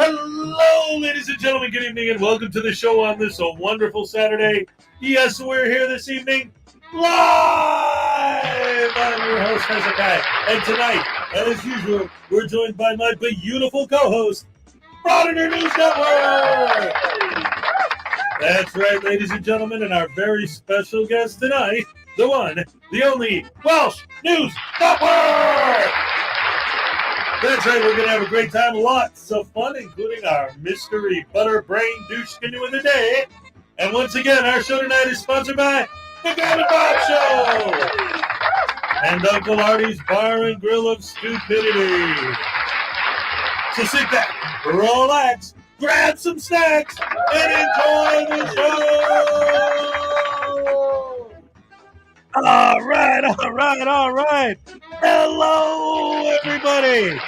Hello, ladies and gentlemen. Good evening, and welcome to the show on this wonderful Saturday. Yes, we're here this evening live. I'm your host, Hezekiah, and tonight, as usual, we're joined by my beautiful co-host, Frauditor News Network. That's right, ladies and gentlemen, and our very special guest tonight, the one, the only Welsh News Network. That's right, we're going to have a great time. Lots of fun, including our mystery butter brain douche canoe of the day. And once again, our show tonight is sponsored by the Gab and Bob Show and Uncle Artie's Bar and Grill of Stupidity. So sit back, relax, grab some snacks, and enjoy the show. All right. Hello, everybody.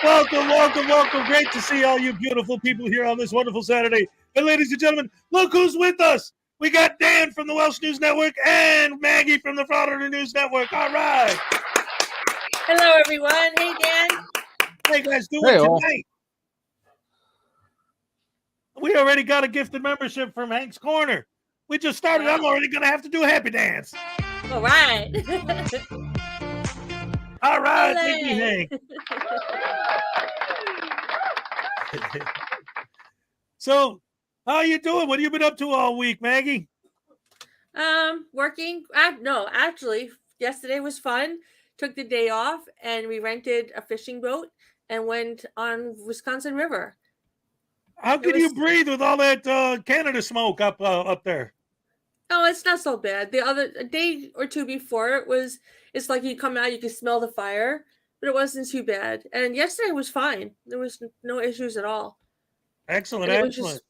Welcome. Great to see all you beautiful people here on this wonderful Saturday. And ladies and gentlemen, look who's with us. We got Dan from the Welsh News Network and Maggie from the Frauditor News Network. All right. Hello, everyone. Hey, Dan. How you guys doing tonight? We already got a gifted membership from Hank's Corner. We just started. I'm already going to have to do a happy dance. All right. All right, thank you, Hank. So, how you doing? What have you been up to all week, Maggie? Working. Actually, yesterday was fun. Took the day off, and we rented a fishing boat and went on Wisconsin River. How can you breathe with all that Canada smoke up there? Oh, it's not so bad. A day or two before, it's like you come out, you can smell the fire, but it wasn't too bad. And yesterday was fine. There was no issues at all. Excellent. It was just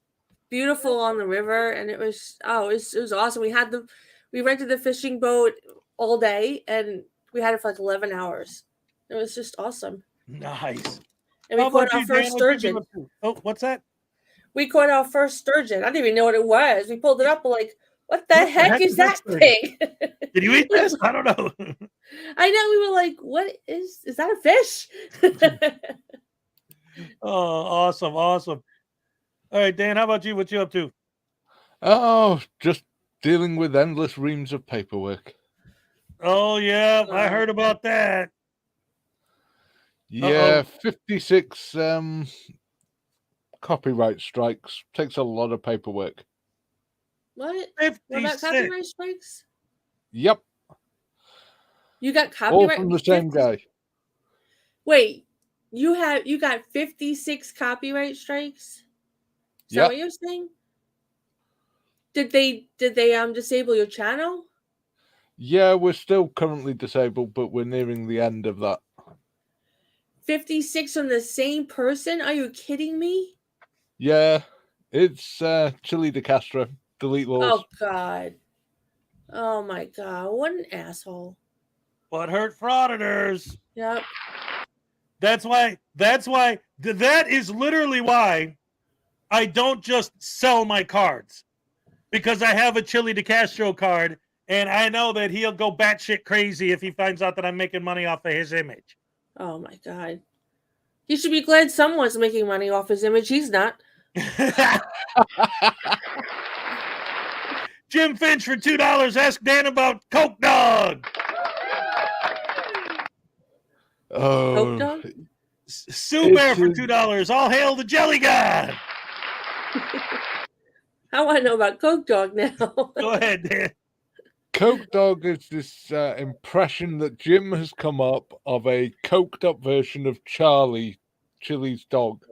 beautiful on the river, and it was awesome. We rented the fishing boat all day, and we had it for like 11 hours. It was just awesome. Nice. And we caught our first sturgeon. Oh, what's that? We caught our first sturgeon. I didn't even know what it was. We pulled it up, like, what the heck is that thing? Did you eat this? I don't know. I know. We were like, what is that a fish? Oh, awesome. All right, Dan, how about you? What you up to? Oh, just dealing with endless reams of paperwork. Oh, yeah. I heard about that. Yeah, 56 copyright strikes. Takes a lot of paperwork. What? 56. What about copyright strikes? Yep. You got copyright? All from the same guy. Wait, you got 56 copyright strikes? Is that what you're saying? Did they disable your channel? Yeah, we're still currently disabled, but we're nearing the end of that. 56 from the same person? Are you kidding me? Yeah, it's Chili de Castro. Delete laws. Oh, God. Oh, my God. What an asshole. What hurt frauditors? Yep. That is literally why I don't just sell my cards. Because I have a Chili de Castro card, and I know that he'll go batshit crazy if he finds out that I'm making money off of his image. Oh, my God. You should be glad someone's making money off his image. He's not. Jim Finch for $2. Ask Dan about Coke Dog. Oh, Coke Dog? Sue Bear for $2. All hail the Jelly God. I want to know about Coke Dog now. Go ahead, Dan. Coke Dog is this impression that Jim has come up of a coked up version of Charlie, Chili's dog.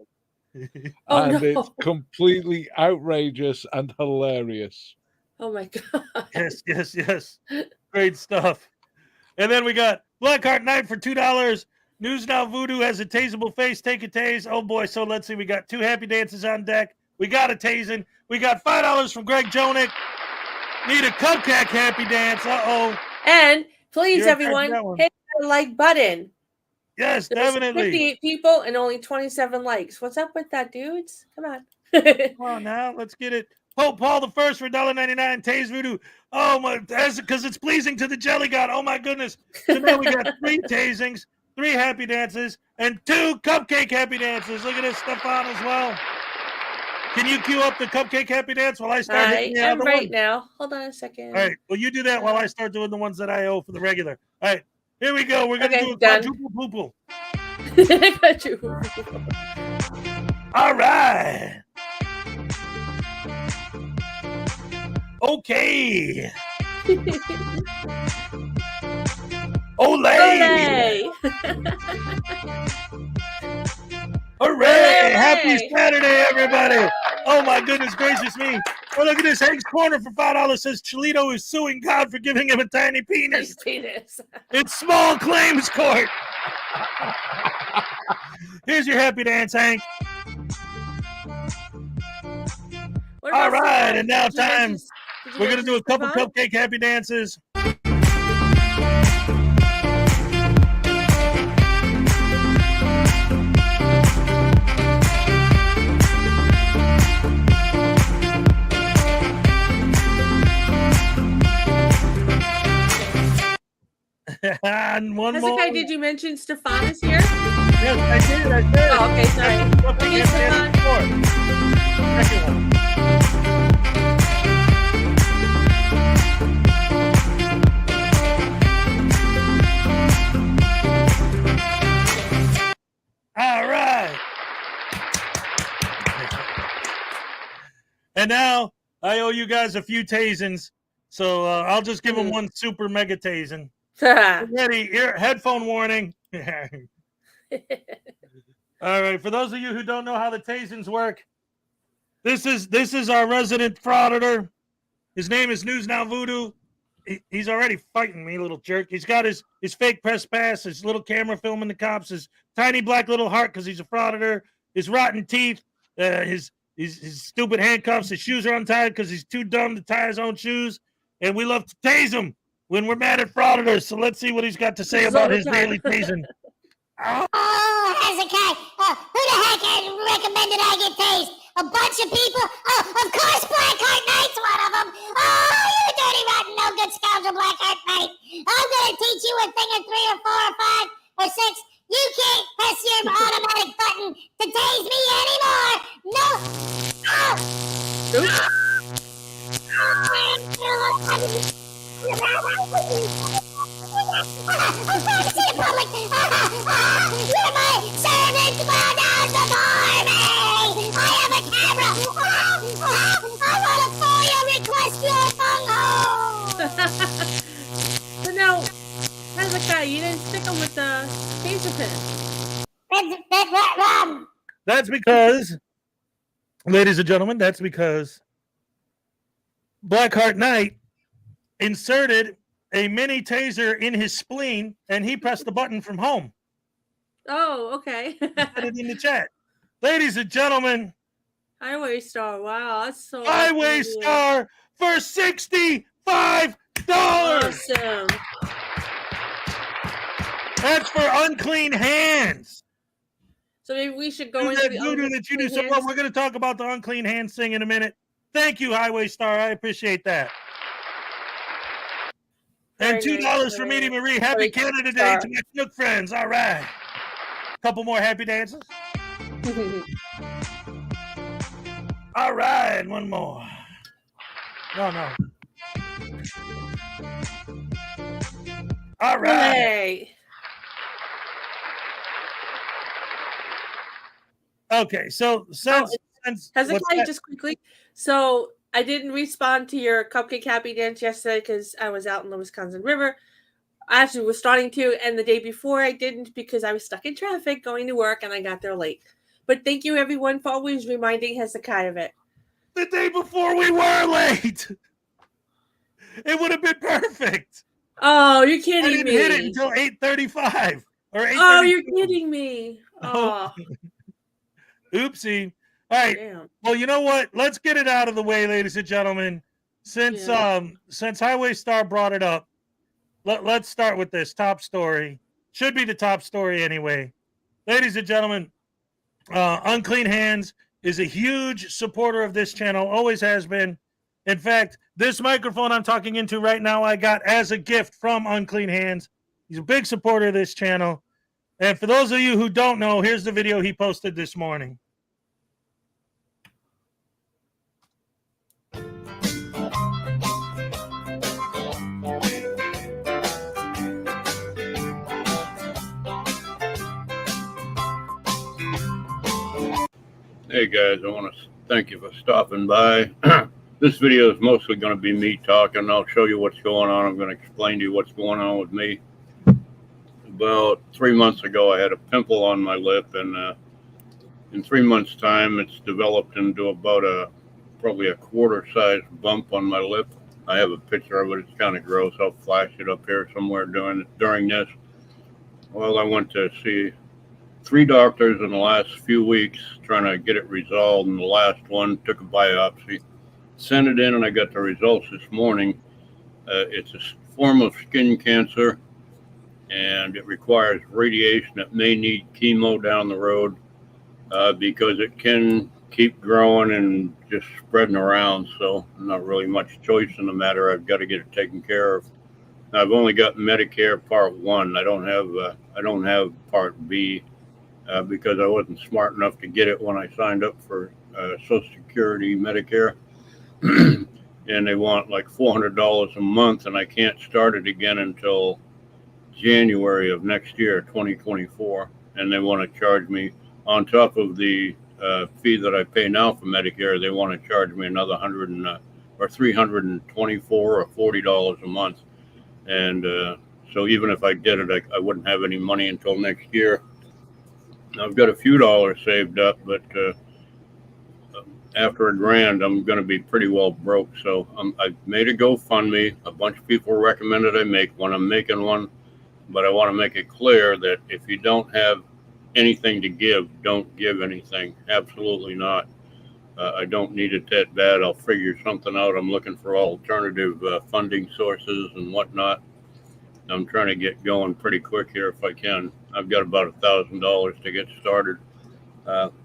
It's completely outrageous and hilarious. Oh, my God. Yes. Great stuff. And then we got Blackheart Knight for $2. News Now Voodoo has a taseable face. Take a tase. Oh, boy. So let's see. We got 2 happy dances on deck. We got a tasing. We got $5 from Greg Jonick. Need a cupcake happy dance. Uh-oh. And please, everyone, hit the like button. Yes, There's definitely. 58 people and only 27 likes. What's up with that, dudes? Come on. Come on now. Let's get it. Pope Paul the First for $1.99. Tase Voodoo. Oh, my. Because it's pleasing to the Jelly God. Oh, my goodness. So now we got 3 tasings. 3 happy dances, and 2 cupcake happy dances. Look at this, Stefan, as well. Can you cue up the cupcake happy dance while I start hitting the other right one? now. Hold on a second. All right. Well, you do that while I start doing the ones that I owe for the regular. All right. Here we go. We're going to do a quadruple poople. All right. Okay. Olay! Hooray! Happy Saturday, everybody! Oh my goodness gracious me! Oh, look at this. Hank's Corner for $5 says Cholito is suing God for giving him a tiny penis. It's small claims court. Here's your happy dance, Hank. All right, and now time. We're going to do a couple cupcake happy dances. And one more. Hezekiah, did you mention Stefan is here? Yes, I did. Oh, okay, sorry. Okay, Stefan. Second one. All right. And now I owe you guys a few tasings, so I'll just give them one super mega tasing. Ready? Ear headphone warning. All right. For those of you who don't know how the tasings work, this is our resident frauditor. His name is News Now Voodoo. He's already fighting me, little jerk. He's got his fake press pass, his little camera filming the cops, his tiny black little heart because he's a frauditor, his rotten teeth, his stupid handcuffs, his shoes are untied because he's too dumb to tie his own shoes, and we love to tase him when we're mad at frauditors. So let's see what he's got to say about his daily tasing. Oh, Hezekiah, who the heck recommended I get tased? A bunch of people? Oh, of course Blackheart Knight's one of them. Oh, you dirty, rotten, no good scoundrel, Blackheart Knight. I'm going to teach you a thing or 3 or 4 or 5 or 6. You can't press your automatic button to tase me anymore. No. You're my servant. Well done before me. I have a camera. I want to FOIA request your bunghole. So now, Hezekiah, you didn't stick him with the taser pin. That's because, ladies and gentlemen, that's because Blackheart Knight inserted a mini taser in his spleen, and he pressed the button from home. Oh, okay. Put it in the chat. Ladies and gentlemen, Highway Star. Wow, that's so Highway Star for $65. awesome. That's for unclean hands. So maybe we should go Do into that the voodoo that you do so well. We're going to talk about the unclean hands thing in a minute. Thank you, Highway Star. I appreciate that. And $2 for Meaty Marie. Happy Canada Day to my Snook friends. All right. Couple more happy dances. All right. One more. No. All right. Hey. Okay. So since Hezekiah, just quickly. So I didn't respond to your cupcake happy dance yesterday because I was out in the Wisconsin River. I actually was starting to, and the day before I didn't because I was stuck in traffic going to work and I got there late. But thank you, everyone, for always reminding Hezekiah of it. The day before we were late. It would have been perfect. Oh, you're kidding me. I didn't hit it until 8:35 or 8:32. Oh, you're kidding me. Oh. Oopsie. All right. Damn. Well, you know what? Let's get it out of the way, ladies and gentlemen. Since Highway Star brought it up, let's start with this top story. Should be the top story anyway. Ladies and gentlemen, Unclean Hands is a huge supporter of this channel, always has been. In fact, this microphone I'm talking into right now, I got as a gift from Unclean Hands. He's a big supporter of this channel. And for those of you who don't know, here's the video he posted this morning. Hey guys, I want to thank you for stopping by. This video is mostly going to be me talking. I'll show you what's going on. I'm going to explain to you what's going on with me. About 3 months ago, I had a pimple on my lip, and in 3 months' time, it's developed into about probably a quarter-sized bump on my lip. I have a picture of it. It's kind of gross. I'll flash it up here somewhere during this. Well, I went to see 3 doctors in the last few weeks trying to get it resolved, and the last one took a biopsy, sent it in, and I got the results this morning. It's a form of skin cancer, and it requires radiation. It may need chemo down the road because it can keep growing and just spreading around, so not really much choice in the matter. I've got to get it taken care of. I've only got Medicare Part 1. I don't have Part B. Because I wasn't smart enough to get it when I signed up for Social Security Medicare. And they want like $400 a month, and I can't start it again until January of next year, 2024. And they want to charge me, on top of the fee that I pay now for Medicare, they want to charge me another $324 or $40 a month. And so even if I did it, I wouldn't have any money until next year. I've got a few dollars saved up, but after $1,000, I'm going to be pretty well broke. So I've made a GoFundMe. A bunch of people recommended I make one. I'm making one, but I want to make it clear that if you don't have anything to give, don't give anything. Absolutely not. I don't need it that bad. I'll figure something out. I'm looking for alternative funding sources and whatnot. I'm trying to get going pretty quick here if I can. I've got about $1,000 to get started.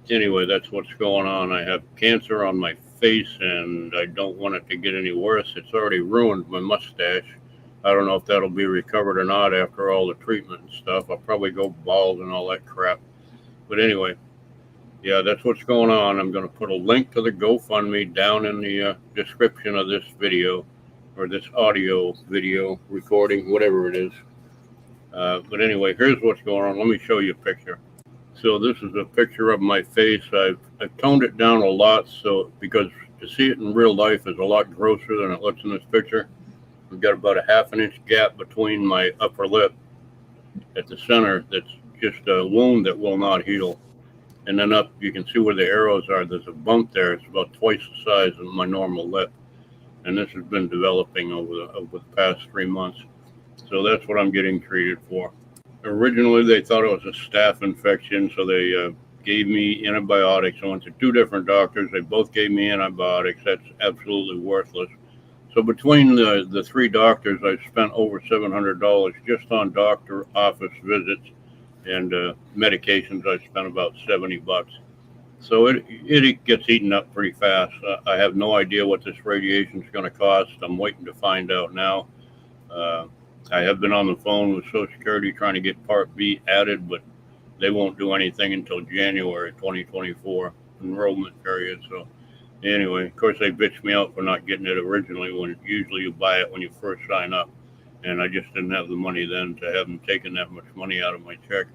Anyway, that's what's going on. I have cancer on my face, and I don't want it to get any worse. It's already ruined my mustache. I don't know if that'll be recovered or not after all the treatment and stuff. I'll probably go bald and all that crap. But anyway, yeah, that's what's going on. I'm going to put a link to the GoFundMe down in the description of this video, or this audio video recording, whatever it is. But anyway, here's what's going on. Let me show you a picture. So this is a picture of my face. I've toned it down a lot, so because to see it in real life is a lot grosser than it looks in this picture. I've got about a ½ inch gap between my upper lip at the center. That's just a wound that will not heal. And then up, you can see where the arrows are. There's a bump there. It's about twice the size of my normal lip. And this has been developing over the past 3 months. So that's what I'm getting treated for. Originally, they thought it was a staph infection, so they gave me antibiotics. I went to 2 different doctors. They both gave me antibiotics. That's absolutely worthless. So between the 3 doctors, I've spent over $700 just on doctor office visits, and medications. I spent about $70. So it gets eaten up pretty fast. I have no idea what this radiation is going to cost. I'm waiting to find out now. I have been on the phone with Social Security trying to get Part B added, but they won't do anything until January 2024 enrollment period. So anyway, of course, they bitched me out for not getting it originally, when usually you buy it when you first sign up. And I just didn't have the money then to have them taking that much money out of my check.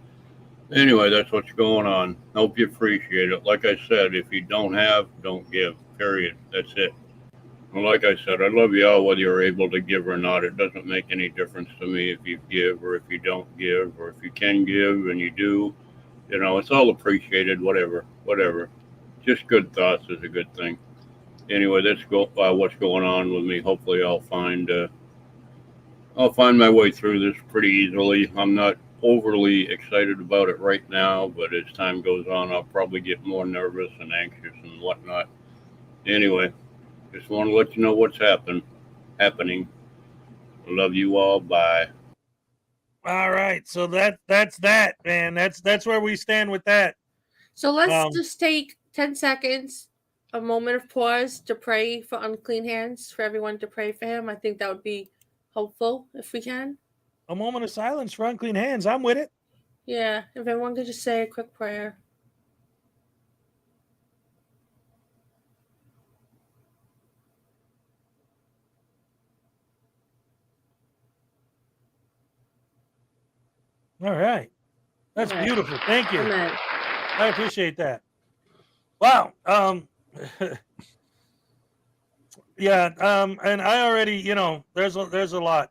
Anyway, that's what's going on. Hope you appreciate it. Like I said, if you don't have, don't give, period. That's it. Well, like I said, I love you all, whether you're able to give or not. It doesn't make any difference to me if you give or if you don't give, or if you can give and you do. You know, it's all appreciated, whatever. Just good thoughts is a good thing. Anyway, that's what's going on with me. Hopefully I'll find my way through this pretty easily. I'm not overly excited about it right now, but as time goes on, I'll probably get more nervous and anxious and whatnot. Anyway, just want to let you know what's happening. Love you all. Bye. All right, so that's that, man. That's where we stand with that. So let's just take 10 seconds, a moment of pause to pray for unclean hands, for everyone to pray for him. I think that would be helpful if we can. A moment of silence for unclean hands. I'm with it. Yeah, if everyone could just say a quick prayer. All right. That's Amen. beautiful. Thank you. Amen. I appreciate that. Wow. Yeah. And I already, there's a lot.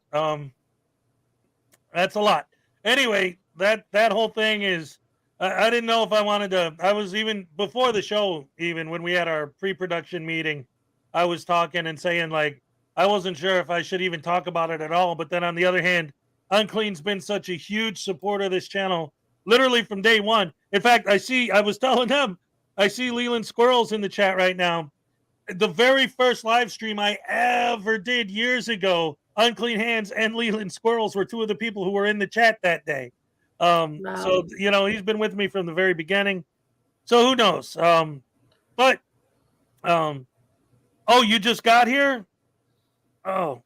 That's a lot. Anyway, that whole thing is. I didn't know if I wanted to. I was even before the show, even when we had our pre-production meeting, I was talking and saying like I wasn't sure if I should even talk about it at all. But then on the other hand, Unclean's been such a huge supporter of this channel, literally from day one. In fact, I was telling them, I see Leland Squirrels in the chat right now. The very first live stream I ever did years ago, Unclean Hands and Leland Squirrels were two of the people who were in the chat that day. Wow. So he's been with me from the very beginning. So who knows? But oh, you just got here? Oh.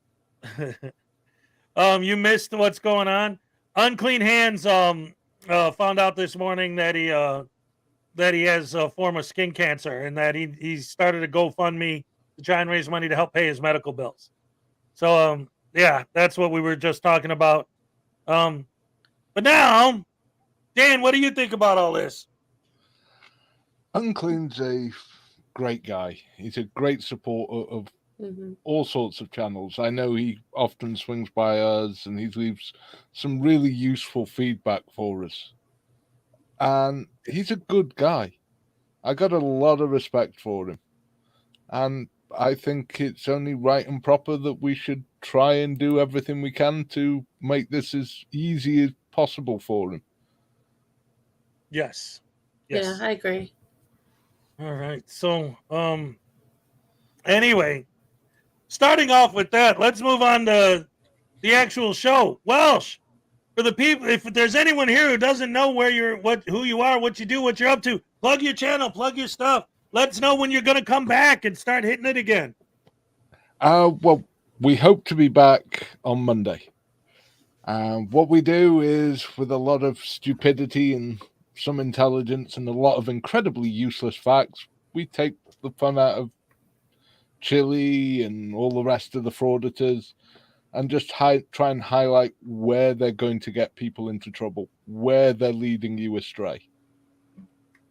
You missed what's going on. Unclean Hands found out this morning that he has a form of skin cancer and that he started a GoFundMe to try and raise money to help pay his medical bills. So yeah, that's what we were just talking about. But now, Dan, what do you think about all this? Unclean's a great guy. He's a great supporter of all sorts of channels. I know he often swings by us and he leaves some really useful feedback for us. And he's a good guy. I got a lot of respect for him. And I think it's only right and proper that we should try and do everything we can to make this as easy as possible for him. Yes. Yeah, I agree. All right. So, anyway, starting off with that, let's move on to the actual show. Welsh, for the people, if there's anyone here who doesn't know who you are, what you do, what you're up to, plug your channel, plug your stuff. Let's know when you're going to come back and start hitting it again. Well, we hope to be back on Monday. What we do is, with a lot of stupidity and some intelligence and a lot of incredibly useless facts, we take the fun out of Chile and all the rest of the Frauditors and just try and highlight where they're going to get people into trouble, where they're leading you astray.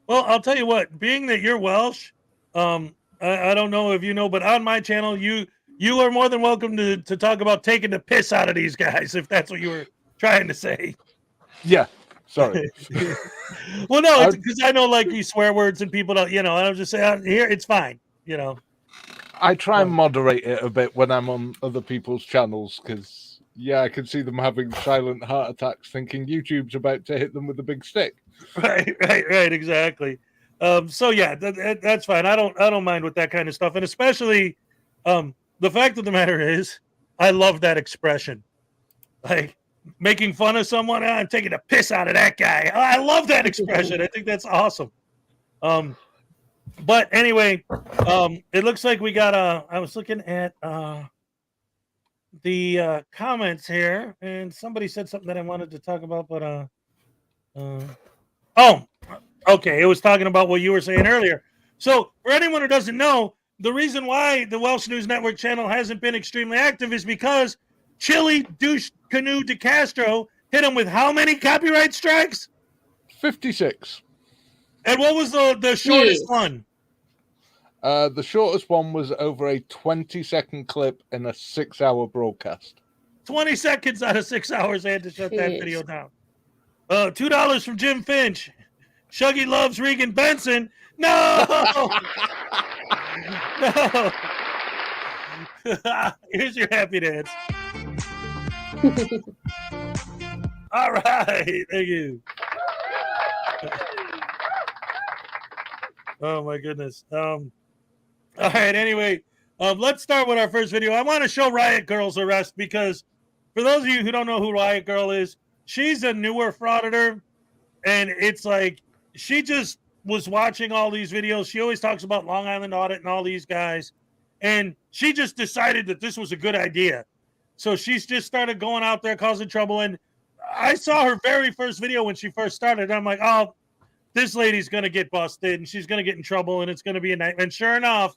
Well, I'll tell you what, being that you're Welsh, I don't know if you know, but on my channel, you are more than welcome to talk about taking the piss out of these guys, if that's what you were trying to say. Yeah, sorry. Well, no, because I know like you swear words and people don't, and I'm just saying here, it's fine, I try and moderate it a bit when I'm on other people's channels because, yeah, I can see them having silent heart attacks thinking YouTube's about to hit them with a big stick. Right, exactly. So yeah, that's fine. I don't mind with that kind of stuff, and especially the fact of the matter is, I love that expression, like making fun of someone. I'm taking a piss out of that guy. I love that expression. I think that's awesome. But anyway, it looks like we got I was looking at the comments here, and somebody said something that I wanted to talk about, but oh, okay. It was talking about what you were saying earlier. So for anyone who doesn't know, the reason why the Welsh News Network channel hasn't been extremely active is because Chili Douche Canoe de Castro hit him with how many copyright strikes? 56. And what was the shortest one? The shortest one was over a 20-second clip in a 6-hour broadcast. 20 seconds out of 6 hours, they had to shut that video down. $2 from Jim Finch. Shuggy loves Regan Benson. No! No! Here's your happy dance. All right. Thank you. Oh, my goodness. All right. Anyway, let's start with our first video. I want to show Riot Girl's arrest because for those of you who don't know who Riot Girl is, she's a newer frauditor, and it's like she just was watching all these videos. She always talks about Long Island Audit and all these guys, and she just decided that this was a good idea. So she's just started going out there causing trouble, and I saw her very first video when she first started. And I'm like, oh, this lady's going to get busted and she's going to get in trouble and it's going to be a nightmare. And sure enough,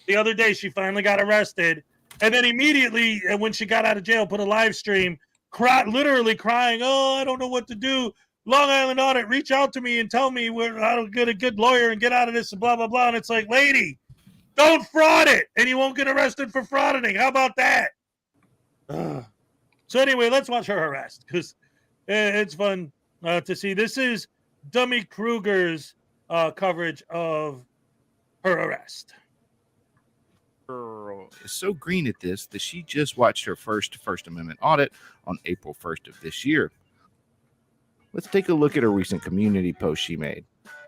the other day she finally got arrested. And then immediately, when she got out of jail, put a live stream, literally crying, oh, I don't know what to do. Long Island Audit, reach out to me and tell me I'll get a good lawyer and get out of this and blah, blah, blah. And it's like, lady, don't fraud it and you won't get arrested for frauding. How about that? So anyway, let's watch her arrest because it's fun to see. This is Dummy Kruger's coverage of her arrest. Girl is so green at this that she just watched her first Amendment audit on April 1st of this year. Let's take a look at a recent community post she made.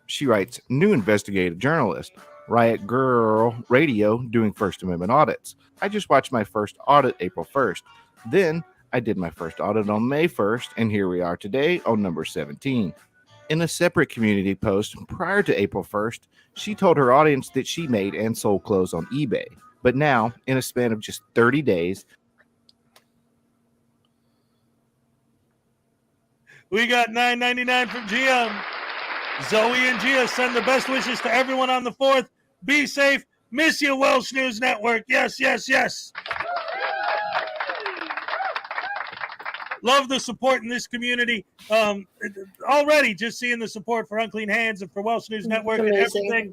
She writes, new investigative journalist, Riot Girl Radio doing First Amendment audits. I just watched my first audit April 1st. Then I did my first audit on May 1st, and here we are today on number 17. In a separate community post prior to April 1st, she told her audience that she made and sold clothes on eBay. But now, in a span of just 30 days, we got $9.99 from GM. Zoe and Gia send the best wishes to everyone on the 4th. Be safe. Miss you, Welsh News Network. Yes, yes, yes. Love the support in this community. Already just seeing the support for Unclean Hands and for Welsh News Network and everything.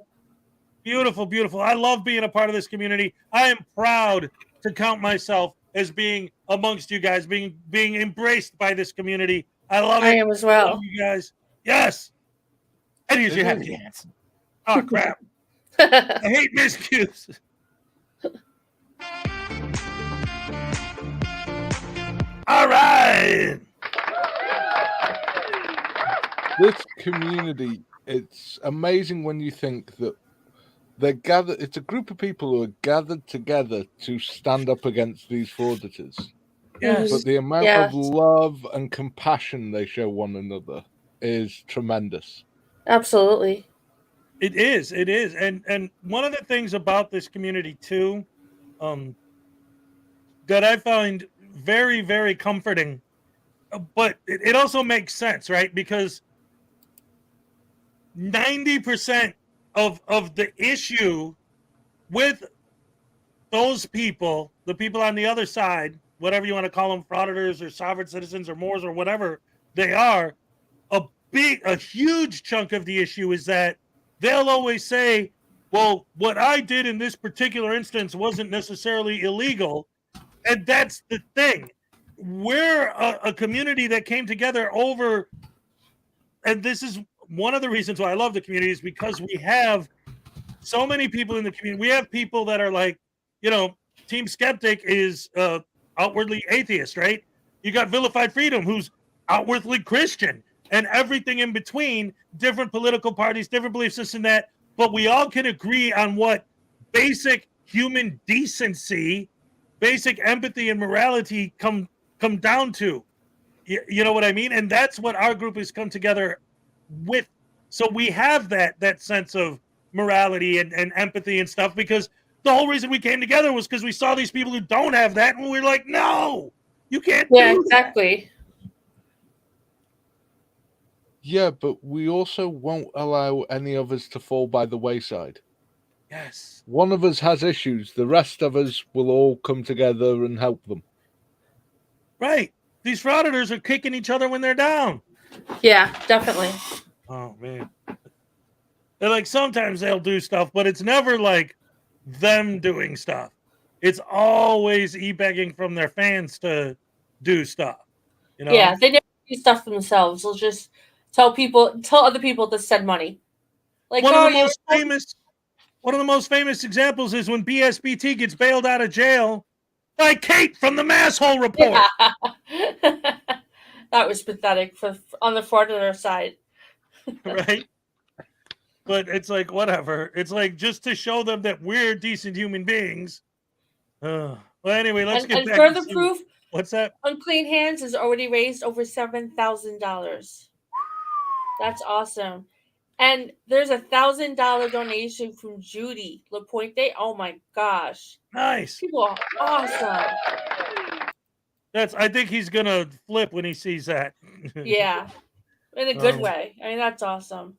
Beautiful, beautiful. I love being a part of this community. I am proud to count myself as being amongst you guys, being embraced by this community. I love it. I am as well. Love you guys. Yes. And here's your happy dance. Oh, crap. I hate miscues. All right. This community, it's amazing when you think that they're gathered. It's a group of people who are gathered together to stand up against these frauditors. Yes. But the amount of love and compassion they show one another is tremendous. Absolutely. It is. It is. And one of the things about this community too, that I find very, very comforting, but it also makes sense, right? Because 90% of the issue with those people, the people on the other side, whatever you want to call them, frauditors or sovereign citizens or Moors or whatever they are, a huge chunk of the issue is that they'll always say, well, what I did in this particular instance wasn't necessarily illegal. And that's the thing. We're a community that came together over, and this is one of the reasons why I love the community, is because we have so many people in the community. We have people that are like, Team Skeptic is outwardly atheist, right? You got Vilified Freedom, who's outwardly Christian, and everything in between, different political parties, different belief systems, that, but we all can agree on what basic human decency, basic empathy and morality come down to. You know what I mean? And that's what our group has come together with. So we have that sense of morality and empathy and stuff, because the whole reason we came together was because we saw these people who don't have that, and we were like, no, you can't do that. Exactly. Yeah, but we also won't allow any of us to fall by the wayside. Yes. One of us has issues. The rest of us will all come together and help them. Right. These frauditors are kicking each other when they're down. Yeah, definitely. Oh, man. They're like, sometimes they'll do stuff, but it's never like them doing stuff. It's always e-begging from their fans to do stuff. Yeah, they never do stuff themselves. They'll just tell other people to send money. Like, one of the most famous examples is when BSBT gets bailed out of jail by Kate from the Masshole Report. Yeah. That was pathetic on the Frauditor side. Right? But it's like, whatever. It's like, just to show them that we're decent human beings. Well, anyway, let's get back further to proof. What's that? Unclean Hands has already raised over $7,000. That's awesome. And there's a $1,000 donation from Judy Lapointe. Oh my gosh. Nice. People are awesome. I think he's gonna flip when he sees that. Yeah, in a good way. I mean, that's awesome.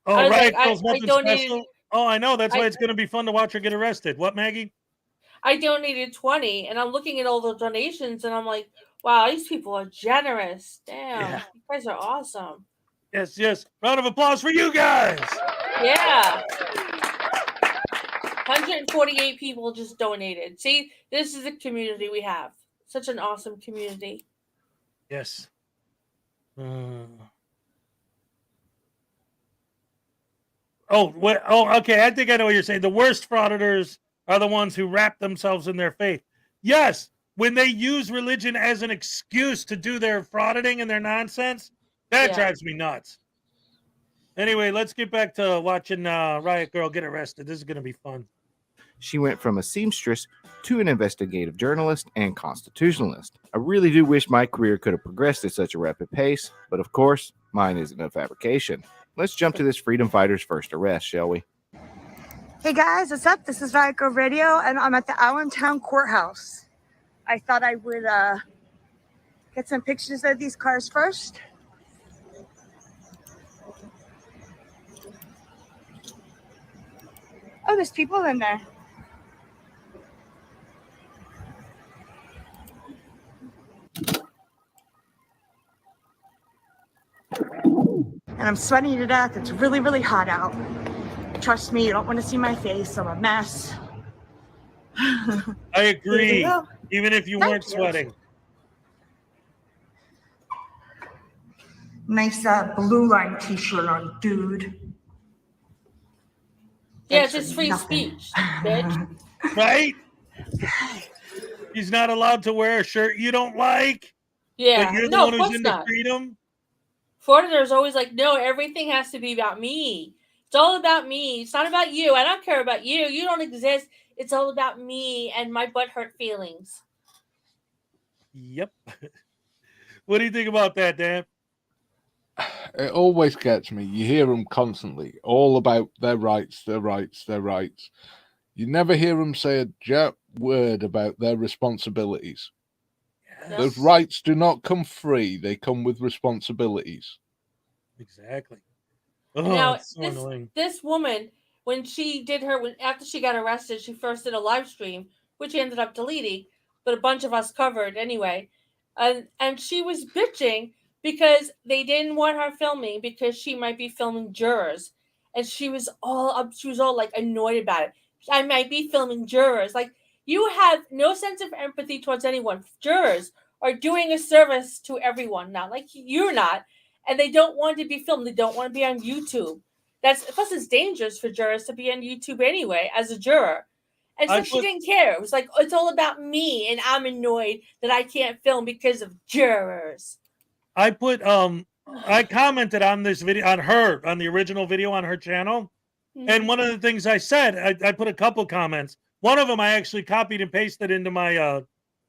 Oh, I was Riot like, Girl's I nothing donated. special. Oh, I know. That's why I- it's gonna be fun to watch her get arrested. What, Maggie? I donated 20, and I'm looking at all the donations, and I'm like, wow, these people are generous. Damn, Yeah. you guys are awesome. Yes, yes. Round of applause for you guys. Yeah. 148 people just donated. See, this is the community we have. Such an awesome community. Yes. Okay. I think I know what you're saying. The worst frauditors are the ones who wrap themselves in their faith. Yes, when they use religion as an excuse to do their frauditing and their nonsense, that drives me nuts. Anyway, let's get back to watching Riot Girl get arrested. This is going to be fun. She went from a seamstress to an investigative journalist and constitutionalist. I really do wish my career could have progressed at such a rapid pace, but of course, mine isn't a fabrication. Let's jump to this freedom fighter's first arrest, shall we? Hey guys, what's up? This is Riot Girl Radio, and I'm at the Allentown Courthouse. I thought I would get some pictures of these cars first. Oh, there's people in there. And I'm sweating to death. It's really, really hot out. Trust me, you don't want to see my face. I'm a mess. I agree. Even if you weren't sweating. Nice blue line t-shirt on, dude. Yeah, it's just free speech, bitch. Right? He's not allowed to wear a shirt you don't like. Yeah, But you're the no, one of who's course into not. freedom. Frauditor is always like, no, everything has to be about me. It's all about me. It's not about you. I don't care about you. You don't exist. It's all about me and my butthurt feelings. Yep. What do you think about that, Dan? It always gets me. You hear them constantly, all about their rights, their rights, their rights. You never hear them say a jerk word about their responsibilities. Yes. Those rights do not come free. They come with responsibilities. Exactly. Oh, Now, it's so annoying. this woman, when she did after she got arrested, she first did a live stream, which she ended up deleting, but a bunch of us covered anyway. And she was bitching because they didn't want her filming because she might be filming jurors. And she was all like annoyed about it. I might be filming jurors. Like, you have no sense of empathy towards anyone. Jurors are doing a service to everyone now. Like, you're not. And they don't want to be filmed. They don't want to be on YouTube. Plus it's dangerous for jurors to be on YouTube anyway as a juror. And so she didn't care. It was like, it's all about me, and I'm annoyed that I can't film because of jurors. I commented on this video on the original video on her channel. Mm-hmm. And one of the things I said, I put a couple comments. One of them I actually copied and pasted into my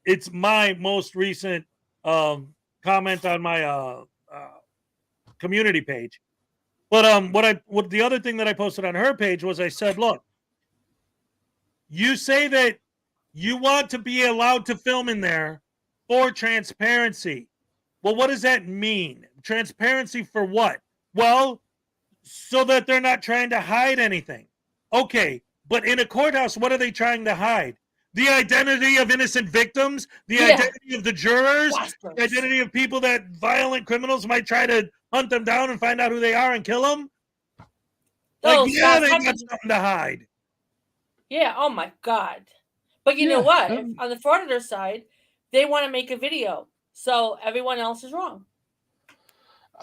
it's my most recent comment on my community page. But what the other thing that I posted on her page was I said, look, you say that you want to be allowed to film in there for transparency. Well, what does that mean? Transparency for what? Well, so that they're not trying to hide anything. Okay, but in a courthouse, what are they trying to hide? The identity of innocent victims, the identity of the jurors, the identity of people that violent criminals might try to hunt them down and find out who they are and kill them. Like, they got something to hide. Yeah, oh my God. But you know what? On the Frauditor side, they want to make a video. So everyone else is wrong.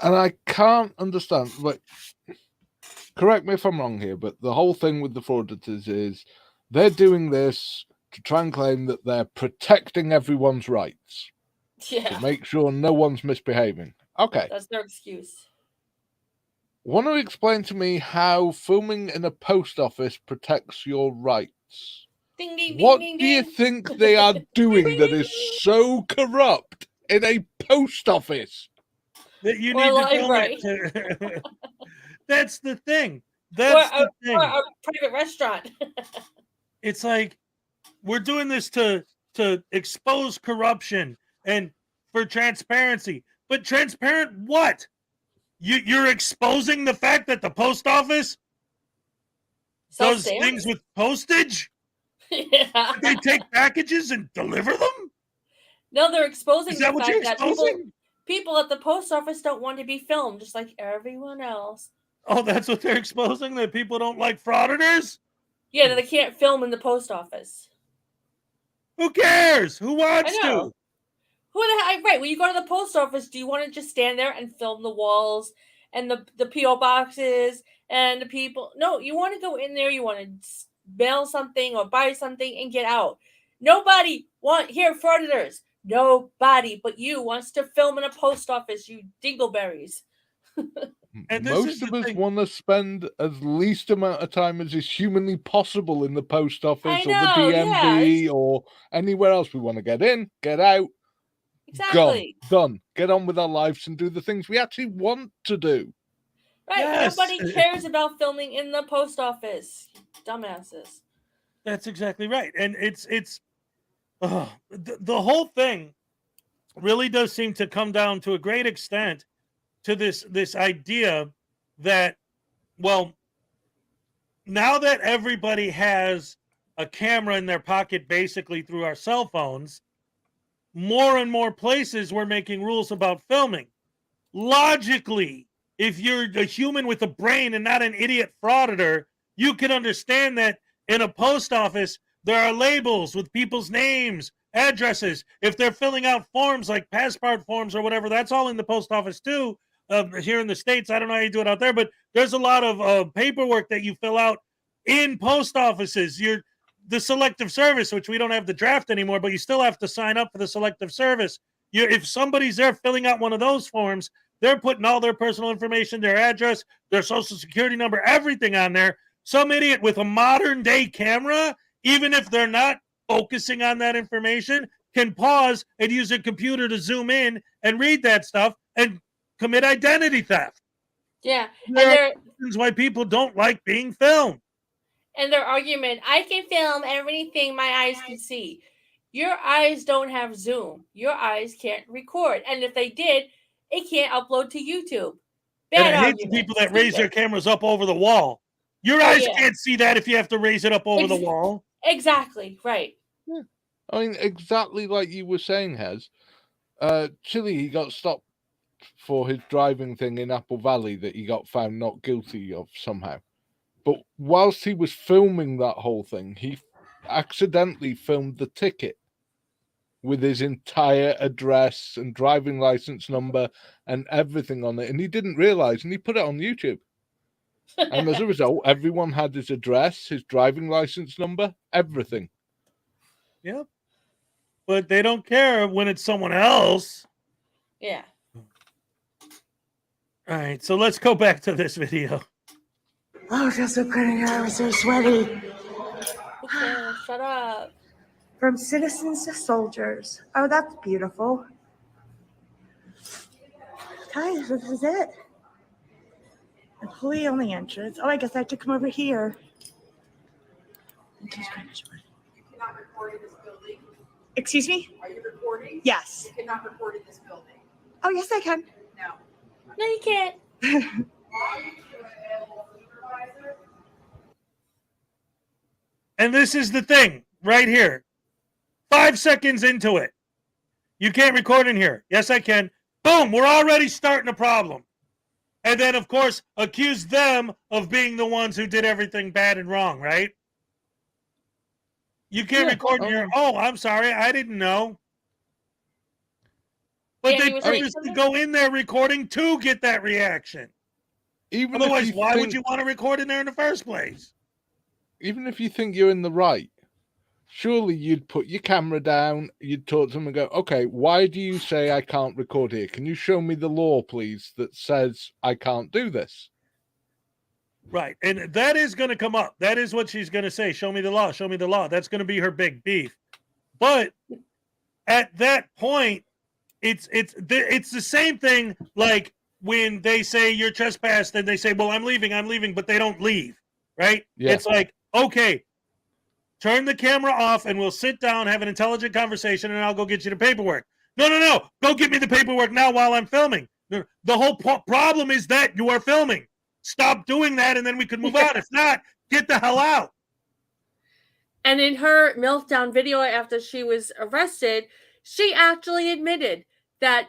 And I can't understand, like, correct me if I'm wrong here, but the whole thing with the Frauditors is they're doing this to try and claim that they're protecting everyone's rights. Yeah. To make sure no one's misbehaving. Okay. That's their excuse. Want to explain to me how filming in a post office protects your rights? Ding, ding, what ding, do you think they are doing that is so corrupt in a post office? That you need to film it. That's the thing. That's the thing. Or a private restaurant. It's like we're doing this to expose corruption, and for transparency. But transparent what? You're exposing the fact that the post office does things with postage? Yeah. They take packages and deliver them? No, they're exposing Is that the what fact you're that exposing? people at the post office don't want to be filmed, just like everyone else. Oh, that's what they're exposing? That people don't like frauditors? Yeah, that they can't film in the post office. Who cares? Who wants I know. to? Who the heck? Right, when you go to the post office, do you want to just stand there and film the walls and the P.O. boxes and the people? No, you want to go in there, you want to mail something or buy something and get out. Nobody frauditors. Nobody but you wants to film in a post office, you dingleberries. And most of us want to spend as least amount of time as is humanly possible in the post office or the DMV or anywhere else. We want to get in, get out, exactly, done. Get on with our lives and do the things we actually want to do. Right? Yes. Nobody cares about filming in the post office, dumbasses. That's exactly right, and it's the whole thing really does seem to come down to a great extent to this idea that, well, now that everybody has a camera in their pocket basically through our cell phones, more and more places we're making rules about filming. Logically, if you're a human with a brain and not an idiot frauditor, you can understand that in a post office, there are labels with people's names, addresses. If they're filling out forms like passport forms or whatever, that's all in the post office too. Here in the States, I don't know how you do it out there, but there's a lot of paperwork that you fill out in post offices. You're the selective service, which we don't have the draft anymore, but you still have to sign up for the selective service. If somebody's there filling out one of those forms, they're putting all their personal information, their address, their social security number, everything on there. Some idiot with a modern day camera, even if they're not focusing on that information, can pause and use a computer to zoom in and read that stuff and commit identity theft. Yeah. There are reasons why people don't like being filmed. And their argument, I can film everything my eyes can see. Your eyes don't have Zoom. Your eyes can't record. And if they did, it can't upload to YouTube. Bad and I hate the people that raise their cameras up over the wall. Your eyes can't see that if you have to raise it up over the wall. Exactly, right. Yeah. I mean, exactly like you were saying, Hez. Chile, he got stopped for his driving thing in Apple Valley that he got found not guilty of somehow. But whilst he was filming that whole thing, he accidentally filmed the ticket with his entire address and driving license number and everything on it. And he didn't realize, and he put it on YouTube. And as a result, everyone had his address, his driving license number, everything. Yep. But they don't care when it's someone else. Yeah. All right, so let's go back to this video. Oh, it feels so good in here. I was so sweaty. Okay, shut up. From citizens to soldiers. Oh, that's beautiful. Guys, this is it. Employee only entrance. Oh, I guess I have to come over here. You cannot record in this building. Excuse me? Are you recording? Yes. You cannot record in this building. Oh, yes, I can. No. No, you can't. And this is the thing right here. 5 seconds into it. You can't record in here. Yes, I can. Boom, we're already starting a problem. And then, of course, accuse them of being the ones who did everything bad and wrong, right? You can't record in here. Oh, I'm sorry. I didn't know. But they purposely go in there recording to get that reaction. Otherwise, why would you want to record in there in the first place? Even if you think you're in the right, surely you'd put your camera down, you'd talk to them and go, okay, why do you say I can't record here? Can you show me the law, please, that says I can't do this? Right. And that is going to come up. That is what she's going to say. Show me the law. Show me the law. That's going to be her big beef. But at that point, it's the same thing like when they say you're trespassed and they say, well, I'm leaving, but they don't leave. Right? Yeah. It's like, okay, turn the camera off and we'll sit down, have an intelligent conversation, and I'll go get you the paperwork. No. Go get me the paperwork now while I'm filming. The whole problem is that you are filming. Stop doing that, and then we can move on. If not, get the hell out. And in her meltdown video after she was arrested, she actually admitted that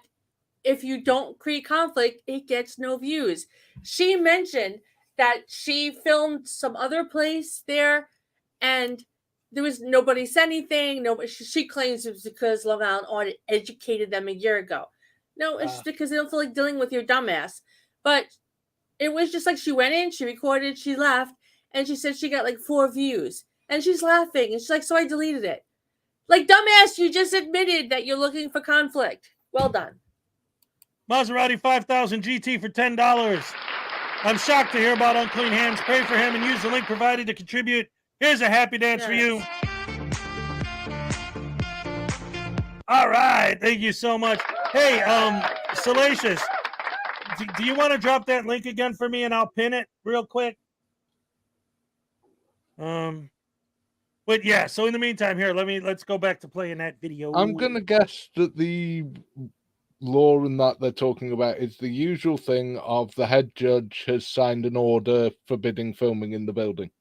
if you don't create conflict, it gets no views. She mentioned that she filmed some other place there, and there was nobody said anything. Nobody. She claims it was because Long Island Audit educated them a year ago. No, it's just because they don't feel like dealing with your dumbass. But it was just like she went in, she recorded, she left, and she said she got like 4 views. And she's laughing, and she's like, so I deleted it. Like, dumbass, you just admitted that you're looking for conflict. Well done. Maserati 5000 GT for $10. I'm shocked to hear about unclean hands. Pray for him and use the link provided to contribute. Here's a happy dance for you. All right. Thank you so much. Hey, Salacious, do you want to drop that link again for me and I'll pin it real quick? But yeah, so in the meantime, here, let's go back to playing that video. I'm gonna guess that the law and that they're talking about is the usual thing of the head judge has signed an order forbidding filming in the building.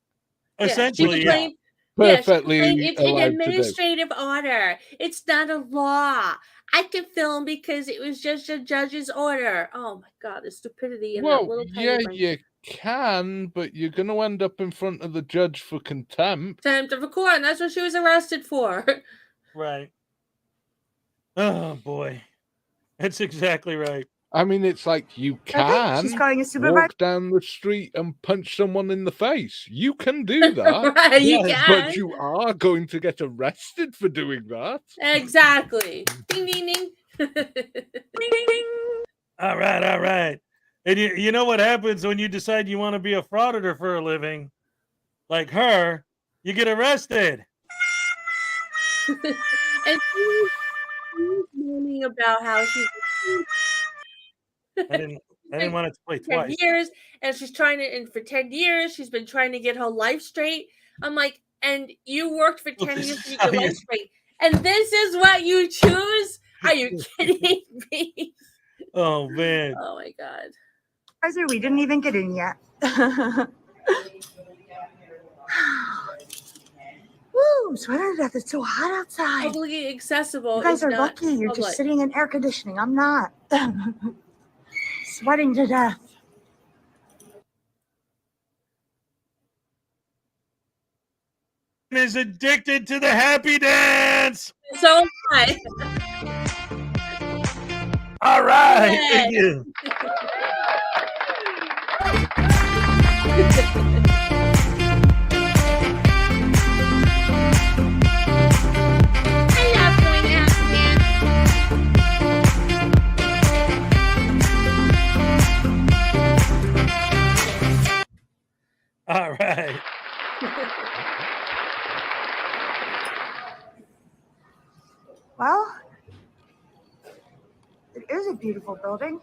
Essentially, yeah. Perfectly it's an allowed to do. administrative order. It's not a law. I can film because it was just a judge's order. Oh my God, the stupidity in that little tiny brain. You can, but you're going to end up in front of the judge for contempt. Contempt of court, and that's what she was arrested for. Right. Oh boy, that's exactly right. I mean, it's like you can She's calling a supervisor. walk down the street and punch someone in the face. You can do that. Right, you can. But you are going to get arrested for doing that. Exactly. Ding, ding, ding. Ding, ding, ding. All right. And you know what happens when you decide you want to be a frauditor for a living? Like her, you get arrested. And she's moaning about how she's I didn't want it to play 10 twice. years, and she's trying to, and for 10 years, she's been trying to get her life straight. I'm like, and you worked for 10 years to get your life straight, and this is what you choose? Are you kidding me? Oh, man. Oh, my God. We didn't even get in yet. Woo, sweater to death. It's so hot outside. Publicly accessible. You guys are lucky. You're just sitting in air conditioning. I'm not. Sweating to death. Is addicted to the happy dance. So am I. All right. Yeah. Thank you. All right. Well, it is a beautiful building.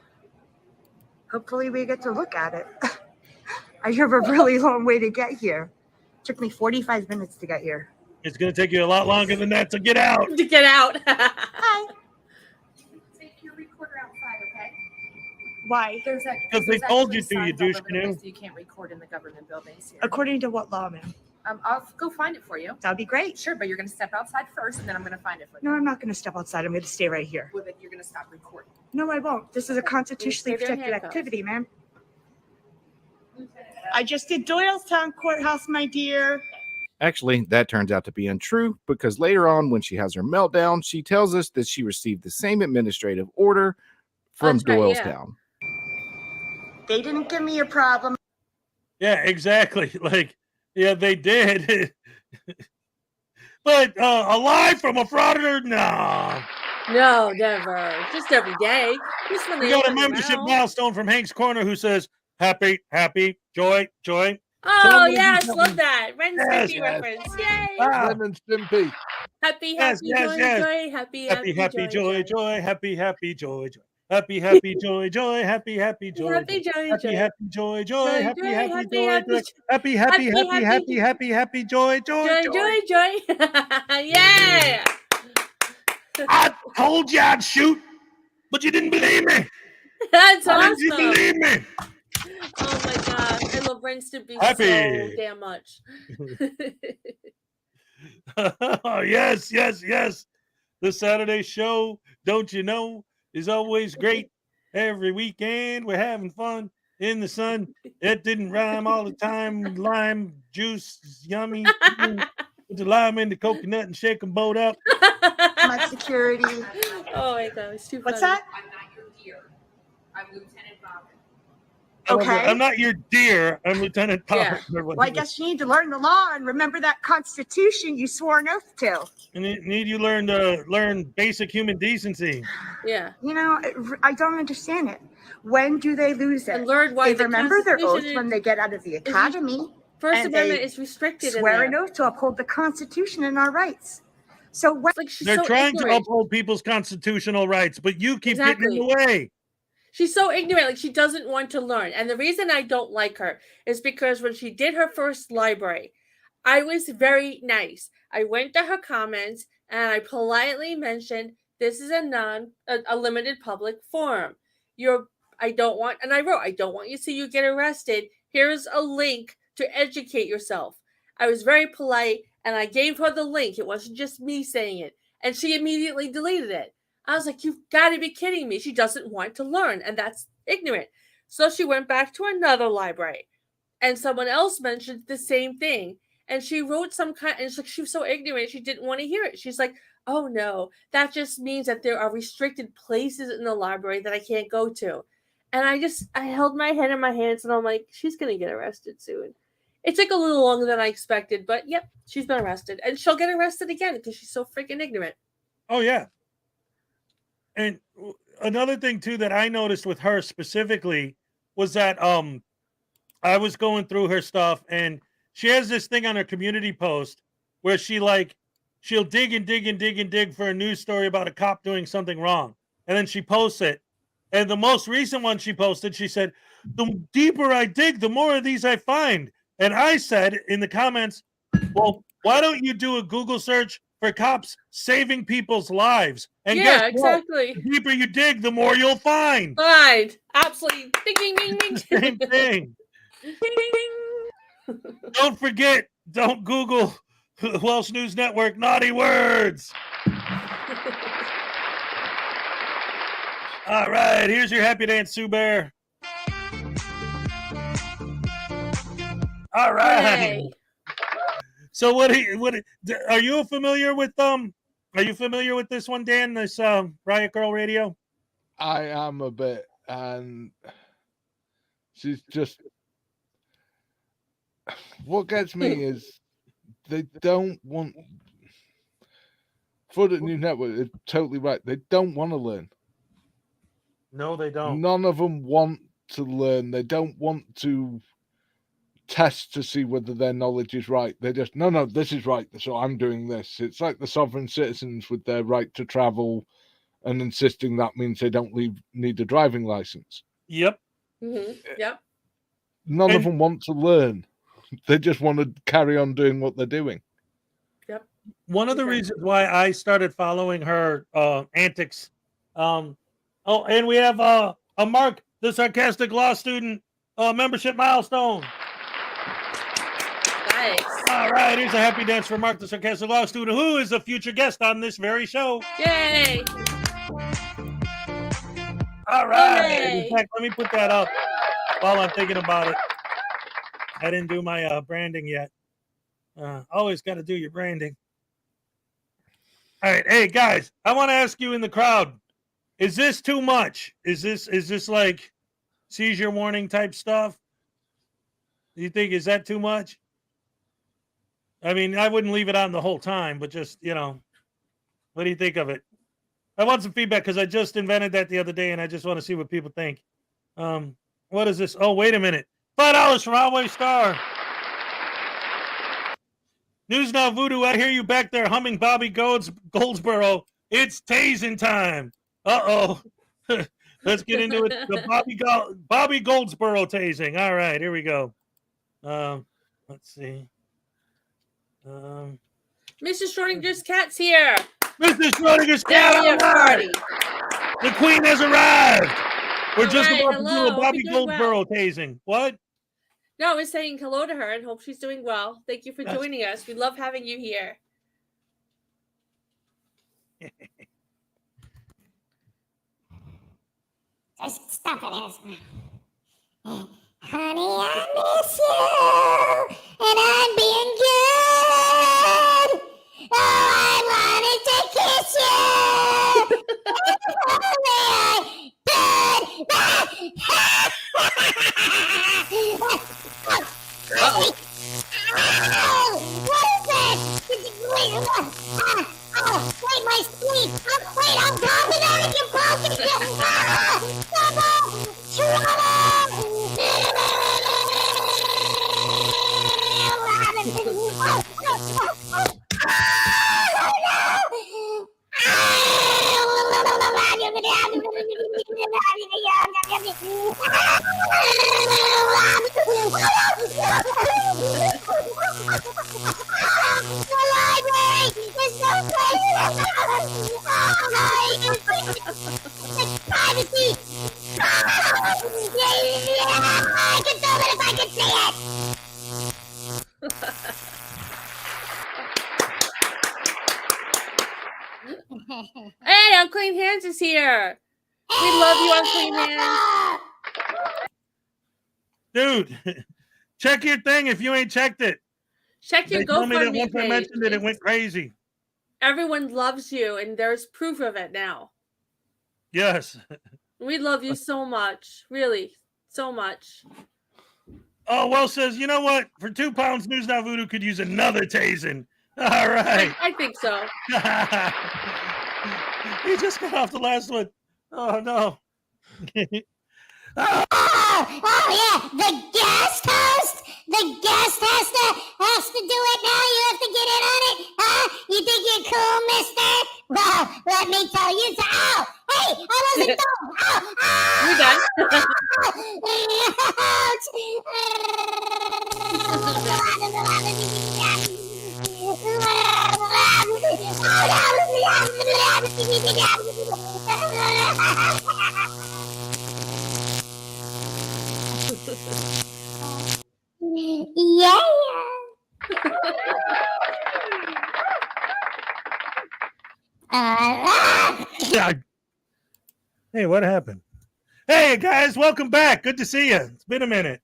Hopefully we get to look at it. I have a really long way to get here. It took me 45 minutes to get here. It's going to take you a lot longer than that to get out. To get out. Hi. Take your recorder outside, okay? Why? Because they told you to, you douche canoe. So you can't record in the government buildings here. According to what law, ma'am? I'll go find it for you. That'd be great. Sure, but you're going to step outside first, and then I'm going to find it for you. No, I'm not going to step outside. I'm going to stay right here. Well, then you're going to stop recording. No, I won't. This is a constitutionally Stay there, protected handcuffs. activity, ma'am. I just did Doylestown Courthouse, my dear. Actually, that turns out to be untrue because later on, when she has her meltdown, she tells us that she received the same administrative order from That's right, yeah. Doylestown. They didn't give me a problem. Yeah, exactly. Like, yeah, they did. But alive from a frauditor? No. No, never. Just every day. Just when We they got a run membership around. milestone from Hank's Corner who says, happy, happy, joy, joy. Oh, Somebody yes, do love something. that. Ren and Yes, Stimpy yes. reference. Yay. Ah. Ren and Stimpy. Happy, Yes, happy, yes, joy, yes. joy. Happy, Happy, happy, joy, joy. Happy, happy, joy, joy. Happy, happy, joy, joy. Happy, happy, joy, Happy, joy. joy, Happy, joy. happy, joy, joy. Joy, Happy, joy, happy, happy, joy, happy, joy. Happy, happy, happy, happy, happy, happy, happy, joy, joy, Joy, joy. joy, joy. Yeah. told you I'd shoot, but you didn't believe me. That's Why didn't you awesome. believe me? Oh my gosh. I love Princeton Beach so Happy. damn much. Yes, yes, yes. The Saturday show, don't you know, is always great. Every weekend we're having fun in the sun. It didn't rhyme all the time. Lime juice is yummy. Put the lime in the coconut and shake them both up. My security. Oh my god, it's too What's funny. that? I'm not your dear. I'm Lieutenant Bobbin. Okay. I'm not your dear. I'm Lieutenant Yeah. Power. Well, I guess you need to learn the law and remember that Constitution you swore an oath to. And you need you learn to learn basic human decency. Yeah. You know, I don't understand it. When do they lose it? And learn why They the remember their oath Constitution when they get out of the academy. First and Amendment they is restricted in Swear there. an oath to uphold the Constitution and our rights. So when It's like she's They're so trying to ignorant. uphold people's constitutional rights, but you keep getting in Exactly. the way. She's so ignorant, like she doesn't want to learn. And the reason I don't like her is because when she did her first library, I was very nice. I went to her comments and I politely mentioned this is a limited public forum. I don't want you to see you get arrested. Here's a link to educate yourself. I was very polite and I gave her the link. It wasn't just me saying it. And she immediately deleted it. I was like, you've got to be kidding me. She doesn't want to learn, and that's ignorant. So she went back to another library, and someone else mentioned the same thing. And she wrote some kind, and it's like she was so ignorant, she didn't want to hear it. She's like, oh no, that just means that there are restricted places in the library that I can't go to. And I held my head in my hands, and I'm like, she's going to get arrested soon. It took a little longer than I expected, but yep, she's been arrested. And she'll get arrested again because she's so freaking ignorant. Oh, yeah. And another thing too that I noticed with her specifically was that I was going through her stuff and she has this thing on her community post where she'll dig and dig and dig and dig for a news story about a cop doing something wrong. And then she posts it. And the most recent one she posted, she said, the deeper I dig, the more of these I find. And I said in the comments, well, why don't you do a Google search for cops saving people's lives? And yeah, guess what? exactly. The deeper you dig, the more you'll find. Fine. Absolutely. Ding, ding, ding, ding. Same thing. Ding, ding. Don't forget, don't Google Welsh News Network naughty words. All right, here's your happy dance, Sue Bear. All right. Yay. So what are you familiar with this one, Dan? This Riot Girl Radio? I am a bit, and she's just what gets me is they don't want for the new network. They're totally right. They don't want to learn. No, they don't. None of them want to learn. They don't want to test to see whether their knowledge is right. They just no, this is right, so I'm doing this. It's like the sovereign citizens with their right to travel and insisting that means they don't need a driving license. Yep. Mm-hmm. Yep. None of them want to learn. They just want to carry on doing what they're doing. Yep. One of the reasons why I started following her antics. And we have a Mark, the sarcastic law student, membership milestone. Nice. All right, here's a happy dance for Mark, the sarcastic law student, who is a future guest on this very show. Yay. All right. Hooray. In fact, let me put that up while I'm thinking about it. I didn't do my branding yet. Always got to do your branding. All right, hey guys, I want to ask you in the crowd, is this too much? Is this like seizure warning type stuff? Do you think, is that too much? I mean, I wouldn't leave it on the whole time, but just, what do you think of it? I want some feedback because I just invented that the other day and I just want to see what people think. What is this? Oh, wait a minute. $5 from Highway Star. News Now Voodoo, I hear you back there humming Bobby Goldsboro. It's tasing time. Uh-oh. Let's get into it. The Bobby Goldsboro tasing. All right, here we go. Let's see. Mr. Schrodinger's cat's here. Mr. Schrodinger's Delia cat. party. The queen has arrived. We're just Alright, about to do hello. a Hope Bobby you're doing Goldsboro tasing. What? No, I was saying hello to her and hope she's doing well. Thank you for That's- joining us. We love having you here. Just stop it, Ezra. Honey, I miss you, and I'm being good. Oh, I wanted to kiss you. Uh-oh. What is that? Wait, my sleeve. Wait, I'm coughing out of your pocket. I can do it if I can see it. Hey, Unclean Hands is here. We love you, Unclean Hands. Dude, check your thing if you ain't checked it. Check your They told me that GoFundMe once I page. mentioned it, it went crazy. Everyone loves you, and there's proof of it now. Yes. We love you so much. Really, so much. Oh, Welsh says, you know what? For £2, News Now Voodoo could use another tasing. All right. I think so. He just got off the last one. Oh, no. Oh yeah, the guest host. The guest has to do it now. You have to get in on it. Huh? You think you're cool, mister? Well, let me tell you. Oh, hey, I wasn't done. We're done. Yeah. Yeah. Hey, what happened? Hey, guys, welcome back. Good to see you. It's been a minute.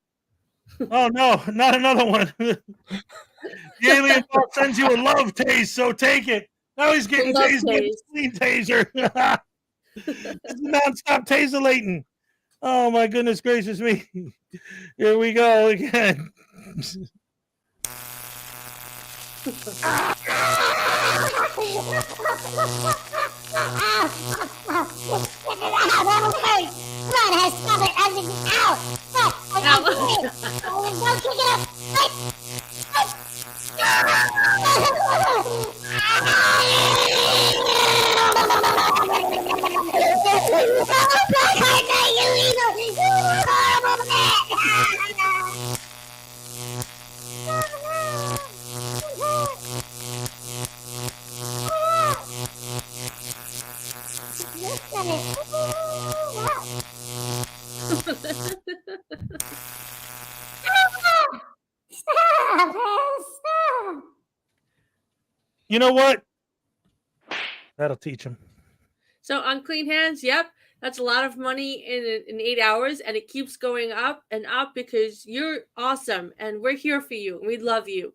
Oh, no, not another one. The alien ball sends you a love tase, so take it. Now he's getting Love tased with a tase. clean taser. It's non-stop taselating. Oh, my goodness gracious me. Here we go again. You know what? That'll teach him. So Unclean Hands, yep, that's a lot of money in 8 hours, and it keeps going up and up because you're awesome, and we're here for you, and we love you.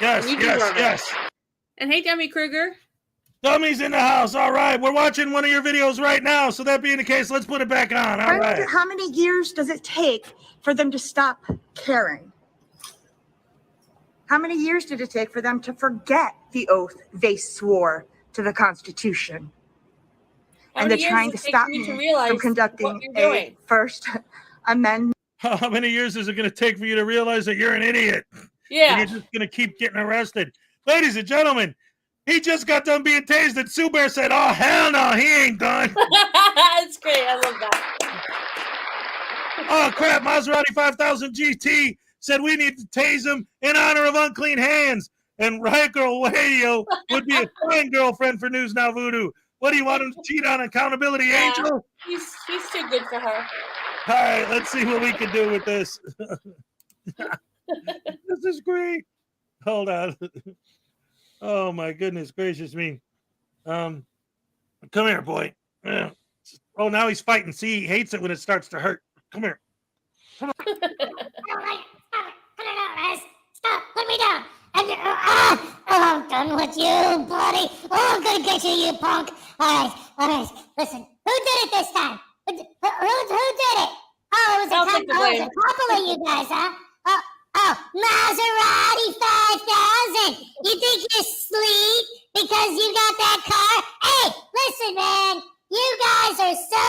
Yes, You yes, deserve it. yes. And hey, Demi Kruger. Dummy's in the house. All right. We're watching one of your videos right now. So that being the case, let's put it back on. All right. How many years does it take for them to stop caring? How many years did it take for them to forget the oath they swore to the Constitution? And they're trying to stop me from conducting a First Amendment. How many years is it going to take for you to realize that you're an idiot? Yeah. And you're just going to keep getting arrested. Ladies and gentlemen, he just got done being tased, and Sue Bear said, oh, hell no, he ain't done. That's great. I love that. Oh, crap. Maserati 5000 GT said we need to tase him in honor of Unclean Hands. and Riot Girl Radio would be a fine girlfriend for News Now Voodoo. What do you want him to cheat on? Accountability Angel? He's too good for her. All right, let's see what we can do with this. This is great. Hold on. Oh my goodness gracious me. Come here, boy. Oh, now he's fighting. See, he hates it when it starts to hurt. Come here. Stop, put me down. I'm done with you, buddy. Oh, I'm gonna get you, you punk. All right. Listen, who did it this time? Who did it? Oh, it was a couple of you guys, huh? Oh, Maserati 5000. You think you're sleep because you got that car? Hey, listen, man. You guys are so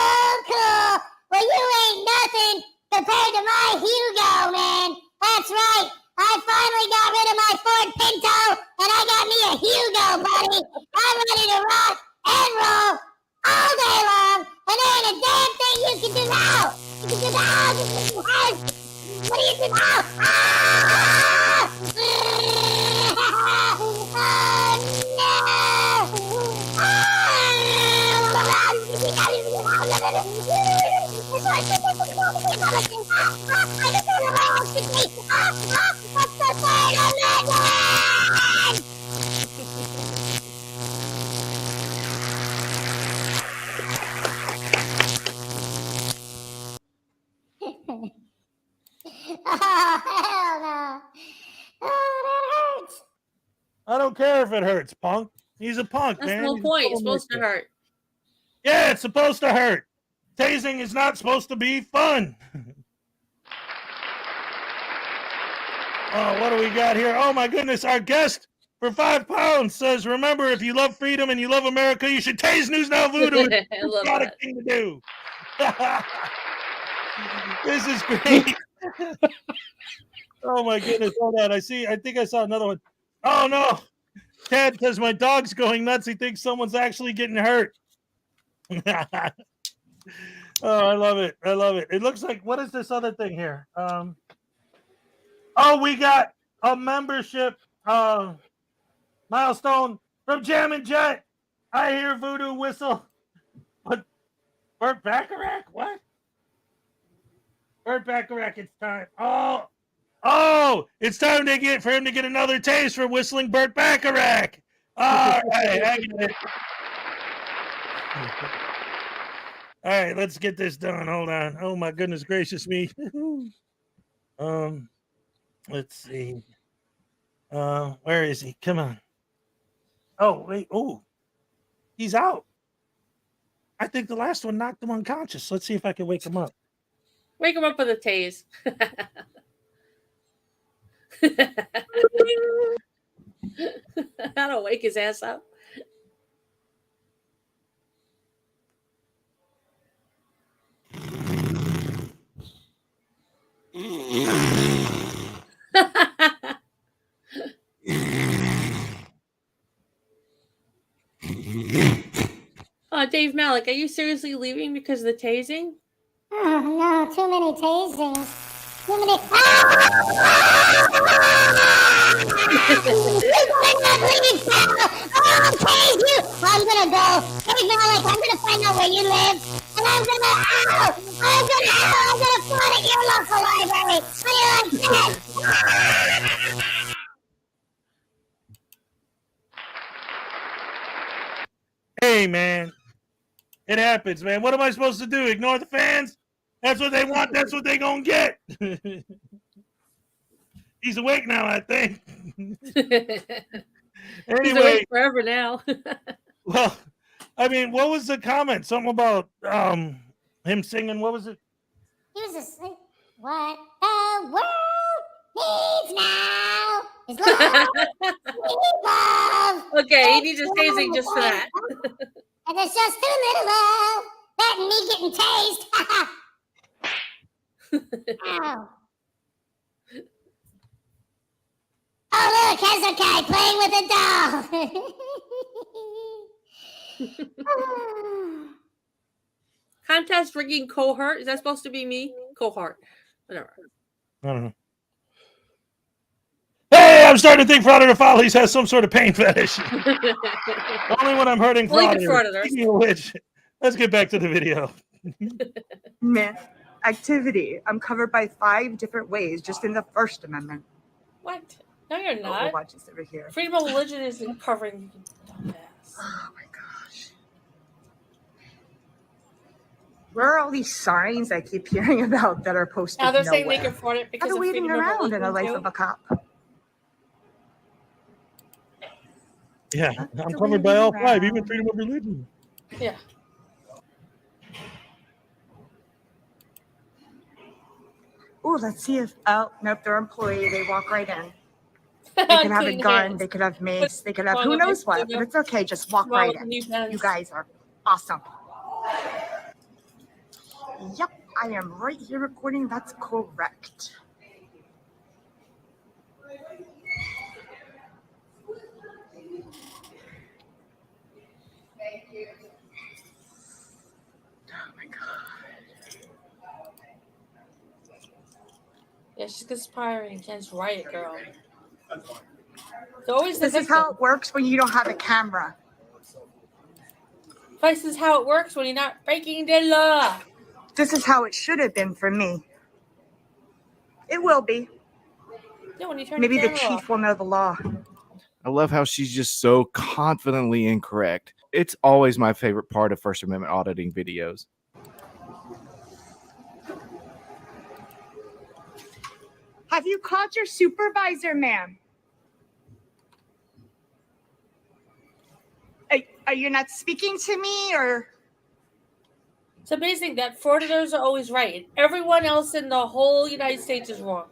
cool. Well, you ain't nothing compared to my Hugo, man. That's right. I finally got rid of my Ford Pinto, and I got me a Hugo, buddy. I'm ready to rock and roll all day long, and there ain't a damn thing you can do now. You can do now. What do you do now? Ah! Oh, hell no. Oh, that hurts. I don't care if it hurts, punk. He's a punk, That's man. the whole point. It's supposed to hurt. Yeah, it's supposed to hurt. Tasing is not supposed to be fun. Oh, what do we got here? Oh, my goodness. Our guest for £5 says, remember, if you love freedom and you love America, you should tase News Now Voodoo. I love Got a that. thing to do. This is great. Oh, my goodness. Hold on. I think I saw another one. Oh, no. Ted says, my dog's going nuts. He thinks someone's actually getting hurt. Oh, I love it. I love it. It looks like, what is this other thing here? Oh, we got a membership milestone from Jam and Jet. I hear voodoo whistle. But Burt Bacharach? What? Burt Bacharach, it's time. Oh, it's time for him to get another taste for whistling Burt Bacharach. All right, I get it. All right, let's get this done. Hold on. Oh my goodness gracious me. Let's see. Where is he? Come on. Oh, wait. Oh, he's out. I think the last one knocked him unconscious. Let's see if I can wake him up. Wake him up with a tase. That'll wake his ass up. Dave Malik, are you seriously leaving because of the tasing? Oh, no, too many tasings. Too many. I'll tase you. I'm gonna go. Dave Malik, I'm gonna find out where you live, and I'm gonna flood at your local library. Hey, man. It happens, man. What am I supposed to do? Ignore the fans? That's what they want. That's what they gonna get. He's awake now, I think. He's Anyway, awake forever now. well, I mean, what was the comment? Something about him singing. What was it? He was asleep. What the world needs now is love. Love. Okay, he needs a tasing just for that. And there's just too little love. That and me getting tased. Ow. Oh, look, Hezekiah playing with a doll. Contest rigging cohort. Is that supposed to be me? Cohort. Whatever. I don't know. Hey, I'm starting to think Frauditor Follies has some sort of pain fetish. Only when I'm hurting Blanket Frauditor. Frauditors. Speaking of which, let's get back to the video. Myth. Activity. I'm covered by 5 different ways just in the First Amendment. What? No, you're Oh, we'll not. watch this over here. Freedom of religion isn't covering you, dumbass. Oh my gosh. Where are all these signs I keep hearing about that are posted Now they're nowhere? saying they can fraud it because How of waiting freedom of around in the religion, life too. of a cop. Yeah, That's I'm the covered way by all 5, even around. freedom of religion. Yeah. Oh, let's see if. Oh, nope, they're employee. They walk right in. They could have a Clean gun. hands. They could have mace. They could have wrong who with my knows what. studio? But it's okay. Just walk What's wrong right with in. the new pens? You guys are awesome. Yep, I am right here recording. That's correct. Oh my god. Yeah, she's conspiring against Riot Girl. It's always the This is victim. how it works when you don't have a camera. This is how it works when you're not breaking the law. This is how it should have been for me. It will be. Yeah, when you turn Maybe the the camera off. chief will know the law. I love how she's just so confidently incorrect. It's always my favorite part of First Amendment auditing videos. Have you called your supervisor, ma'am? Are you not speaking to me, or? It's amazing that frauditors are always right. Everyone else in the whole United States is wrong.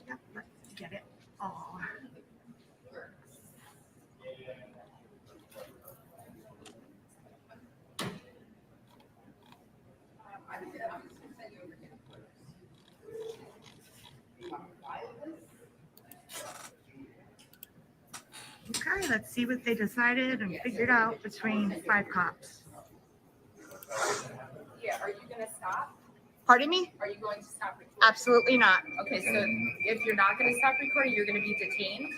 Yep, let's get it all. Okay, let's see what they decided and figured out between 5 cops. Yeah, are you gonna stop? Pardon me? Are you going to stop recording? Absolutely not. Okay, so if you're not gonna stop recording, you're gonna be detained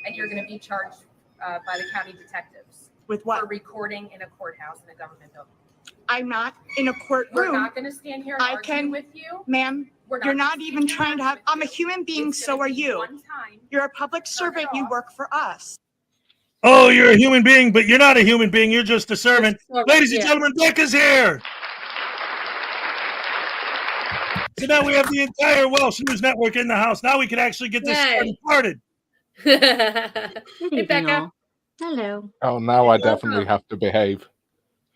and you're gonna be charged by the county detectives With for what? recording in a courthouse in a government building. I'm not in a We're courtroom. not gonna stand here and I argue can- with you. Ma'am, We're you're gonna not stand even here trying and to have. argue I'm a with you. human being, It's so gonna are be you. one time. You're a public servant. You off. work for us. Oh, you're a human being, but you're not a human being. You're just a servant. Ladies and Yeah. gentlemen, Becca's here. So now we have the entire Welsh News Network in the house. Now we can actually get this Yay. started. Hey, Becca. Hello. Oh, now I definitely have to behave.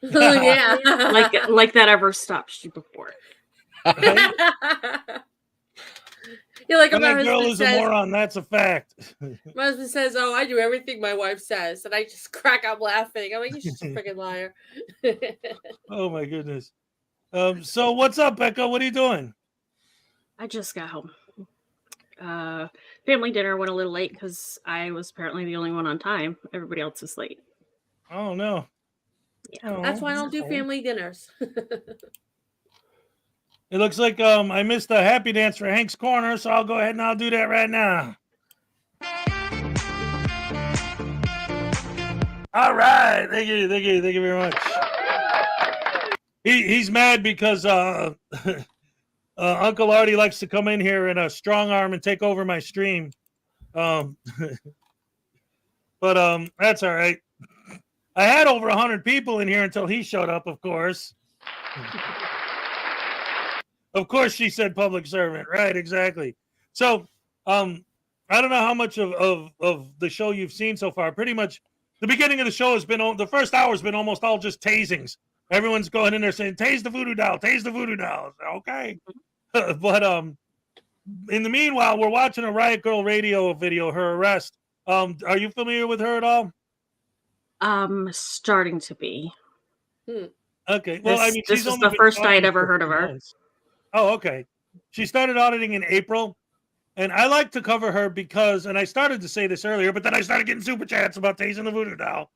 Yeah. Like that ever stopped you before. You're like And my that girl husband is a says. moron. That's a fact. My husband says, "Oh, I do everything my wife says," and I just crack up laughing. I'm like, "You're just a freaking liar." Oh my goodness. So what's up, Becca? What are you doing? I just got home. Family dinner went a little late because I was apparently the only one on time. Everybody else is late. Oh no. Yeah. That's why I don't do Oh. family dinners. It looks like I missed a happy dance for Hank's Corner, so I'll go ahead and I'll do that right now. All right, thank you very much. He's mad because Uncle Artie likes to come in here and strong arm and take over my stream. But that's all right. I had over 100 people in here until he showed up, of course. Of course, she said public servant. Right, exactly. So, I don't know how much of the show you've seen so far. Pretty much, the beginning of the show has been, the first hour has been almost all just tasings. Everyone's going in there saying, tase the voodoo doll, tase the voodoo doll. Okay. But in the meanwhile, we're watching a Riot Girl radio video, her arrest. Are you familiar with her at all? Starting to be. Okay. Well, I mean, this she's was only the been first I had auditing ever for heard of 2 her. months. Oh, okay. She started auditing in April, and I like to cover her because, and I started to say this earlier, but then I started getting super chats about tasing the voodoo doll.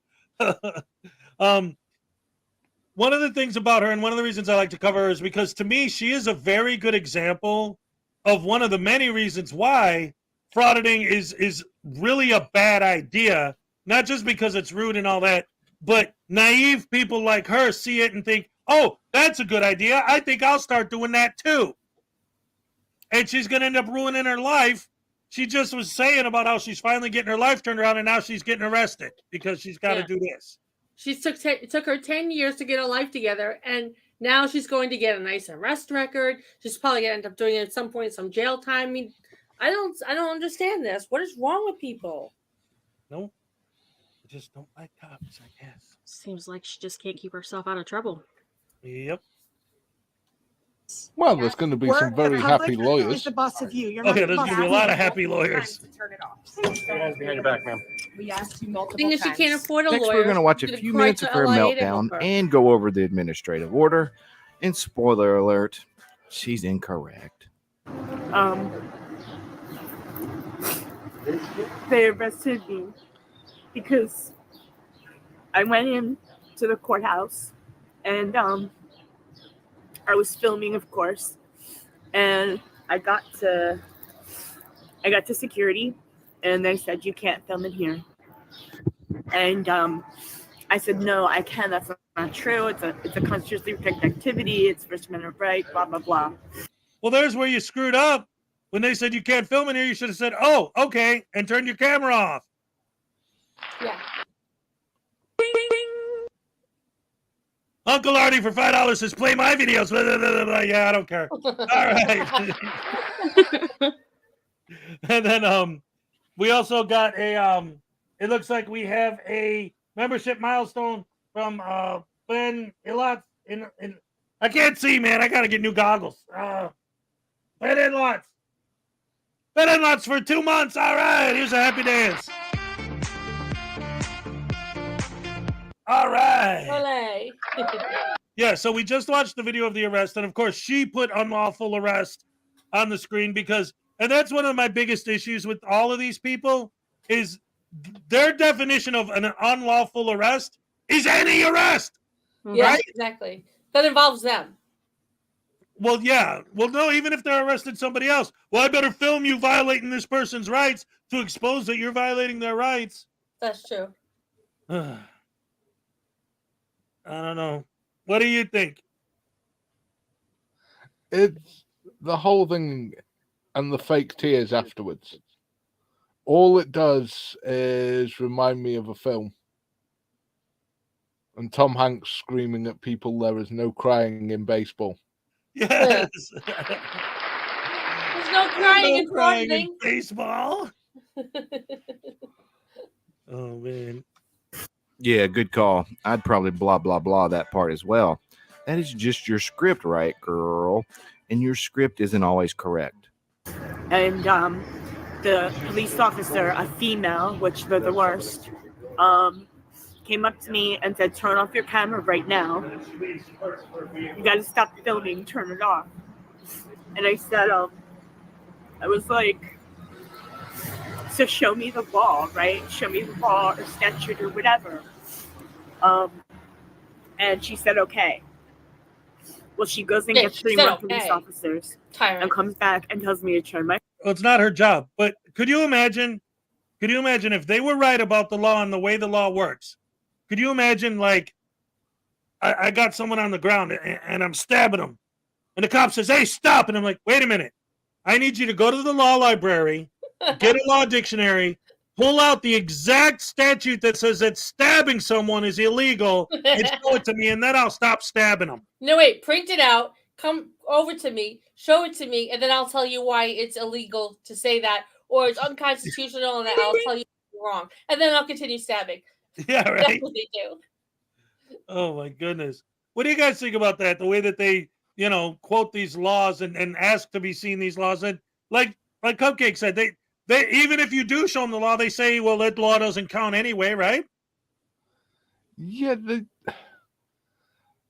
one of the things about her, and one of the reasons I like to cover her, is because to me, she is a very good example of one of the many reasons why frauditing is really a bad idea. Not just because it's rude and all that, but naive people like her see it and think, oh, that's a good idea. I think I'll start doing that too. And she's going to end up ruining her life. She just was saying about how she's finally getting her life turned around, and now she's getting arrested because she's got to do this. It took her 10 years to get her life together, and now she's going to get a nice arrest record. She's probably going to end up doing it at some point, some jail time. I mean, I don't understand this. What is wrong with people? No, I just don't like cops, I guess. Seems like she just can't keep herself out of trouble. Yep. Well, there's going to be some very happy lawyers. Is the boss of you. You're Okay, not there's going to be a lot of happy lawyers. To turn it off. Behind your back, ma'am. We asked you multiple Thing is, she times. can't afford a Next, lawyer. we're going to watch a She's few gonna minutes of cry her to LA to meltdown help her. and go over the administrative order. And spoiler alert, she's incorrect. They arrested me because I went in to the courthouse and I was filming, of course, and I got to security and they said you can't film in here. And I said no, I can. That's not true. It's a constitutionally protected activity. It's First Amendment right. Blah blah blah. Well, there's where you screwed up. When they said you can't film in here, you should have said, "Oh, okay," and turned your camera off. Yeah. Uncle Artie for $5 says, "Play my videos." Blah, blah, blah, blah. Yeah, I don't care. All right. And then we also got a it looks like we have a membership milestone from Ben Ilotz in I can't see, man. I gotta get new goggles. Ben Ilotz. Ben Ilotz for 2 months. All right, here's a happy dance. All right. Olé. Yeah, so we just watched the video of the arrest, and of course, she put unlawful arrest on the screen because, and that's one of my biggest issues with all of these people, is their definition of an unlawful arrest is any arrest. Yeah, right? exactly. That involves them. Well, yeah. Well, no, even if they're arresting somebody else. Well, I better film you violating this person's rights to expose that you're violating their rights. That's true. I don't know. What do you think? It's the whole thing and the fake tears afterwards. All it does is remind me of a film. And Tom Hanks screaming at people, "There is no crying in baseball." Yes. There's no crying and crying frauditing. in baseball. Oh, man. Yeah, good call. I'd probably blah, blah, blah that part as well. That is just your script, right, girl? And your script isn't always correct. And the police officer, a female, which they're the worst, came up to me and said, "Turn off your camera right now. You got to stop filming. Turn it off." And I said, I was like, "So show me the law, right? Show me the law or statute or whatever." And she said, "Okay." Well, she goes and gets 3 more police officers and comes back and tells me to turn my. Well, it's not her job, but could you imagine if they were right about the law and the way the law works? Could you imagine, like, I got someone on the ground and I'm stabbing them, and the cop says, "Hey, stop!" And I'm like, "Wait a minute, I need you to go to the law library, get a law dictionary, pull out the exact statute that says that stabbing someone is illegal, and show it to me, and then I'll stop stabbing them." No, wait. Print it out. Come over to me. Show it to me, and then I'll tell you why it's illegal to say that, or it's unconstitutional, and then I'll tell you you're wrong, and then I'll continue stabbing. Yeah, right. That's what they do. Oh my goodness. What do you guys think about that? The way that they, quote these laws and ask to be seen these laws. And like Cupcake said, they even if you do show them the law, they say, well, that law doesn't count anyway, right? Yeah,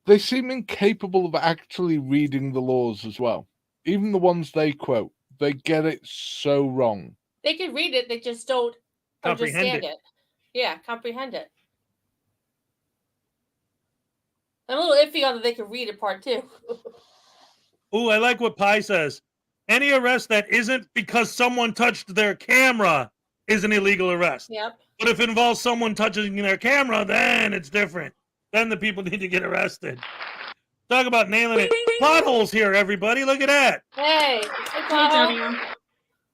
they seem incapable of actually reading the laws as well. Even the ones they quote, they get it so wrong. They can read it, they just don't Comprehend understand it. Yeah, comprehend it. I'm a little iffy on that they can read it part too. Ooh, I like what Pi says. Any arrest that isn't because someone touched their camera is an illegal arrest. Yep. But if it involves someone touching their camera, then it's different. Then the people need to get arrested. Talk about nailing it. Potholes here, everybody. Look at that. Hey,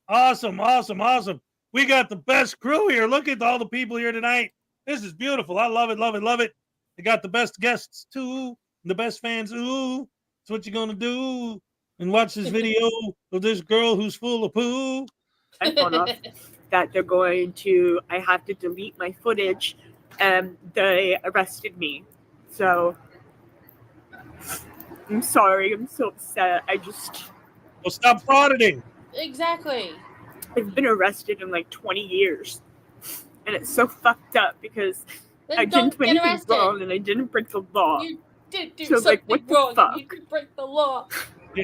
Awesome, awesome, awesome. We got the best crew here. Look at all the people here tonight. This is beautiful. I love it, love it, love it. They got the best guests, too. The best fans, ooh. That's what you're going to do. And watch this video of this girl who's full of poo. I found out that I have to delete my footage, and they arrested me. So, I'm sorry. I'm so upset. Well, stop frauditing. Exactly. I've been arrested in like 20 years. And it's so fucked up because Then I didn't don't do get anything arrested. wrong and I didn't break the law. You did do So, something like, what the wrong. fuck? You did break the law.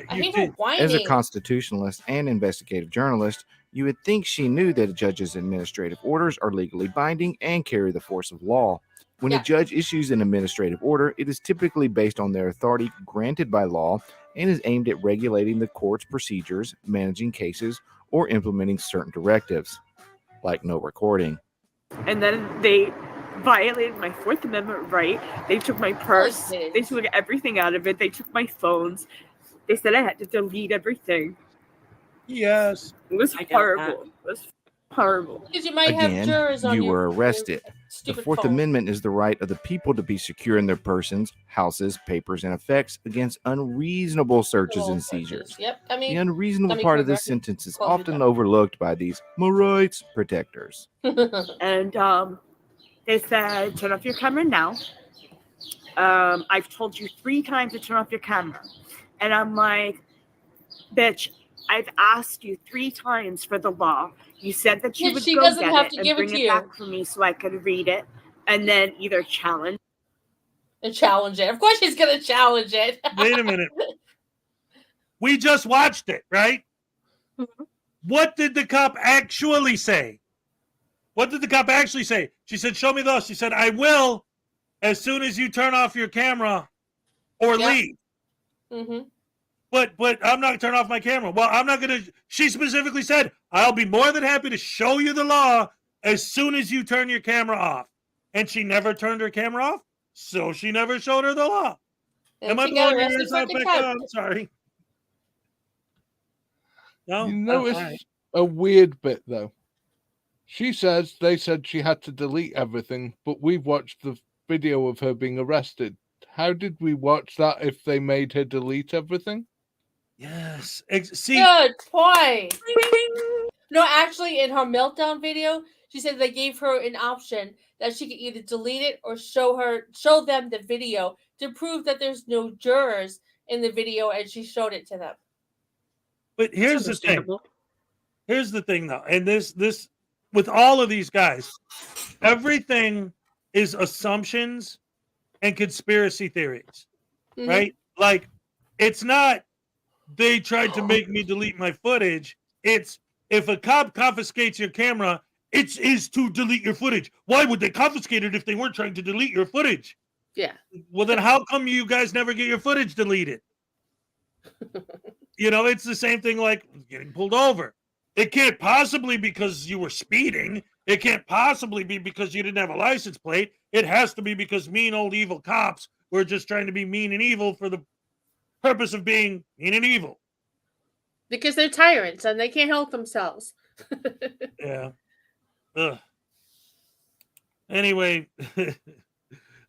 I hate her whining. As a constitutionalist and investigative journalist, you would think she knew that a judge's administrative orders are legally binding and carry the force of law. When a judge issues an administrative order, it is typically based on their authority granted by law and is aimed at regulating the court's procedures, managing cases, or implementing certain directives, like no recording. And then they violated my Fourth Amendment right. They took my purse. They took everything out of it. They took my phones. They said I had to delete everything. Yes. It was horrible. It was horrible. Because you might have jurors on you your were arrested. The stupid Fourth phone. Amendment is the right of the people to be secure in their persons, houses, papers, and effects against unreasonable searches and seizures. Yep. I mean, The unreasonable let me part of this correct- sentence is close it often up. overlooked by these my rights protectors. And they said, turn off your camera now. I've told you 3 times to turn off your camera. And I'm like, bitch, I've asked you 3 times for the law. You said that you Yeah, would she go doesn't get have it to and give it bring to it you. back for me so I could read it and then either challenge. And challenge it. Of course she's going to challenge it. Wait a minute. We just watched it, right? What did the cop actually say? What did the cop actually say? She said, show me those. She said, I will as soon as you turn off your camera or leave. Mm-hmm. But I'm not going to turn off my camera. Well, I'm not going to. She specifically said, I'll be more than happy to show you the law as soon as you turn your camera off. And she never turned her camera off, so she never showed her the law. And Am I she got blowing your arrested ears for out, Becca? contempt. I'm sorry. No? You Oh, notice all right. a weird bit, though. They said she had to delete everything, but we've watched the video of her being arrested. How did we watch that if they made her delete everything? Yes. See, Good point. No, actually, in her meltdown video, she said they gave her an option that she could either delete it or show them the video to prove that there's no jurors in the video, and she showed it to them. but here's the thing. Here's the thing, though, and this with all of these guys, everything is assumptions and conspiracy theories, right? Like, it's not they tried to make me delete my footage. It's if a cop confiscates your camera, it is to delete your footage. Why would they confiscate it if they weren't trying to delete your footage? Yeah. Well, then how come you guys never get your footage deleted? It's the same thing like getting pulled over. It can't possibly be because you were speeding. It can't possibly be because you didn't have a license plate. It has to be because mean old evil cops were just trying to be mean and evil for the purpose of being mean and evil. Because they're tyrants and they can't help themselves. Yeah. Ugh. Anyway,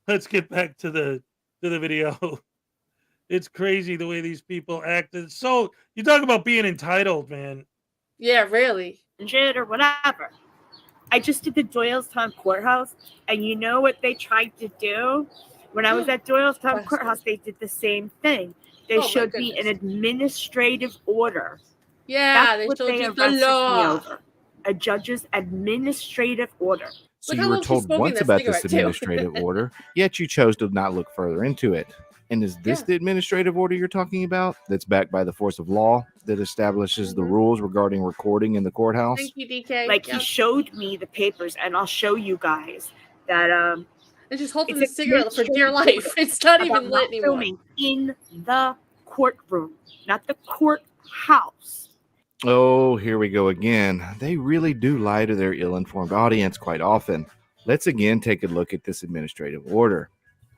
let's get back to the video. It's crazy the way these people acted. So you talk about being entitled, man. Yeah, really. Or whatever. I just did the Doylestown courthouse, and you know what they tried to do? When I was at Doylestown courthouse, they did the same thing. They showed me an administrative order. Yeah, That's what they showed you the arrested me law. over. A judge's administrative order. So you were told once about this administrative order, yet you chose to not look further into it. And is this the administrative order you're talking about that's backed by the force of law that establishes the rules regarding recording in the courthouse? Thank you, DK. Like, he showed me the papers, and I'll show you guys that And she's holding It's the cigarette for dear life. It's not even lit anymore. Filming in the courtroom, not the courthouse. Oh, here we go again. They really do lie to their ill-informed audience quite often. Let's again take a look at this administrative order.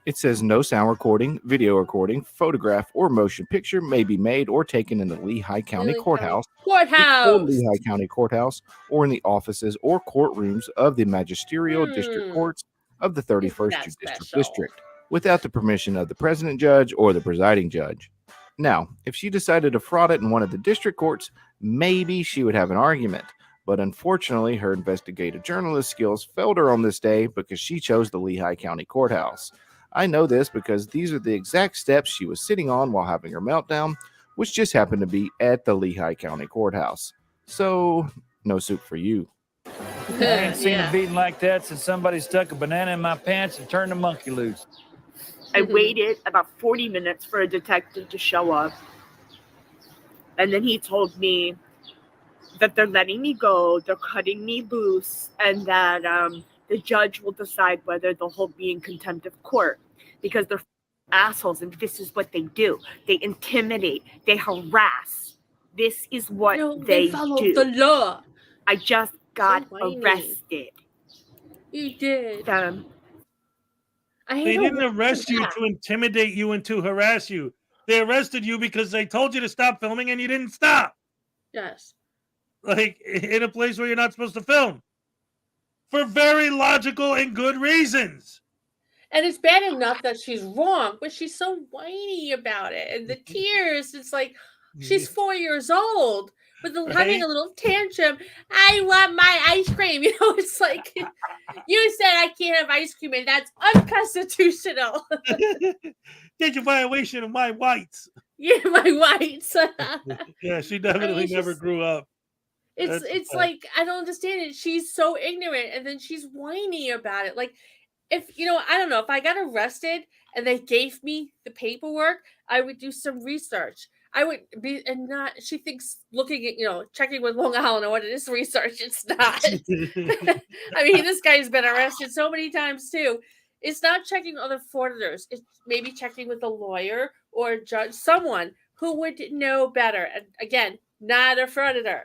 It says no sound recording, video recording, photograph, or motion picture may be made or taken in the Lehigh County Courthouse, or Lehigh County Courthouse, or in the offices or courtrooms of the magisterial district courts of the 31st Judicial District, without the permission of the president judge or the presiding judge. Now, if she decided to fraud it in one of the district courts, maybe she would have an argument. But unfortunately, her investigative journalist skills failed her on this day because she chose the Lehigh County Courthouse. I know this because these are the exact steps she was sitting on while having her meltdown, which just happened to be at the Lehigh County Courthouse. So, no soup for you. I ain't seen a beating like that since somebody stuck a banana in my pants and turned the monkey loose. I waited about 40 minutes for a detective to show up. And then he told me that they're letting me go, they're cutting me loose, and that the judge will decide whether they'll hold me in contempt of court because they're assholes and this is what they do. They intimidate, they harass. This is what they follow do. the law. I just got arrested. You did. They didn't arrest you to intimidate you and to harass you. They arrested you because they told you to stop filming and you didn't stop. Yes. Like in a place where you're not supposed to film. For very logical and good reasons. And it's bad enough that she's wrong, but she's so whiny about it. And the tears, it's like she's 4 years old, but having a little tantrum. I want my ice cream. You know, it's like you said I can't have ice cream, and that's unconstitutional. That's a violation of my rights. Yeah, my rights. Yeah, she definitely never grew up. It's like I don't understand it. She's so ignorant, and then she's whiny about it. Like, if I don't know, if I got arrested and they gave me the paperwork, I would do some research. I would be and not. She thinks looking at checking with Long Island or what it is research. It's not. I mean, this guy's been arrested so many times too. It's not checking other frauditors. It's maybe checking with a lawyer or a judge, someone who would know better. And again, not a frauditor.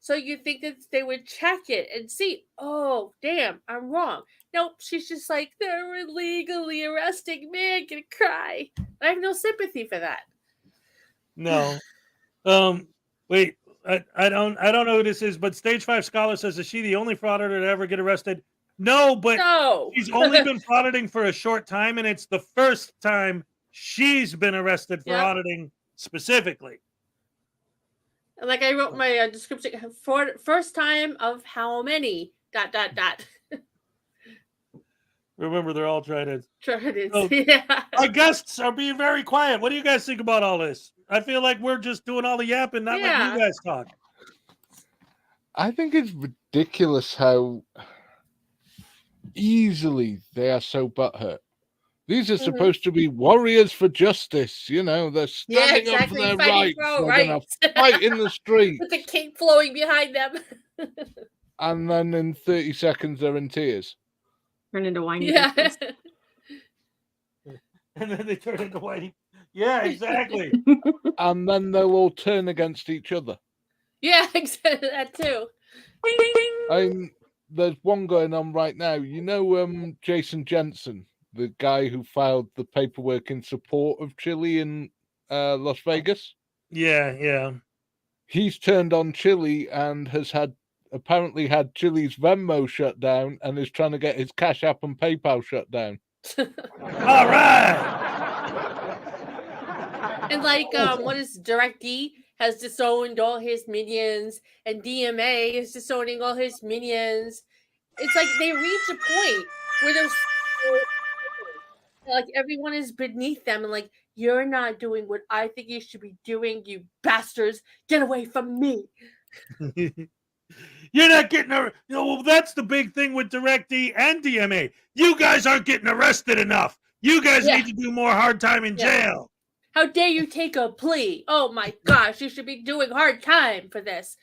So you think that they would check it and see, oh, damn, I'm wrong. Nope, she's just like, they're illegally arresting me. I'm going to cry. I have no sympathy for that. No. Wait, I don't know who this is, but Stage 5 Scholar says, is she the only frauditor to ever get arrested? No, but she's only been frauditing for a short time, and it's the first time she's been arrested for auditing specifically. Like I wrote my description for first time of how many ... Remember, they're all trying to. So, yeah. Our guests are being very quiet. What do you guys think about all this? I feel like we're just doing all the yapping, not letting you guys talk. I think it's ridiculous how easily they are so butthurt. These are supposed to be warriors for justice. They're standing up for their rights. They're going to fight in the streets. With the cape flowing behind them. And then in 30 seconds, they're in tears. Turn into whiny. Yeah. And then they turn into whiny. Yeah, exactly. And then they'll all turn against each other. Yeah, exactly. That too. There's one going on right now. Jason Jensen, the guy who filed the paperwork in support of Chile in Las Vegas? Yeah. He's turned on Chile and has apparently had Chile's Venmo shut down and is trying to get his Cash App and PayPal shut down. All right. And what is DirectD has disowned all his minions, and DMA is disowning all his minions. It's like they reach a point where there's like everyone is beneath them, and like, you're not doing what I think you should be doing, you bastards. Get away from me. You're not getting that's the big thing with DirectD and DMA. You guys aren't getting arrested enough. You guys need to do more hard time in jail. How dare you take a plea? Oh my gosh, you should be doing hard time for this.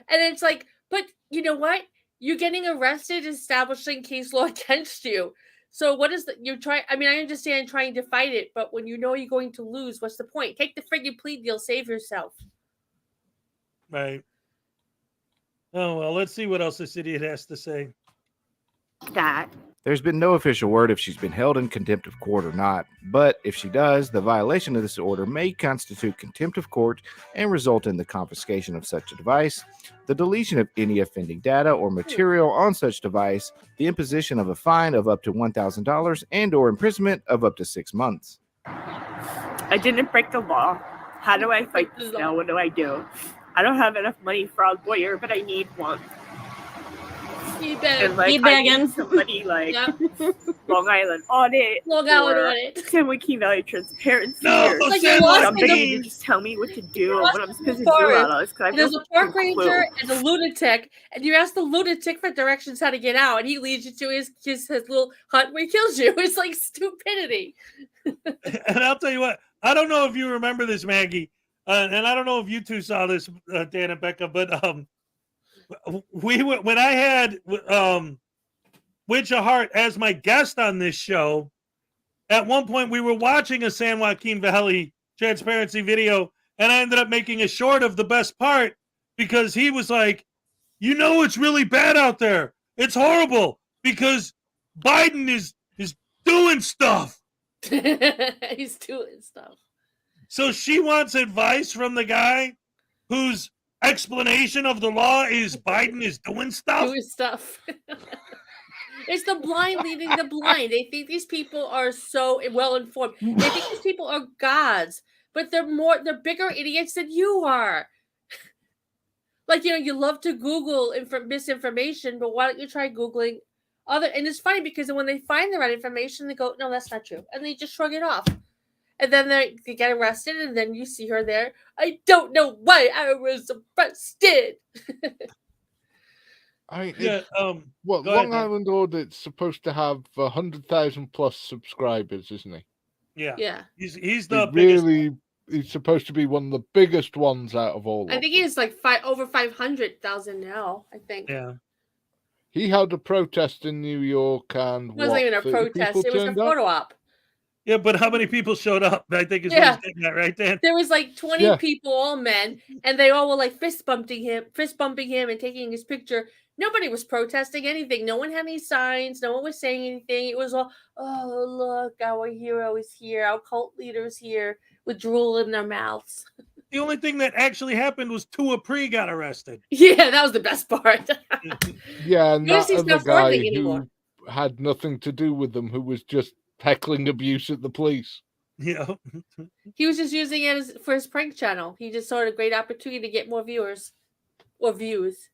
And it's like, but you know what? You're getting arrested, establishing case law against you. So what is you're trying? I mean, I understand trying to fight it, but when you know you're going to lose, what's the point? Take the friggin' plea deal, save yourself. Right. Oh well, let's see what else this idiot has to say. That There's been no official word if she's been held in contempt of court or not, but if she does, the violation of this order may constitute contempt of court and result in the confiscation of such a device, the deletion of any offending data or material on such device, the imposition of a fine of up to $1,000 and or imprisonment of up to 6 months. I didn't break the law. How do I fight this now? What do I do? I don't have enough money for a lawyer, but I need one. And like, I need somebody like Long Island Audit, Long Island Audit, San Joaquin Valley Transparency, No, or like somebody to just tell me what to do and what I'm supposed to do about all this. There's a park ranger and a lunatic, and you ask the lunatic for directions how to get out, and he leads you to his little hut where he kills you. It's like stupidity. And I'll tell you what, I don't know if you remember this, Maggie, and I don't know if you two saw this, Dan and Becca, but when I had Witch of Heart as my guest on this show, at one point we were watching a San Joaquin Valley transparency video, and I ended up making a short of the best part because he was like, you know, it's really bad out there. It's horrible because Biden is doing stuff. He's doing stuff. So she wants advice from the guy whose explanation of the law is Biden is doing stuff. Doing stuff. It's the blind leading the blind. They think these people are so well informed. They think these people are gods, but they're bigger idiots than you are. Like, you love to Google misinformation, but why don't you try Googling and it's funny because when they find the right information, they go, no, that's not true. And they just shrug it off. And then they get arrested, and then you see her there. I don't know why I was arrested. Long Island Audit's supposed to have 100,000 plus subscribers, isn't he? Yeah. He's the biggest. He's supposed to be one of the biggest ones out of all. I think he's like over 500,000 now. I think. Yeah. He held a protest in New York, and it wasn't even a protest. It was a photo op. Yeah, but how many people showed up? I think is what he's getting at, right, Dan? There was like 20 people, all men, and they all were like fist bumping him and taking his picture. Nobody was protesting anything. No one had any signs. No one was saying anything. It was all, oh, look, our hero is here. Our cult leader's here with drool in their mouths. The only thing that actually happened was Tua Pre got arrested. Yeah, that was the best part. Yeah, and that other guy who had nothing to do with them, who was just heckling abuse at the police. Yeah. He was just using it for his prank channel. He just saw a great opportunity to get more viewers or views.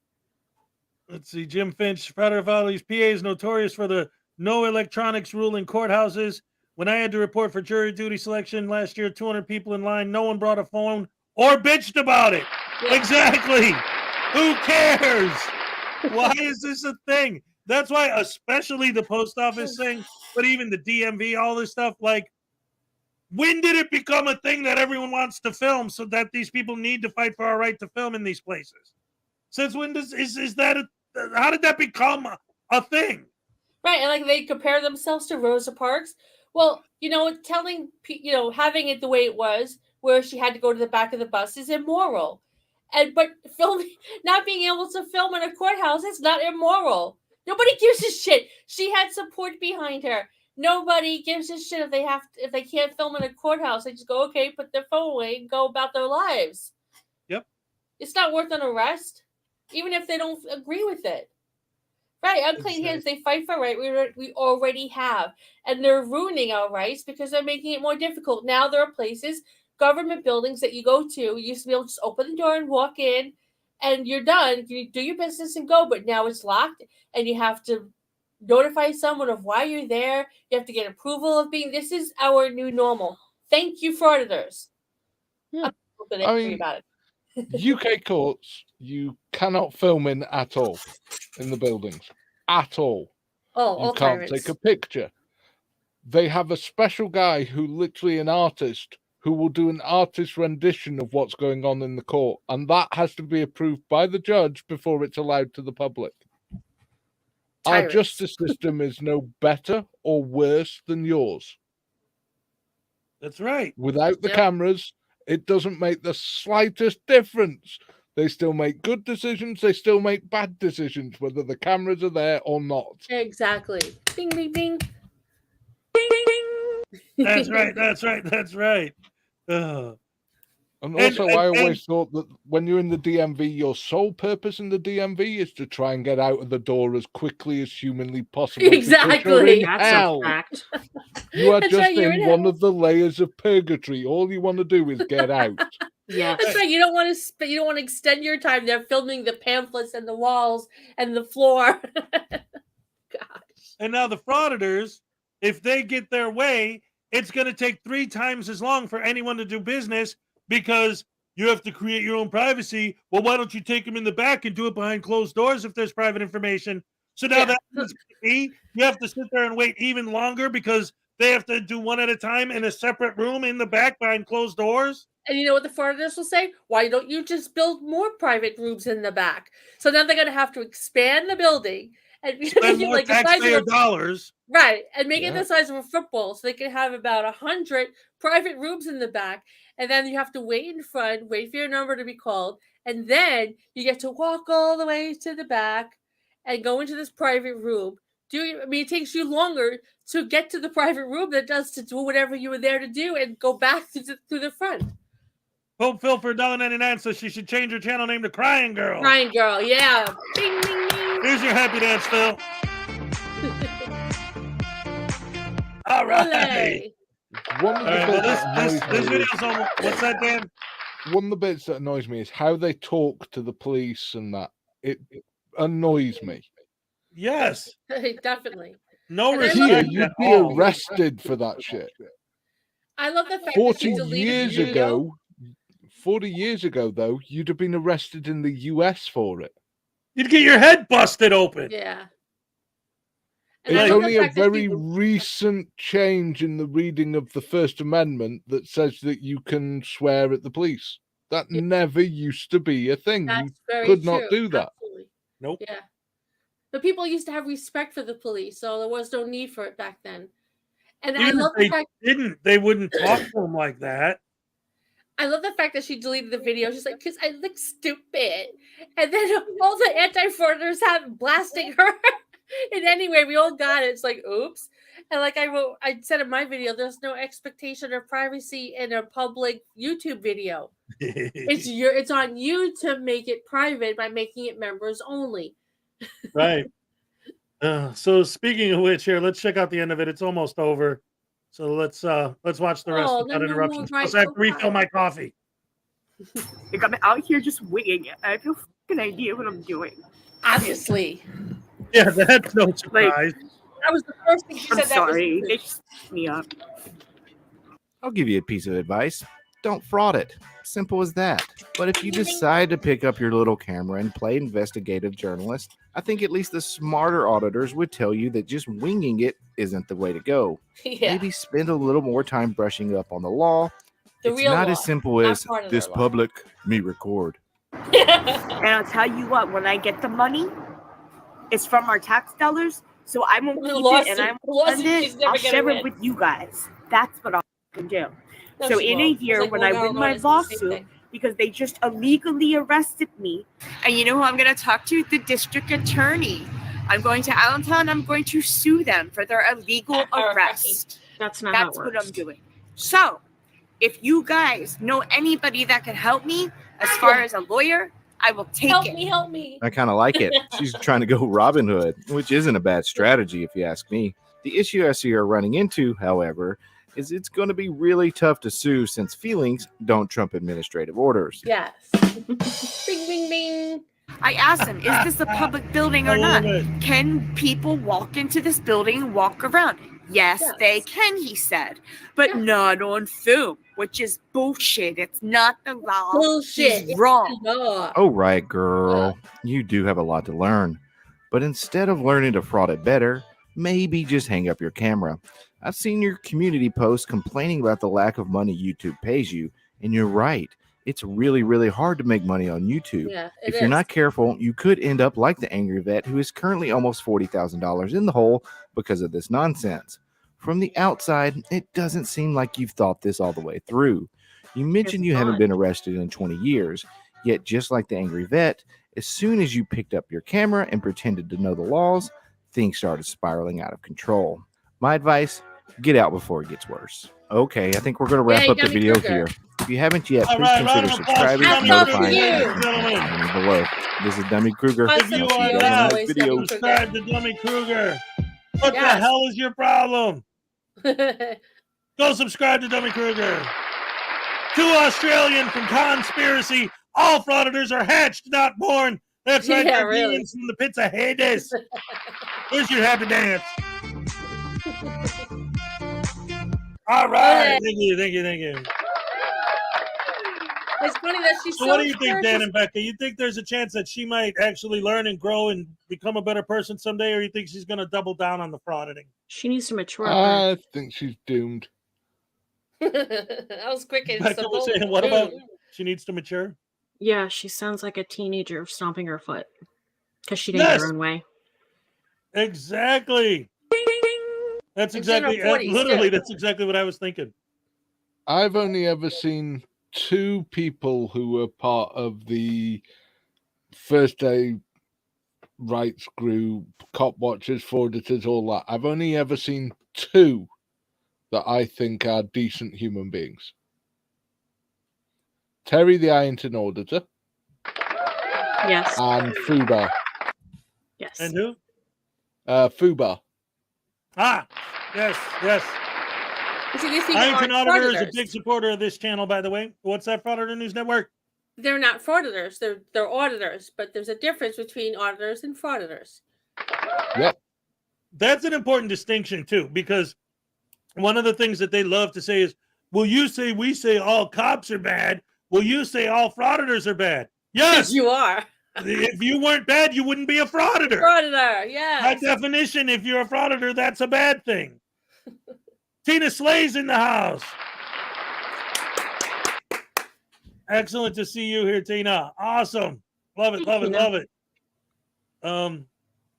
Let's see. Jim Finch, Frauditors Valley's PA is notorious for the no electronics rule in courthouses. When I had to report for jury duty selection last year, 200 people in line, no one brought a phone or bitched about it. Yeah. Exactly. Who cares? Why is this a thing? That's why, especially the post office thing, but even the DMV, all this stuff, like, when did it become a thing that everyone wants to film so that these people need to fight for our right to film in these places? Since when how did that become a thing? Right, and like they compare themselves to Rosa Parks. Well, having it the way it was, where she had to go to the back of the bus, is immoral. But filming, not being able to film in a courthouse, is not immoral. Nobody gives a shit. She had support behind her. Nobody gives a shit if they can't film in a courthouse. They just go, okay, put their phone away and go about their lives. Yep. It's not worth an arrest, even if they don't agree with it. Right, unclean hands, they fight for right we already have. And they're ruining our rights because they're making it more difficult. Now there are places, government buildings that you go to, you used to be able to just open the door and walk in, and you're done. You do your business and go, but now it's locked, and you have to notify someone of why you're there. You have to get approval of being. This is our new normal. Thank you, Frauditors. Yeah. I mean, about it. UK courts, you cannot film in at all in the buildings. At all. Oh, you can't take a picture. They have a special guy who literally an artist who will do an artist rendition of what's going on in the court, and that has to be approved by the judge before it's allowed to the public. Our tyrants. justice system is no better or worse than yours. That's right. Without the Yep. cameras, it doesn't make the slightest difference. They still make good decisions. They still make bad decisions, whether the cameras are there or not. Exactly. Bing, bing, bing. That's right. That's right. That's right. Ugh. And And- also, and- I always thought that when you're in the DMV, your sole purpose in the DMV is to try and get out of the door as quickly as humanly possible. because you're Exactly. in That's hell. a fact. You are That's just right, you're in in one hell. of the layers of purgatory. All you want to do is get out. Yes. That's right. You don't want to. You don't want to extend your time there filming the pamphlets and the walls and the floor. Gosh. And now the frauditors, if they get their way, it's going to take 3 times as long for anyone to do business because you have to create your own privacy. Well, why don't you take them in the back and do it behind closed doors if there's private information? So now Yeah. that's you have to sit there and wait even longer because they have to do one at a time in a separate room in the back behind closed doors. And you know what the frauditors will say? Why don't you just build more private rooms in the back? So now they're going to have to expand the building and Spend make it more like the size taxpayer of dollars. right, and make it Yeah. the size of a football, so they can have about 100 private rooms in the back. And then you have to wait in front, wait for your number to be called, and then you get to walk all the way to the back and go into this private room. It takes you longer to get to the private room than it does to do whatever you were there to do and go back through the front. Pope Phil for $1.99 says she should change her channel name to Crying Girl. Crying Girl, yeah. Ding, ding, ding. Here's your happy dance, Phil. All right. Olé. One of All the right. bits Well, that this annoys me is- video's on. What's that, Dan? one of the bits that annoys me is how they talk to the police and that. It annoys me. Yes. Definitely. No And I love Here, respect you'd at be all. arrested for that shit. I love the fact that 40 she deleted years the video. 40 years ago, though, you'd have been arrested in the US for it. You'd get your head busted open. Yeah. And I It's love the only a fact that very she- recent change in the reading of the First Amendment that says that you can swear at the police. That Yeah. never used to be a thing. You That's very could true. not do that. Absolutely. Nope. Yeah. But people used to have respect for the police, so there was no need for it back then. And I Even love if the fact they wouldn't talk to him like that. I love the fact that she deleted the video. She's like, because I look stupid. And then all the anti-frauditors have blasting her. And anyway, we all got it. It's like, oops. And like I said in my video, there's no expectation of privacy in a public YouTube video. It's on you to make it private by making it members only. Right. So speaking of which, here, let's check out the end of it. It's almost over. So let's watch the rest Oh, without no more interruptions. right, Plus, I have no to refill my coffee. They got me out here just winging it. I have no fucking idea what I'm doing. Obviously. Yeah, that's no surprise. That was the first thing she I'm said. sorry. That They was just picked me up. I'll give you a piece of advice. Don't fraud it. Simple as that. But if you decide to pick up your little camera and play investigative journalist, I think at least the smarter auditors would tell you that just winging it isn't the way to go. yeah. Maybe spend a little more time brushing up on the law. The It's real not law, as simple not as part of this their law. public me record. And I'll tell you what, when I get the money, it's from our tax dollars, so I won't The keep lawsuit- it and I the won't lawsuit spend she's it. never I'll gonna share win. it with you guys. That's what I'll fucking do. No, So she in a won't. It's year, like when going I out win on my it's the same lawsuit, thing. because they just illegally arrested me, and you know who I'm going to talk to? The district attorney. I'm going to Allentown. I'm going to sue them for their illegal All right. arrest. That's not how That's it what works. I'm doing. So, if you guys know anybody that can help me as far as a lawyer, I will take Help it. me, help me. I kind of like it. She's trying to go Robin Hood, which isn't a bad strategy if you ask me. The issue I see her running into, however, is it's going to be really tough to sue since feelings don't trump administrative orders. Yes. Bing, bing, bing. I asked him, is this a public building or I not? love it. Can people walk into this building and walk around? Yes, Yes. they can, he said, but Yeah. not on film, which is bullshit. It's not the law. Bullshit. He's wrong. No. Oh, right, girl. You do have a lot to learn. But instead of learning to fraud it better, maybe just hang up your camera. I've seen your community posts complaining about the lack of money YouTube pays you, and you're right. It's really, really hard to make money on YouTube. Yeah, If you're not careful, you could end up like the angry vet who is currently almost $40,000 in the hole because of this nonsense. From the outside, it doesn't seem like you've thought this all the way through. You mentioned you haven't been arrested in 20 years, yet just like the angry vet, as soon as you picked up your camera and pretended to know the laws, things started spiraling out of control. My advice, get out before it gets worse. Okay, I think we're going to wrap up the video here. If you haven't yet, please consider subscribing and notifying me below. This is Dummy Kruger. If you are not, subscribe to Dummy Kruger. What the hell is your problem? Go subscribe to Dummy Kruger. Too Australian from Conspiracy. All frauditors are hatched, not born. That's right. Yeah, They're really. demons from the pits of Hades. Here's your happy dance. All right. Okay. Thank you. It's funny that she's So what do you think, Dan and Becca? You think there's a chance that she might actually learn and grow and become a better person someday, or you think she's going to double down on the frauditing? She needs to mature. I think she's doomed. That was quick and Becca was saying, what about she needs to mature? Yeah, she sounds like a teenager stomping her foot because she didn't get her own way. Exactly. That's It's in her exactly, 40s literally, too. that's exactly what I was thinking. I've only ever seen 2 people who were part of the first day rights group, cop watchers, frauditors, all that. I've only ever seen 2 that I think are decent human beings. Terry the Ironton Auditor. Yes. And Fubar. Yes. And who? Fubar. Ah, yes. See, these people Ironton aren't Auditor is a frauditors. big supporter of this channel, by the way. What's that, Frauditor News Network? They're not frauditors. They're auditors, but there's a difference between auditors and frauditors. Yep. That's an important distinction, too, because one of the things that they love to say is, well, we say all cops are bad. Well, you say all frauditors are bad. Yes. You are. If you weren't bad, you wouldn't be a frauditor. Frauditor, yes. By definition, if you're a frauditor, that's a bad thing. Tina Slay's in the house. Excellent to see you here, Tina. Awesome. Love it.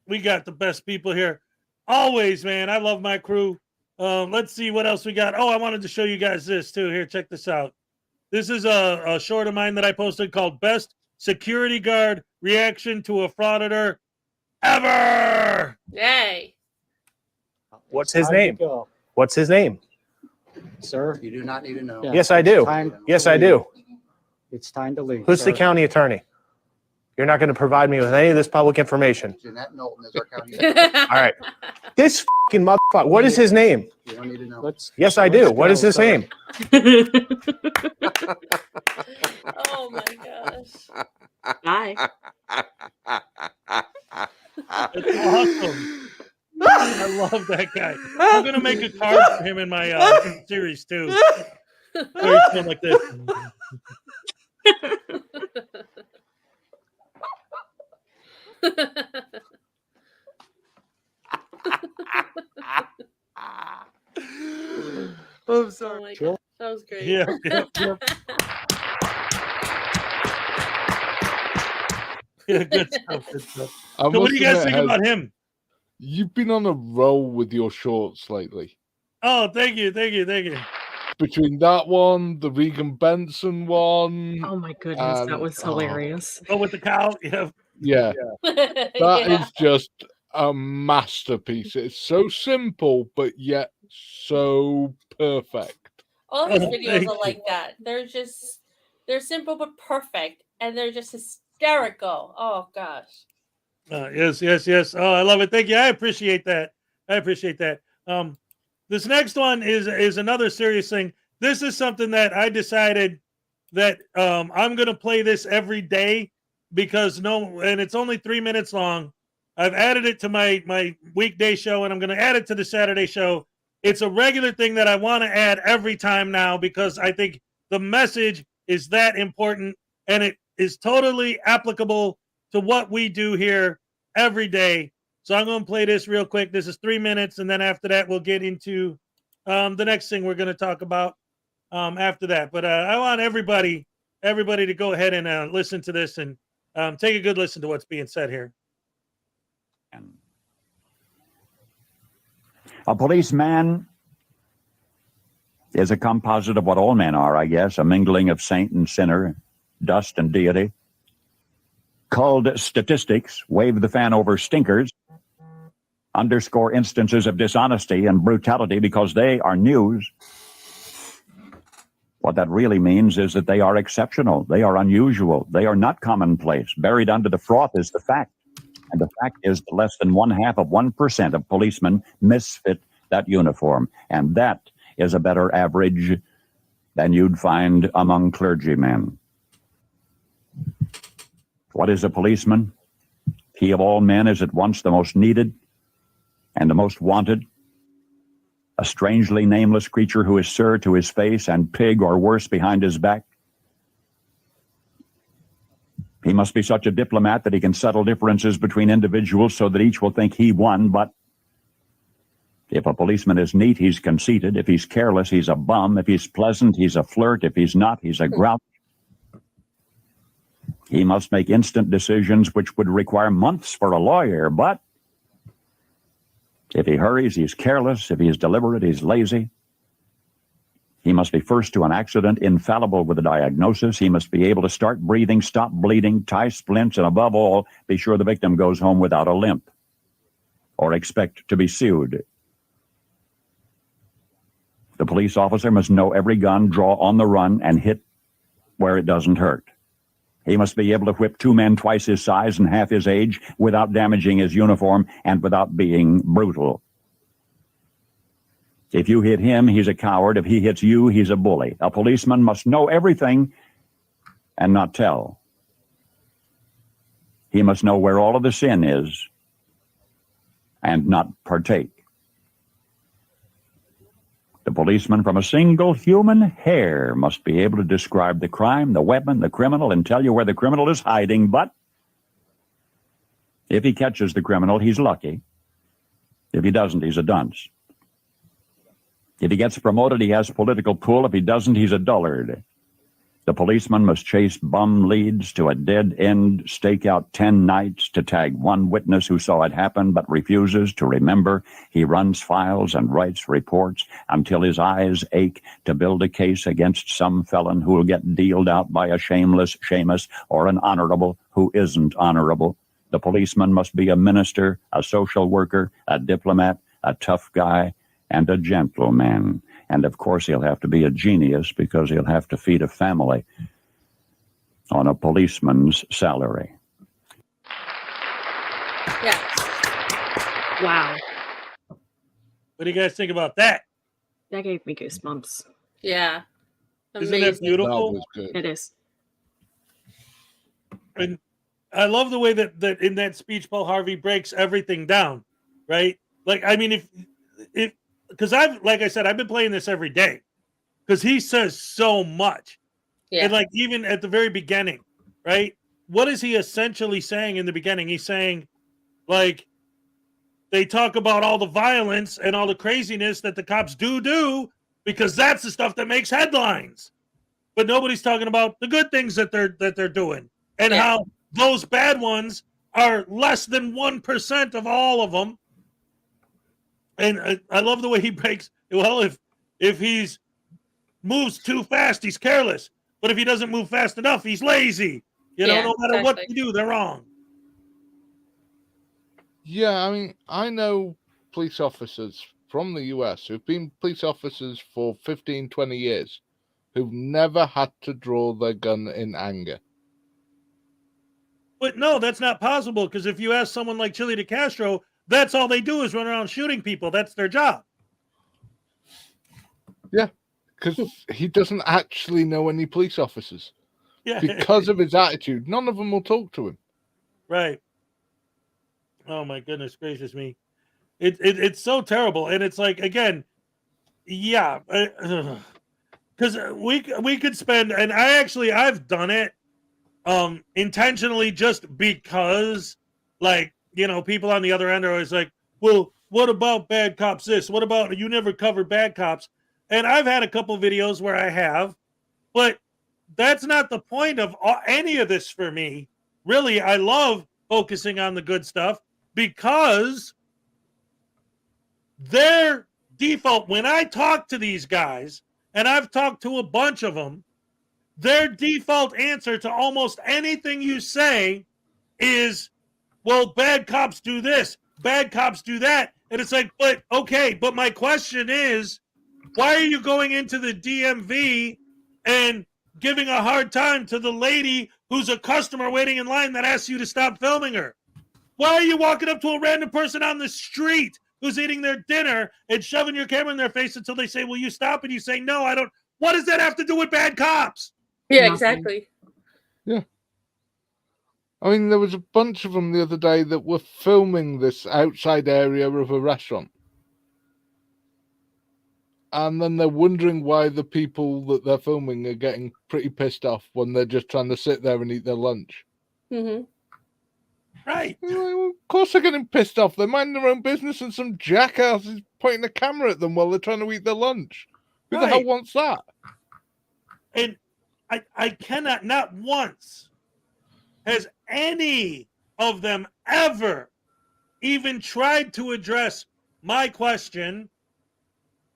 We got the best people here. Always, man. I love my crew. Let's see what else we got. Oh, I wanted to show you guys this too. Here, check this out. This is a short of mine that I posted called Best Security Guard Reaction to a Frauditor Ever. Yay. What's his name? What's his name? Sir, you do not need to know. Yes, I do. Yes, I do. It's time to leave. Who's the county attorney? You're not going to provide me with any of this public information. Jeanette Knowlton is our county. All right. This fucking motherfucker. What is his name? You don't need to know. Yes, I do. What is his name? Oh my gosh. Hi. It's awesome. I love that guy. I'm gonna make a card for him in my series too. Where he's going like this. I'm sorry. Oh that was great. Yeah. Yeah, good stuff. So what do you guys think about him? You've been on a roll with your shorts lately. Oh, thank you. Between that one, the Regan Benson one. Oh my goodness, that was hilarious. Oh, with the cow? Yeah. That is just a masterpiece. It's so simple, but yet so perfect. All his videos are like that. They're simple but perfect, and they're just hysterical. Oh gosh. Yes. Oh, I love it. Thank you. I appreciate that. This next one is another serious thing. This is something that I decided that I'm going to play this every day because and it's only 3 minutes long. I've added it to my weekday show, and I'm going to add it to the Saturday show. It's a regular thing that I want to add every time now because I think the message is that important, and it is totally applicable to what we do here every day. So I'm going to play this real quick. This is 3 minutes, and then after that, we'll get into the next thing we're going to talk about after that. But I want everybody everybody to go ahead and listen to this and take a good listen to what's being said here. A policeman is a composite of what all men are, I guess, a mingling of saint and sinner, dust and deity. Culled statistics wave the fan over stinkers, underscore instances of dishonesty and brutality because they are news. What that really means is that they are exceptional, they are unusual, they are not commonplace. Buried under the froth is the fact. And the fact is that less than 0.5% of policemen misfit that uniform. And that is a better average than you'd find among clergymen. What is a policeman? He of all men is at once the most needed and the most wanted. A strangely nameless creature who is sir to his face and pig or worse behind his back. He must be such a diplomat that he can settle differences between individuals so that each will think he won, but if a policeman is neat, he's conceited. If he's careless, he's a bum. If he's pleasant, he's a flirt. If he's not, he's a grouch. He must make instant decisions which would require months for a lawyer, but if he hurries, he's careless. If he's deliberate, he's lazy. He must be first to an accident, infallible with a diagnosis. He must be able to start breathing, stop bleeding, tie splints, and above all, be sure the victim goes home without a limp or expect to be sued. The police officer must know every gun, draw on the run, and hit where it doesn't hurt. He must be able to whip two men twice his size and half his age without damaging his uniform and without being brutal. If you hit him, he's a coward. If he hits you, he's a bully. A policeman must know everything and not tell. He must know where all of the sin is and not partake. The policeman from a single human hair must be able to describe the crime, the weapon, the criminal, and tell you where the criminal is hiding, but if he catches the criminal, he's lucky. If he doesn't, he's a dunce. If he gets promoted, he has political pull. If he doesn't, he's a dullard. The policeman must chase bum leads to a dead end, stake out 10 nights to tag one witness who saw it happen but refuses to remember. He runs files and writes reports until his eyes ache to build a case against some felon who will get dealed out by a shameless Seamus or an honorable who isn't honorable. The policeman must be a minister, a social worker, a diplomat, a tough guy, and a gentleman. And of course, he'll have to be a genius because he'll have to feed a family on a policeman's salary. Yeah. Wow. What do you guys think about that? That gave me goosebumps. Yeah. Isn't that beautiful? That was good. It is. And I love the way that in that speech, Paul Harvey breaks everything down, right? Like, I mean, if because like I said, I've been playing this every day because he says so much. Yeah. And like, even at the very beginning, right? What is he essentially saying in the beginning? He's saying, like, they talk about all the violence and all the craziness that the cops do because that's the stuff that makes headlines. But nobody's talking about the good things that they're doing and how those bad ones are less than 1% of all of them. And I love the way he breaks. Well, if he's moves too fast, he's careless. But if he doesn't move fast enough, he's lazy. You know, no matter what you do, they're wrong. Yeah, I mean, I know police officers from the US who've been police officers for 15, 20 years who've never had to draw their gun in anger. But no, that's not possible because if you ask someone like Chili DeCastro, that's all they do is run around shooting people. That's their job. Yeah, because he doesn't actually know any police officers. Yeah. Because of his attitude, none of them will talk to him. Right. Oh my goodness gracious me. It's so terrible. And it's like, again, yeah, because we could spend, and I've done it intentionally just because, like, you know, people on the other end are always like, well, what about bad cops this? What about you never cover bad cops? And I've had a couple videos where I have, but that's not the point of any of this for me. Really, I love focusing on the good stuff because their default, when I talk to these guys, and I've talked to a bunch of them, their default answer to almost anything you say is, well, bad cops do this, bad cops do that. And it's like, but okay, but my question is, why are you going into the DMV and giving a hard time to the lady who's a customer waiting in line that asks you to stop filming her? Why are you walking up to a random person on the street who's eating their dinner and shoving your camera in their face until they say, will you stop? And you say, no, I don't. What does that have to do with bad cops? Yeah, exactly. Yeah. I mean, there was a bunch of them the other day that were filming this outside area of a restaurant. And then they're wondering why the people that they're filming are getting pretty pissed off when they're just trying to sit there and eat their lunch. Mm-hmm. Right. Well, of course they're getting pissed off. They're minding their own business and some jackass is pointing a camera at them while they're trying to eat their lunch. Who the hell wants that? And I cannot, not once has any of them ever even tried to address my question.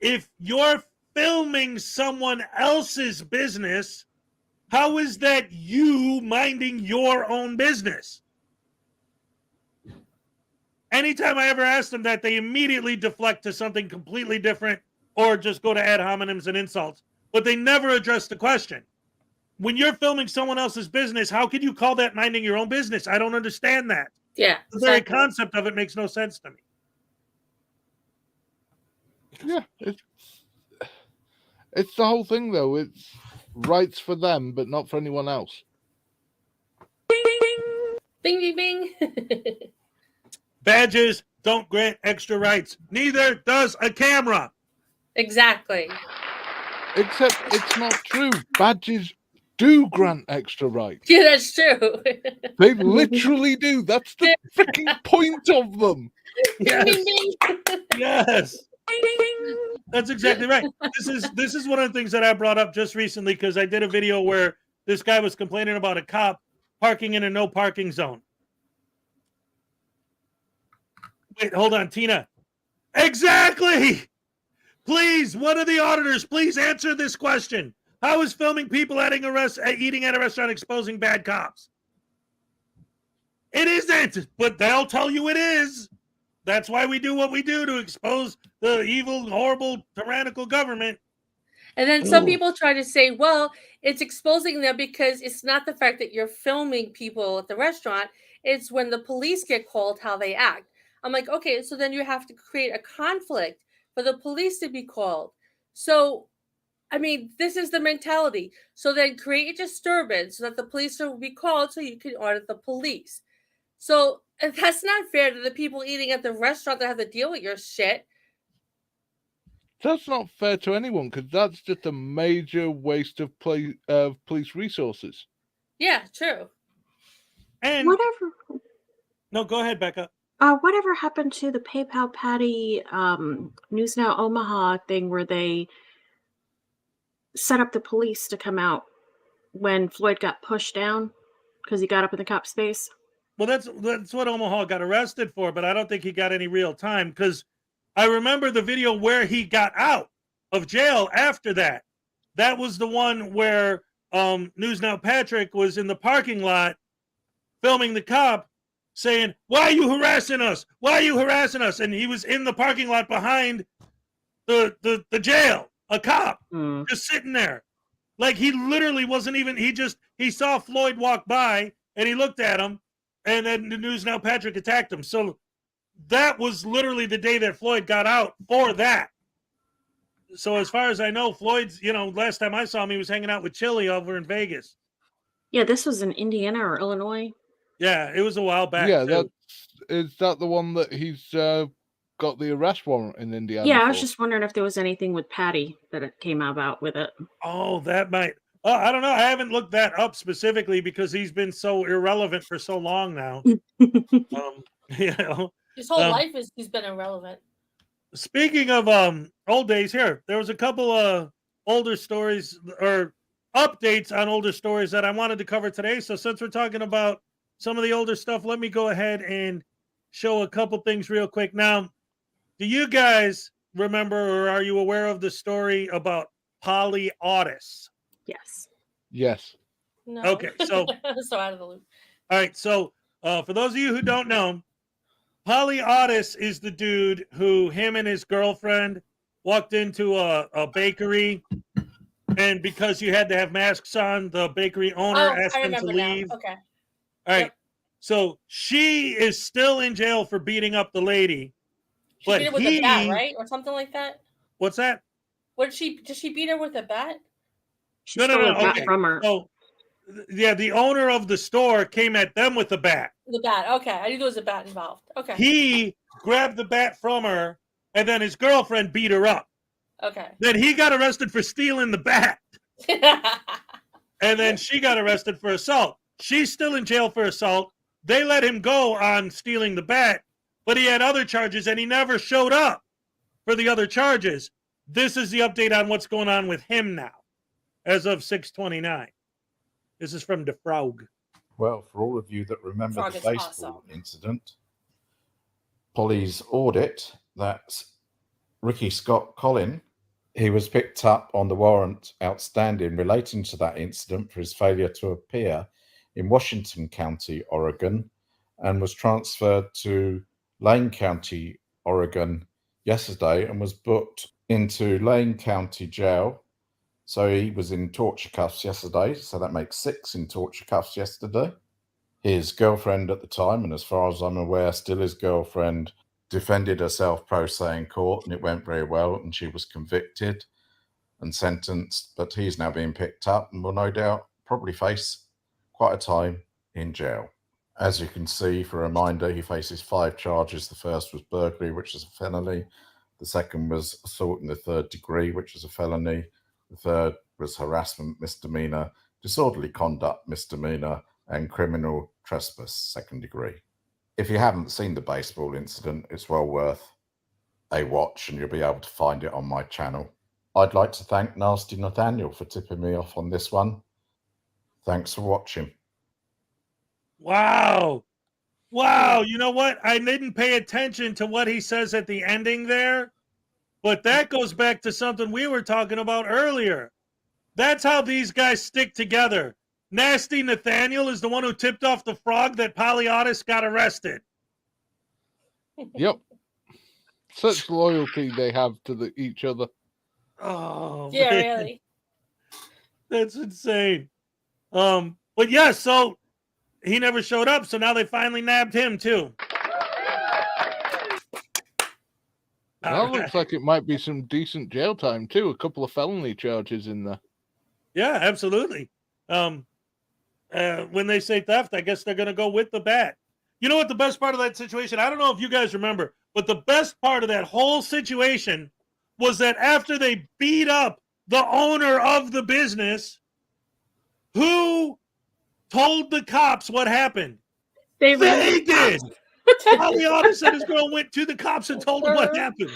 If you're filming someone else's business, how is that you minding your own business? Anytime I ever ask them that, they immediately deflect to something completely different or just go to ad hominems and insults. But they never address the question. When you're filming someone else's business, how can you call that minding your own business? I don't understand that. Yeah. The very concept of it makes no sense to me. Yeah, it's the whole thing, though. It's rights for them, but not for anyone else. Bing, bing, bing. Badges don't grant extra rights. Neither does a camera. Exactly. Except it's not true. Badges do grant extra rights. Yeah, that's true. They literally do. That's the freaking point of them. Yes. Bing, bing, bing. Yes. That's exactly right. This is one of the things that I brought up just recently because I did a video where this guy was complaining about a cop parking in a no parking zone. Wait, hold on, Tina. Exactly. Please, one of the auditors, please answer this question. How is filming people eating at a restaurant exposing bad cops? It isn't, but they'll tell you it is. That's why we do what we do, to expose the evil, horrible, tyrannical government. And then some people try to say, well, it's exposing them because it's not the fact that you're filming people at the restaurant. It's when the police get called, how they act. I'm like, okay, so then you have to create a conflict for the police to be called. So, I mean, this is the mentality. So then create a disturbance so that the police will be called so you can audit the police. So that's not fair to the people eating at the restaurant that have to deal with your shit. That's not fair to anyone because that's just a major waste of police resources. Yeah, true. And whatever. No, go ahead, Becca. Whatever happened to the PayPal Patty News Now Omaha thing where they set up the police to come out when Floyd got pushed down because he got up in the cop's face? Well, that's what Omaha got arrested for, but I don't think he got any real time because I remember the video where he got out of jail after that. That was the one where News Now Patrick was in the parking lot filming the cop saying, why are you harassing us? Why are you harassing us? And he was in the parking lot behind the jail, a cop just sitting there. Like he literally wasn't even, he saw Floyd walk by and he looked at him. And then the News Now Patrick attacked him. So that was literally the day that Floyd got out for that. So as far as I know, Floyd's, last time I saw him, he was hanging out with Chili over in Vegas. Yeah, this was in Indiana or Illinois. Yeah, it was a while back. Yeah, is that the one that he's got the arrest warrant in Indiana? Yeah, I was just wondering if there was anything with Patty that it came about with it. Oh, that might. I don't know. I haven't looked that up specifically because he's been so irrelevant for so long now. His whole life he's been irrelevant. Speaking of old days, there was a couple of older stories or updates on older stories that I wanted to cover today. So since we're talking about some of the older stuff, let me go ahead and show a couple things real quick. Now, do you guys remember or are you aware of the story about Frauditors? Yes. Yes. No. Okay, so so out of the loop. All right, so for those of you who don't know, Frauditors is the dude who him and his girlfriend walked into a bakery, and because you had to have masks on, the bakery owner asked them to leave. Now. Okay. All right, so she is still in jail for beating up the lady. She beat her with a bat, right, or something like that. What's that? What did she beat her with a bat? She stole a bat from her. So, yeah, the owner of the store came at them with a bat. The bat. Okay, I knew there was a bat involved. Okay. He grabbed the bat from her, and then his girlfriend beat her up. Okay. Then he got arrested for stealing the bat. And then she got arrested for assault. She's still in jail for assault. They let him go on stealing the bat, but he had other charges, and he never showed up for the other charges. This is the update on what's going on with him now, as of 6/29. This is from DeFraug. Well, for all of you that remember Frog the is baseball awesome. incident, Polly's audit, that's Ricky Scott Collin, he was picked up on the warrant outstanding relating to that incident for his failure to appear in Washington County, Oregon, and was transferred to Lane County, Oregon yesterday and was booked into Lane County Jail. So he was in torture cuffs yesterday, so that makes 6 in torture cuffs yesterday. His girlfriend at the time, and as far as I'm aware, still his girlfriend, defended herself pro se in court, and it went very well, and she was convicted and sentenced, but he's now being picked up and will no doubt probably face quite a time in jail. As you can see, for a reminder, he faces 5 charges. The first was burglary, which is a felony. The second was assault in the 3rd degree, which is a felony. The third was harassment misdemeanor, disorderly conduct misdemeanor, and criminal trespass 2nd degree. If you haven't seen the baseball incident, it's well worth a watch, and you'll be able to find it on my channel. I'd like to thank Nasty Nathaniel for tipping me off on this one. Thanks for watching. Wow. Wow. You know what? I didn't pay attention to what he says at the ending there, but that goes back to something we were talking about earlier. That's how these guys stick together. Nasty Nathaniel is the one who tipped off the frog that Frauditors got arrested. Yep. Such loyalty they have to each other. Oh, yeah, man. really. That's insane. But yeah, so he never showed up, so now they finally nabbed him too. That looks like it might be some decent jail time too. A couple of felony charges in there. Yeah, absolutely. When they say theft, I guess they're going to go with the bat. You know what the best part of that situation? I don't know if you guys remember, but the best part of that whole situation was that after they beat up the owner of the business, who told the cops what happened? They did. Frauditors said his girl went to the cops and told them what happened.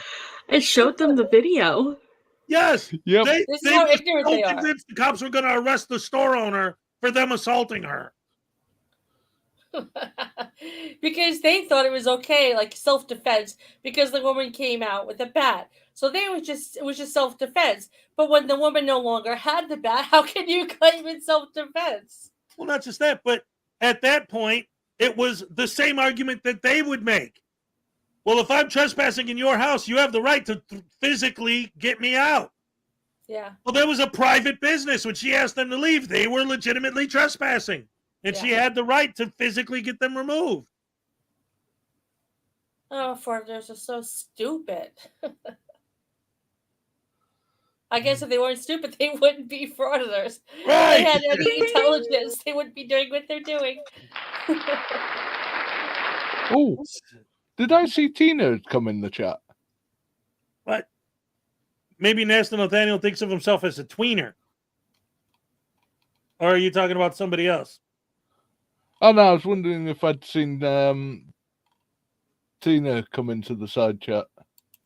I showed them the video. Yes. Yep. They This is how were ignorant so they are. convinced the cops were going to arrest the store owner for them assaulting her. Because they thought it was okay, like self-defense, because the woman came out with a bat. So it was just self-defense. But when the woman no longer had the bat, how can you claim it's self-defense? Well, not just that, but at that point, it was the same argument that they would make. Well, if I'm trespassing in your house, you have the right to physically get me out. Yeah. Well, there was a private business. When she asked them to leave, they were legitimately trespassing. And she had the right to physically get them removed. Oh, Frauditors are so stupid. I guess if they weren't stupid, they wouldn't be frauditors. Right. If they had any intelligence, they wouldn't be doing what they're doing. Oh, did I see Tina come in the chat? What? Maybe Nasty Nathaniel thinks of himself as a tweener. Or are you talking about somebody else? Oh, no, I was wondering if I'd seen Tina come into the side chat.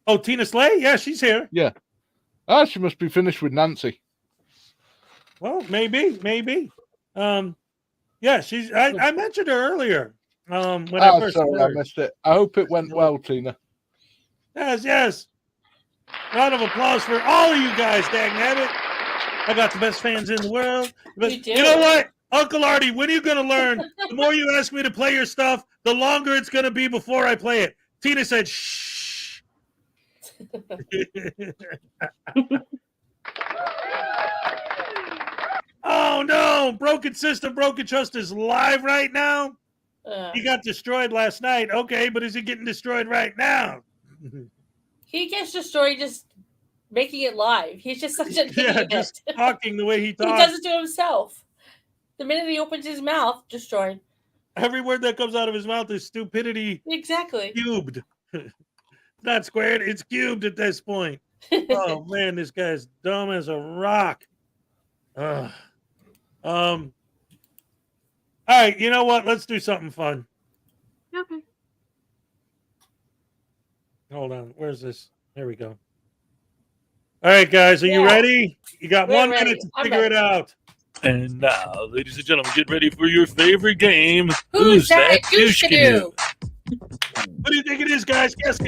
Oh, Tina Slay? Yeah, she's here. Yeah. Ah, she must be finished with Nancy. Well, maybe. Yeah, she's. I mentioned her earlier. When I first sorry, I heard. missed it. I hope it went well, Tina. Yes. Round of applause for all of you guys, dagnabbit. I got the best fans in the world. But you know what? Uncle Artie, when are you going to learn? The more you ask me to play your stuff, the longer it's going to be before I play it. Tina said, shh. Oh, no. Broken System, Broken Trust is live right now. He got destroyed last night. Okay, but is he getting destroyed right now? He gets destroyed just making it live. He's just such an idiot. Just talking the way he talks. He does it to himself. The minute he opens his mouth, destroyed. Every word that comes out of his mouth is stupidity. Exactly. Cubed. Not squared, it's cubed at this point. Oh man, this guy's dumb as a rock. All right, you know what? Let's do something fun. Okay. Hold on. Where's this? There we go. All right, guys, are you ready? You got We're 1 ready. minute to I'm figure ready. it out. And now, ladies and gentlemen, get ready for your favorite game. Who's that douche canoe? What do you think it is, guys? Guess.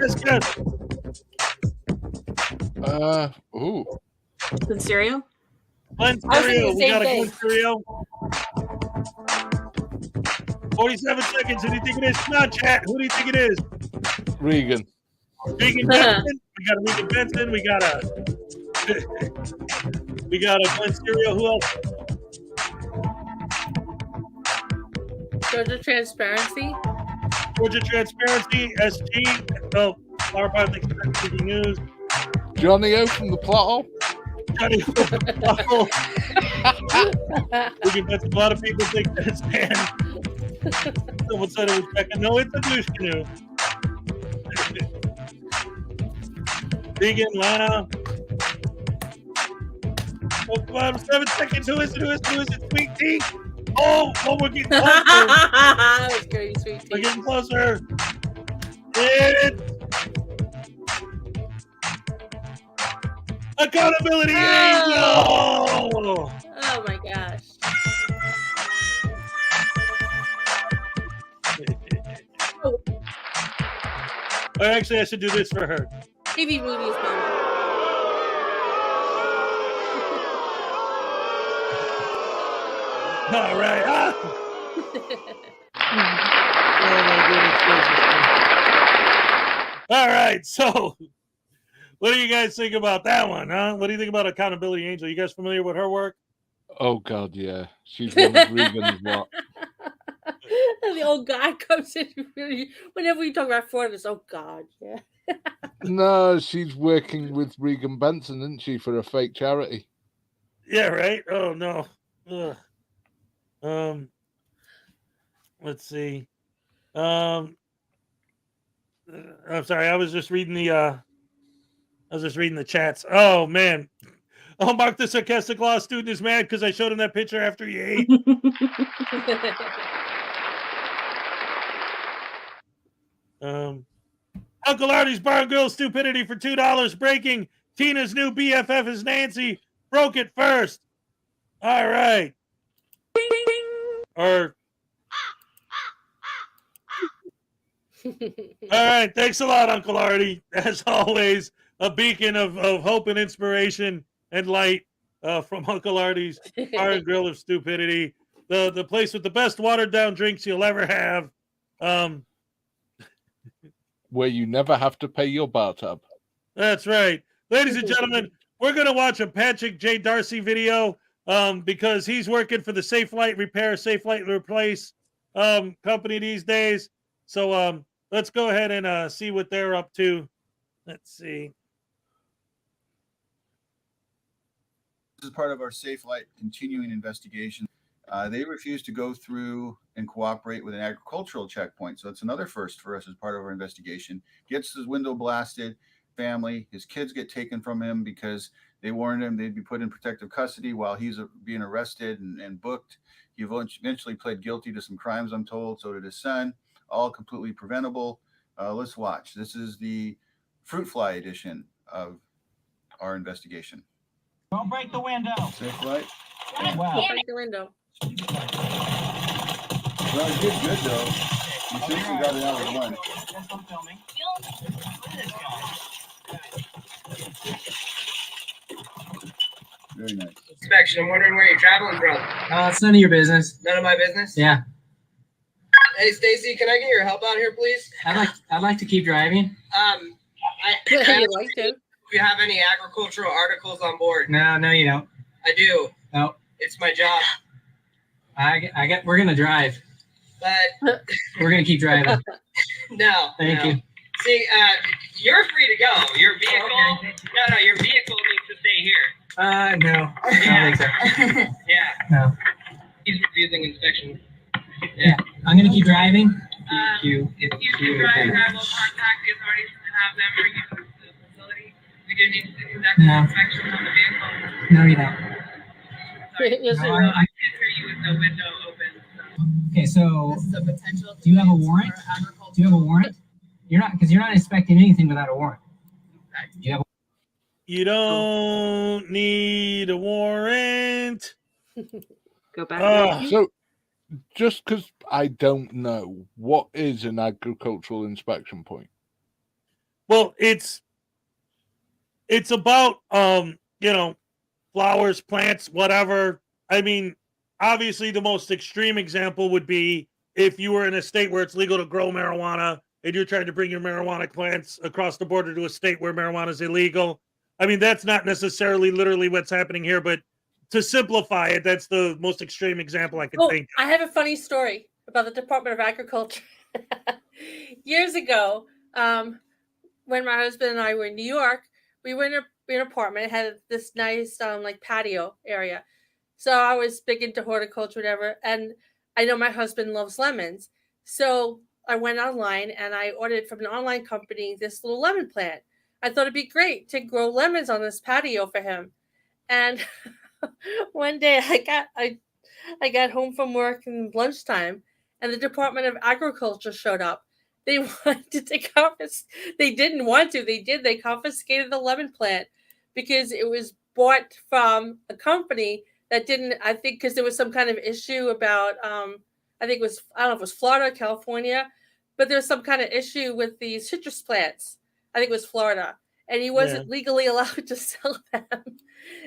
Ooh. Good cereal? Glen I was thinking cereal. the We same got a thing. Glen cereal. 47 seconds. Who do you think it is? Come on, chat. Who do you think it is? Regan. Regan Benson. We got a Regan Benson. We got a Glen cereal. Who else? Georgia Transparency. Georgia Transparency. SG. Oh, Power Public TV News. Johnny O from the plot hole. Johnny O from the plot hole. Regan Benson. A lot of people think that it's Dan. Someone said it was Becca. No, it's a douche canoe. Regan, Lana. Oh, come on, 7 seconds. Who is it? Sweet Tea. Oh, we're getting closer. That was great, Sweet We're Tea. getting closer. It's Accountability Angel. Oh my gosh. Or actually, I should do this for her. TV movies, mama. All right. All right. So, what do you guys think about that one, huh? What do you think about Accountability Angel? You guys familiar with her work? Oh God, yeah. She's one of Regan's what? And the old guy comes in whenever we talk about Frauditors. Oh God, yeah. No, she's working with Regan Benson, isn't she, for a fake charity? Yeah, right. Oh no. Ugh. Let's see. I'm sorry. I was just reading the chats. Oh man. Oh, Mark the sarcastic law student is mad because I showed him that picture after he ate. Uncle Artie's Bar and Grill stupidity for $2 breaking. Tina's new BFF is Nancy. Broke it first. All right. All right. Thanks a lot, Uncle Artie. As always, a beacon of hope and inspiration and light from Uncle Artie's Bar and Grill of Stupidity. The place with the best watered down drinks you'll ever have. Where you never have to pay your bar tab. That's right. Ladies and gentlemen, we're going to watch a Patrick J. Darcy video because he's working for the Safe Light Repair, Safe Light Replace company these days. So let's go ahead and see what they're up to. Let's see. This is part of our Safe Light continuing investigation. They refuse to go through and cooperate with an agricultural checkpoint. So it's another first for us as part of our investigation. Gets his window blasted, family, his kids get taken from him because they warned him they'd be put in protective custody while he's being arrested and booked. He eventually pled guilty to some crimes, I'm told. So did his son, all completely preventable. Let's watch. This is the fruit fly edition of our investigation. Don't break the window. Safe Light. Wow. Break the window. Well, it did good though. You seriously got it out with one. Very nice. Inspection. I'm wondering where you're traveling from. It's none of your business. None of my business. Yeah. Hey, Stacy, can I get your help out here, please? I'd like to keep driving. You like to? If you have any agricultural articles on board. No, you don't. I do. No. It's my job. We're gonna drive. But We're gonna keep driving. no. Thank you. See, you're free to go. Your vehicle. No, your vehicle needs to stay here. No. I don't think so. Yeah. No. He's refusing inspection. Yeah. I'm gonna keep driving. If you drive, I will contact the authorities to have them bring you to the facility. We do need to conduct an inspection on the vehicle. No, you don't. Sorry. Yes, No, you I will. can't hear you with the window open. Okay, so This is a potential. do you have a warrant? Do you have a warrant? You're not inspecting anything without a warrant. Do you have You don't need a warrant. Go back. So, just because I don't know, what is an agricultural inspection point? Well, it's about flowers, plants, whatever. I mean, obviously the most extreme example would be if you were in a state where it's legal to grow marijuana and you're trying to bring your marijuana plants across the border to a state where marijuana is illegal. I mean, that's not necessarily literally what's happening here, but to simplify it, that's the most extreme example I can think of. I have a funny story about the Department of Agriculture. Years ago, when my husband and I were in New York, we were in an apartment. It had this nice patio area. So I was big into horticulture, whatever. And I know my husband loves lemons. So I went online and I ordered from an online company this little lemon plant. I thought it'd be great to grow lemons on this patio for him. And one day I got home from work in lunchtime and the Department of Agriculture showed up. They wanted to they didn't want to. They did. They confiscated the lemon plant because it was bought from a company that didn't, I think, because there was some kind of issue about, I don't know if it was Florida, California, but there was some kind of issue with the citrus plants. I think it was Florida. And he wasn't legally allowed to sell them.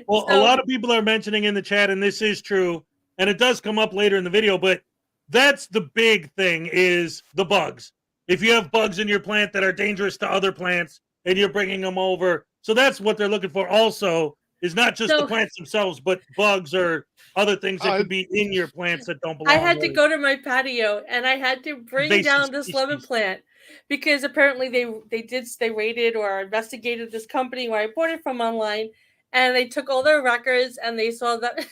Well, a lot of people are mentioning in the chat, and this is true, and it does come up later in the video, but that's the big thing is the bugs. If you have bugs in your plant that are dangerous to other plants and you're bringing them over. So that's what they're looking for also is not just the plants themselves, but bugs or other things that could be in your plants that don't belong. I had to go to my patio and I had to bring down this lemon plant because apparently they raided or investigated this company where I bought it from online and they took all their records and they saw that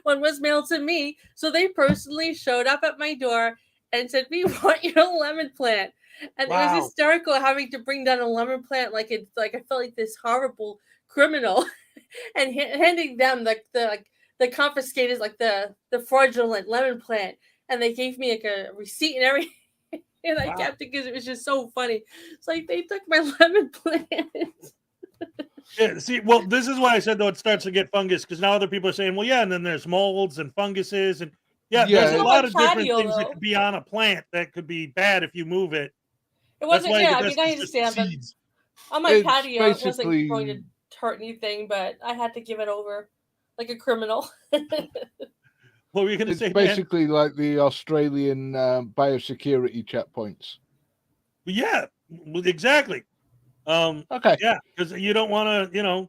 one was mailed to me. So they personally showed up at my door and said, "We want your lemon plant." And it was hysterical having to bring down a lemon plant I felt like this horrible criminal and handing them the confiscated the fraudulent lemon plant, and they gave me a receipt and everything, and I kept it because it was just so funny. It's like they took my lemon plant. Yeah, see, well, this is why I said though it starts to get fungus because now other people are saying, well, yeah, and then there's molds and funguses and there's a lot of different things that could be on a plant that could be bad if you move it. It wasn't. I understand, but on my patio, it wasn't going to hurt anything. But I had to give it over like a criminal. What were you going to say? It's basically like the Australian biosecurity checkpoints. Yeah, exactly. Okay. Yeah, because you don't want to,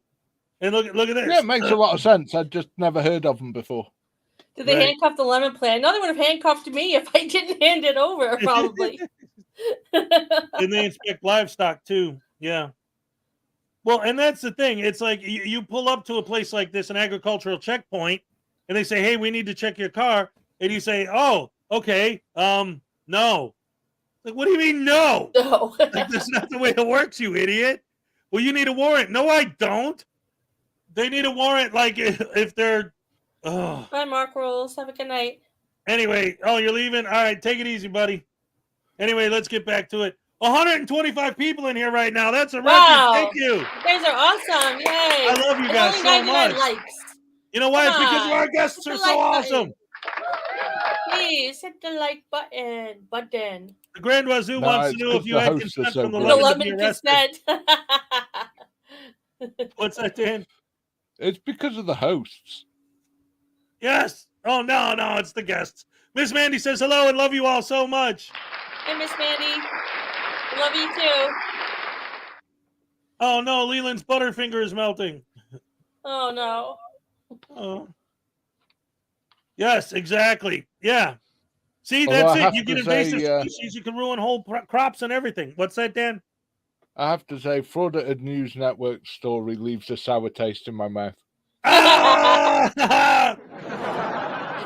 and look at this. Yeah, it makes a lot of sense. I'd just never heard of them before. Did they handcuff the lemon plant? No, they would have handcuffed me if I didn't hand it over, probably. And they inspect livestock too. Yeah. Well, and that's the thing. It's like you pull up to a place like this, an agricultural checkpoint, and they say, "Hey, we need to check your car," and you say, "Oh, okay, no." Like, what do you mean, no? No. Like, that's not the way it works, you idiot. Well, you need a warrant. No, I don't. They need a warrant, like if they're. Oh. Bye, Mark Rolls. Have a good night. Anyway, you're leaving? All right, take it easy, buddy. Anyway, let's get back to it. 125 people in here right now. That's a record. Wow. Thank you. You guys are awesome. Yay. I love you guys only so 99 much. likes. You know why? It's Come because on, our guests hit are the so like awesome. button. Please hit the like button. The Grand Wazoo No, wants it's to know if 'cause you the had hosts are consent so from the great. The lemon to be lemon arrested. consent. What's that, Dan? It's because of the hosts. Yes. Oh, no, it's the guests. Miss Mandy says hello and love you all so much. Hey, Miss Mandy. Love you too. Oh, no, Leland's Butterfinger is melting. Oh, no. Oh. Yes, exactly. Yeah. See, Although that's I it. have You get to invasive say, species, you can ruin whole crops and everything. What's that, Dan? I have to say, Frauditor News Network story leaves a sour taste in my mouth. Ah!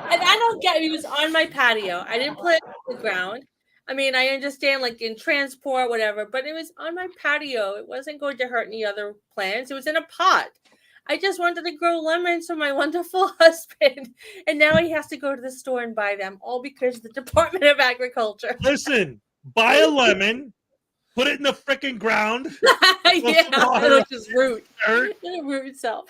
And I don't get it. He was on my patio. I didn't put it on the ground. I mean, I understand like in transport, whatever, but it was on my patio. It wasn't going to hurt any other plants. It was in a pot. I just wanted to grow lemons for my wonderful husband. And now he has to go to the store and buy them, all because of the Department of Agriculture. Listen, buy a lemon, put it in the freaking ground. Yeah, it'll just root. It'll root itself.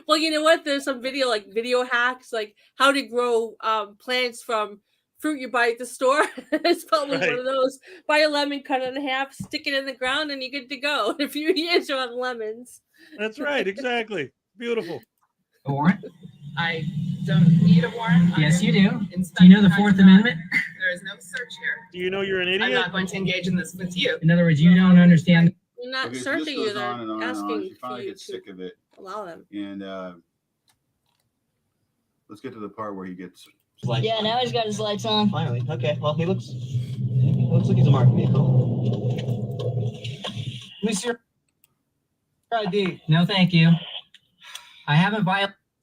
Well, you know what? There's some video hacks, like how to grow plants from fruit you buy at the store. It's probably one of those. Buy a lemon, cut it in half, stick it in the ground, and you're good to go. In a few years, you'll have lemons. That's right. Exactly. Beautiful. A warrant? I don't need a warrant. Yes, you do. Do you know the Fourth Amendment? There is no search here. Do you know you're an idiot? I'm not going to engage in this with you. In other words, you don't understand. They're not Okay, so this searching you. goes They're on and on and on. asking She finally for you gets sick of it. allow them. And let's get to the part where he gets. Yeah, now he's got his lights on. Finally. Okay. Well, he looks like he's a marked vehicle. Let me see your ID. No, thank you. I haven't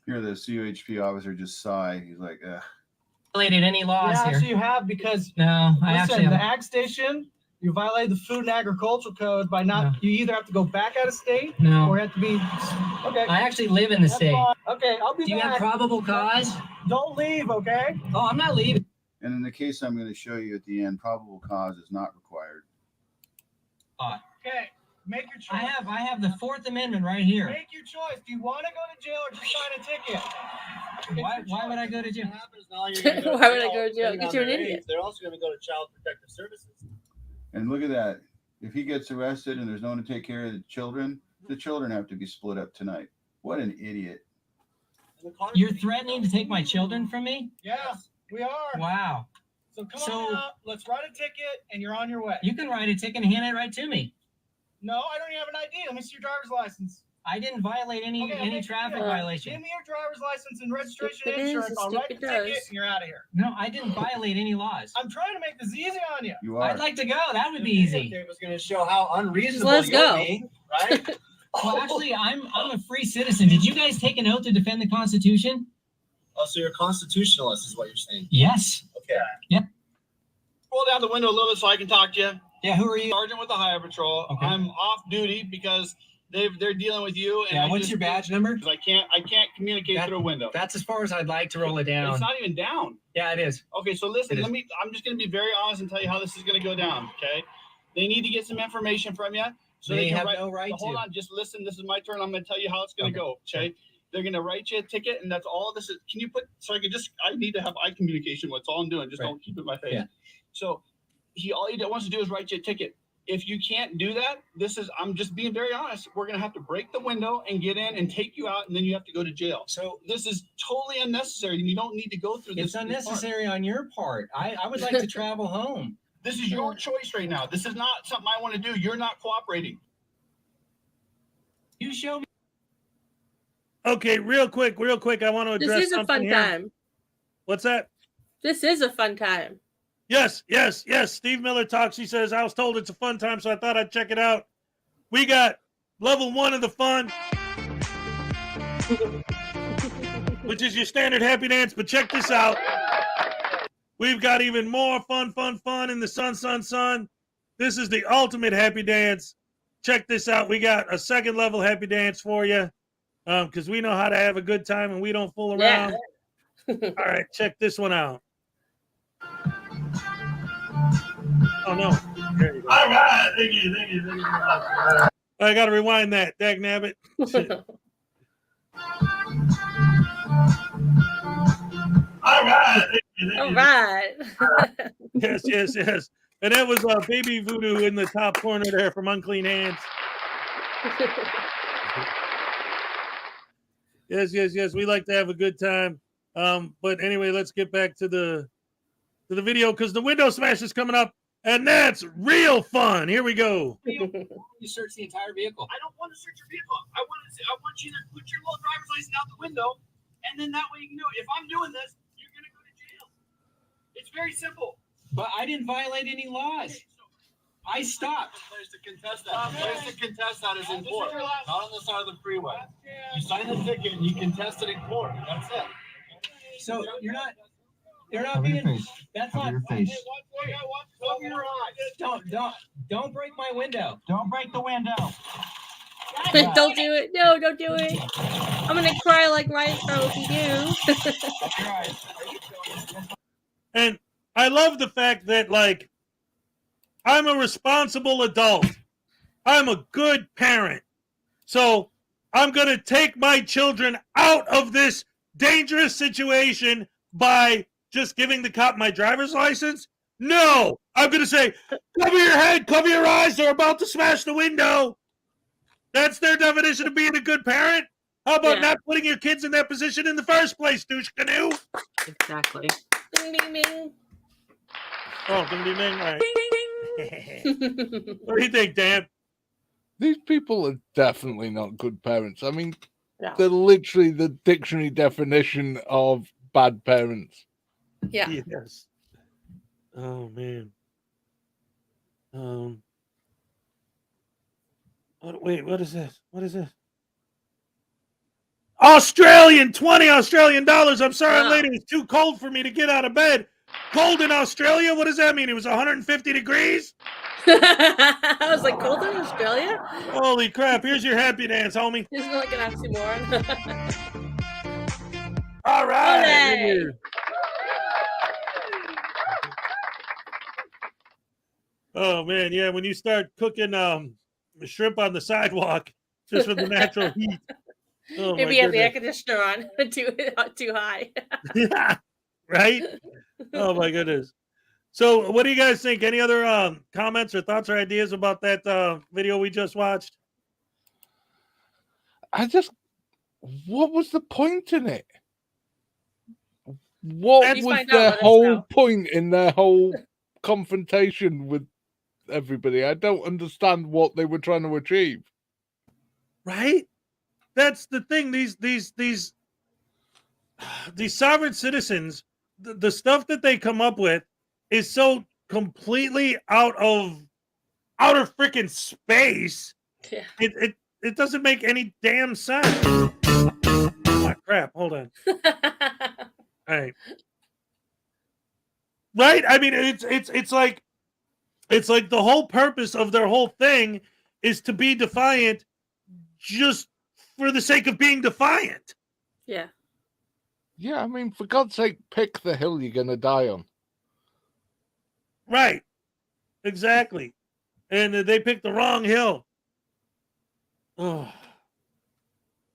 Here, the CUHP officer just sigh. He's like, violated any laws Yeah, here. actually you have, because No, I listen, actually the haven't. ag station, you violated the Food and Agricultural Code by not. You either have to go back out of state, No. or you have to be. Okay. I actually live in the That's state. fine. Okay, I'll be Do you back. have probable cause? Don't leave, okay? Oh, I'm not leaving. and in the case I'm going to show you at the end, probable cause is not required. Okay, make your choice. I have the Fourth Amendment right here. Make your choice. Do you want to go to jail or just sign a ticket? Why would I go to jail? Why would I go to jail? Because you're an idiot. They're also going to go to Child Protective Services. And look at that. If he gets arrested and there's no one to take care of the children have to be split up tonight. What an idiot. You're threatening to take my children from me? Yes, we are. Wow. So come on out. Let's write a ticket, and you're on your way. You can write a ticket and hand it right to me. No, I don't even have an ID. Let me see your driver's license. I didn't violate any traffic violation. Give me your driver's license and registration Stupid and is, insurance. I'll write the stupid ticket, does. and you're out of here. No, I didn't violate any laws. I'm trying to make this easy on you. You are. I'd like to go. That would be easy. It was going to show how unreasonable Let's you're go. being, right? Well, actually, I'm a free citizen. Did you guys take an oath to defend the Constitution? Oh, so you're a constitutionalist is what you're saying. Yes. Okay. Yeah. Roll down the window a little bit so I can talk to you. Yeah, who are you? Sergeant with the Highway Patrol. Okay. I'm off duty because they're dealing with you. And Yeah, I what's just- your badge number? I can't communicate through a window. That's as far as I'd like to roll it down. It's not even down. Yeah, it is. Okay, so listen, It is. I'm just going to be very honest and tell you how this is going to go down, okay? They need to get some information from you. So They can have write, no right Hold to. on, just listen. This is my turn. I'm going to tell you how it's going to go, okay? They're going to write you a ticket, and that's all this is. Can you put, so I need to have eye communication. What's all I'm doing. Just don't keep it in my face. Yeah. So all he wants to do is write you a ticket. If you can't do that, I'm just being very honest. We're going to have to break the window and get in and take you out, and then you have to go to jail. So this is totally unnecessary, and you don't need to go through this. It's unnecessary on your part. I would like to travel home. This is your choice right now. This is not something I want to do. You're not cooperating. You show me. Okay, real quick. I want to address This is a something fun here. time. What's that? This is a fun time. Yes. Steve Miller talks. He says, I was told it's a fun time, so I thought I'd check it out. We got level 1 of the fun, which is your standard happy dance, but check this out. We've got even more fun in the sun. This is the ultimate happy dance. Check this out. We got a second level happy dance for you because we know how to have a good time and we don't fool around. Yeah. All right, check this one out. Oh, no. There you go. All right. Thank you. I got to rewind that. Dag nabbit. All right. All right. Yes, yes, yes. And that was Baby Voodoo in the top corner there from Unclean Hands. Yes, yes, yes. We like to have a good time. But anyway, let's get back to the video because the window smash is coming up, and that's real fun. Here we go. You search the entire vehicle. I don't want to search your vehicle. I want you to put your little driver's license out the window, and then that way you can do it. If I'm doing this, you're gonna go to jail. It's very simple. But I didn't violate any laws. I stopped. Place to contest that. Place to contest that is in court, not on the side of the freeway. You sign the ticket and you contest it in court. That's it. So you're not being. That's not. Your face. Cover your eyes. Don't break my window. Don't break the window. Don't do it. No, don't do it. I'm gonna cry like Ryan Crow if you do. And I love the fact that, like, I'm a responsible adult. I'm a good parent. So I'm going to take my children out of this dangerous situation by just giving the cop my driver's license? No! I'm going to say, cover your head, cover your eyes, they're about to smash the window. That's their definition of being a good parent? How about not putting your kids in that position in the first place, douche canoe? Exactly. Ding, ding, ding. Oh, ding, ding, ding. All right. What do you think, Dan? These people are definitely not good parents. I mean, No. they're literally the dictionary definition of bad parents. Yeah. Yes. Oh, man. Wait, what is this? What is this? Australian, 20 Australian dollars. I'm sorry, lady. It's too cold for me to get out of bed. Cold in Australia? What does that mean? It was 150 degrees? I was like, cold in Australia? Holy crap. Here's your happy dance, homie. Isn't it like an oxymoron? All right. Olé. Oh, man. Yeah, when you start cooking shrimp on the sidewalk just with the natural heat. Oh, Maybe you have the air conditioner on too high. Yeah, right? Oh, my goodness. So what do you guys think? Any other comments or thoughts or ideas about that video we just watched? What was the point in it? What Let's was find out, their let us whole know. point in their whole confrontation with everybody? I don't understand what they were trying to achieve. Right? That's the thing. These sovereign citizens, the stuff that they come up with is so completely out of outer freaking space. Yeah. It doesn't make any damn sense. Oh, crap. Hold on. All right. Right? I mean, it's like the whole purpose of their whole thing is to be defiant just for the sake of being defiant. Yeah. Yeah, I mean, for God's sake, pick the hill you're going to die on. Right. Exactly. And they picked the wrong hill. Oh.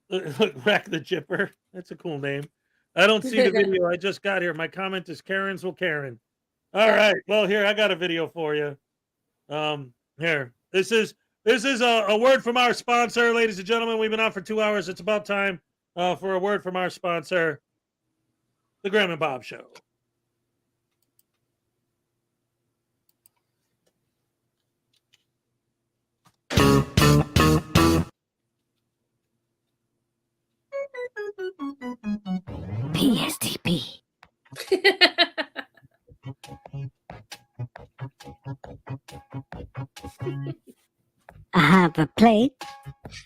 Look, Rack the Jipper. That's a cool name. I don't see the video. I just got here. My comment is Karen's will Karen. All right. Well, here, I got a video for you. Here. This is a word from our sponsor, ladies and gentlemen. We've been on for 2 hours. It's about time for a word from our sponsor, The Graham and Bob Show. PSTP. I have a plate.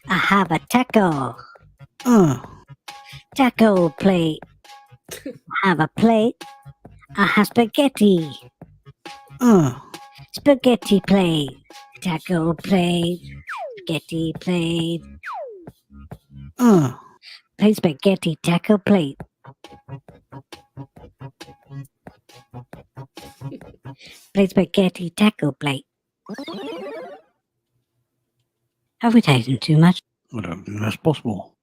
I have a taco. Taco plate. I have a plate. I have spaghetti. Spaghetti plate. Taco plate. Spaghetti plate. Plate spaghetti taco plate. Plate spaghetti taco plate. Have we taken too much? I don't think that's possible.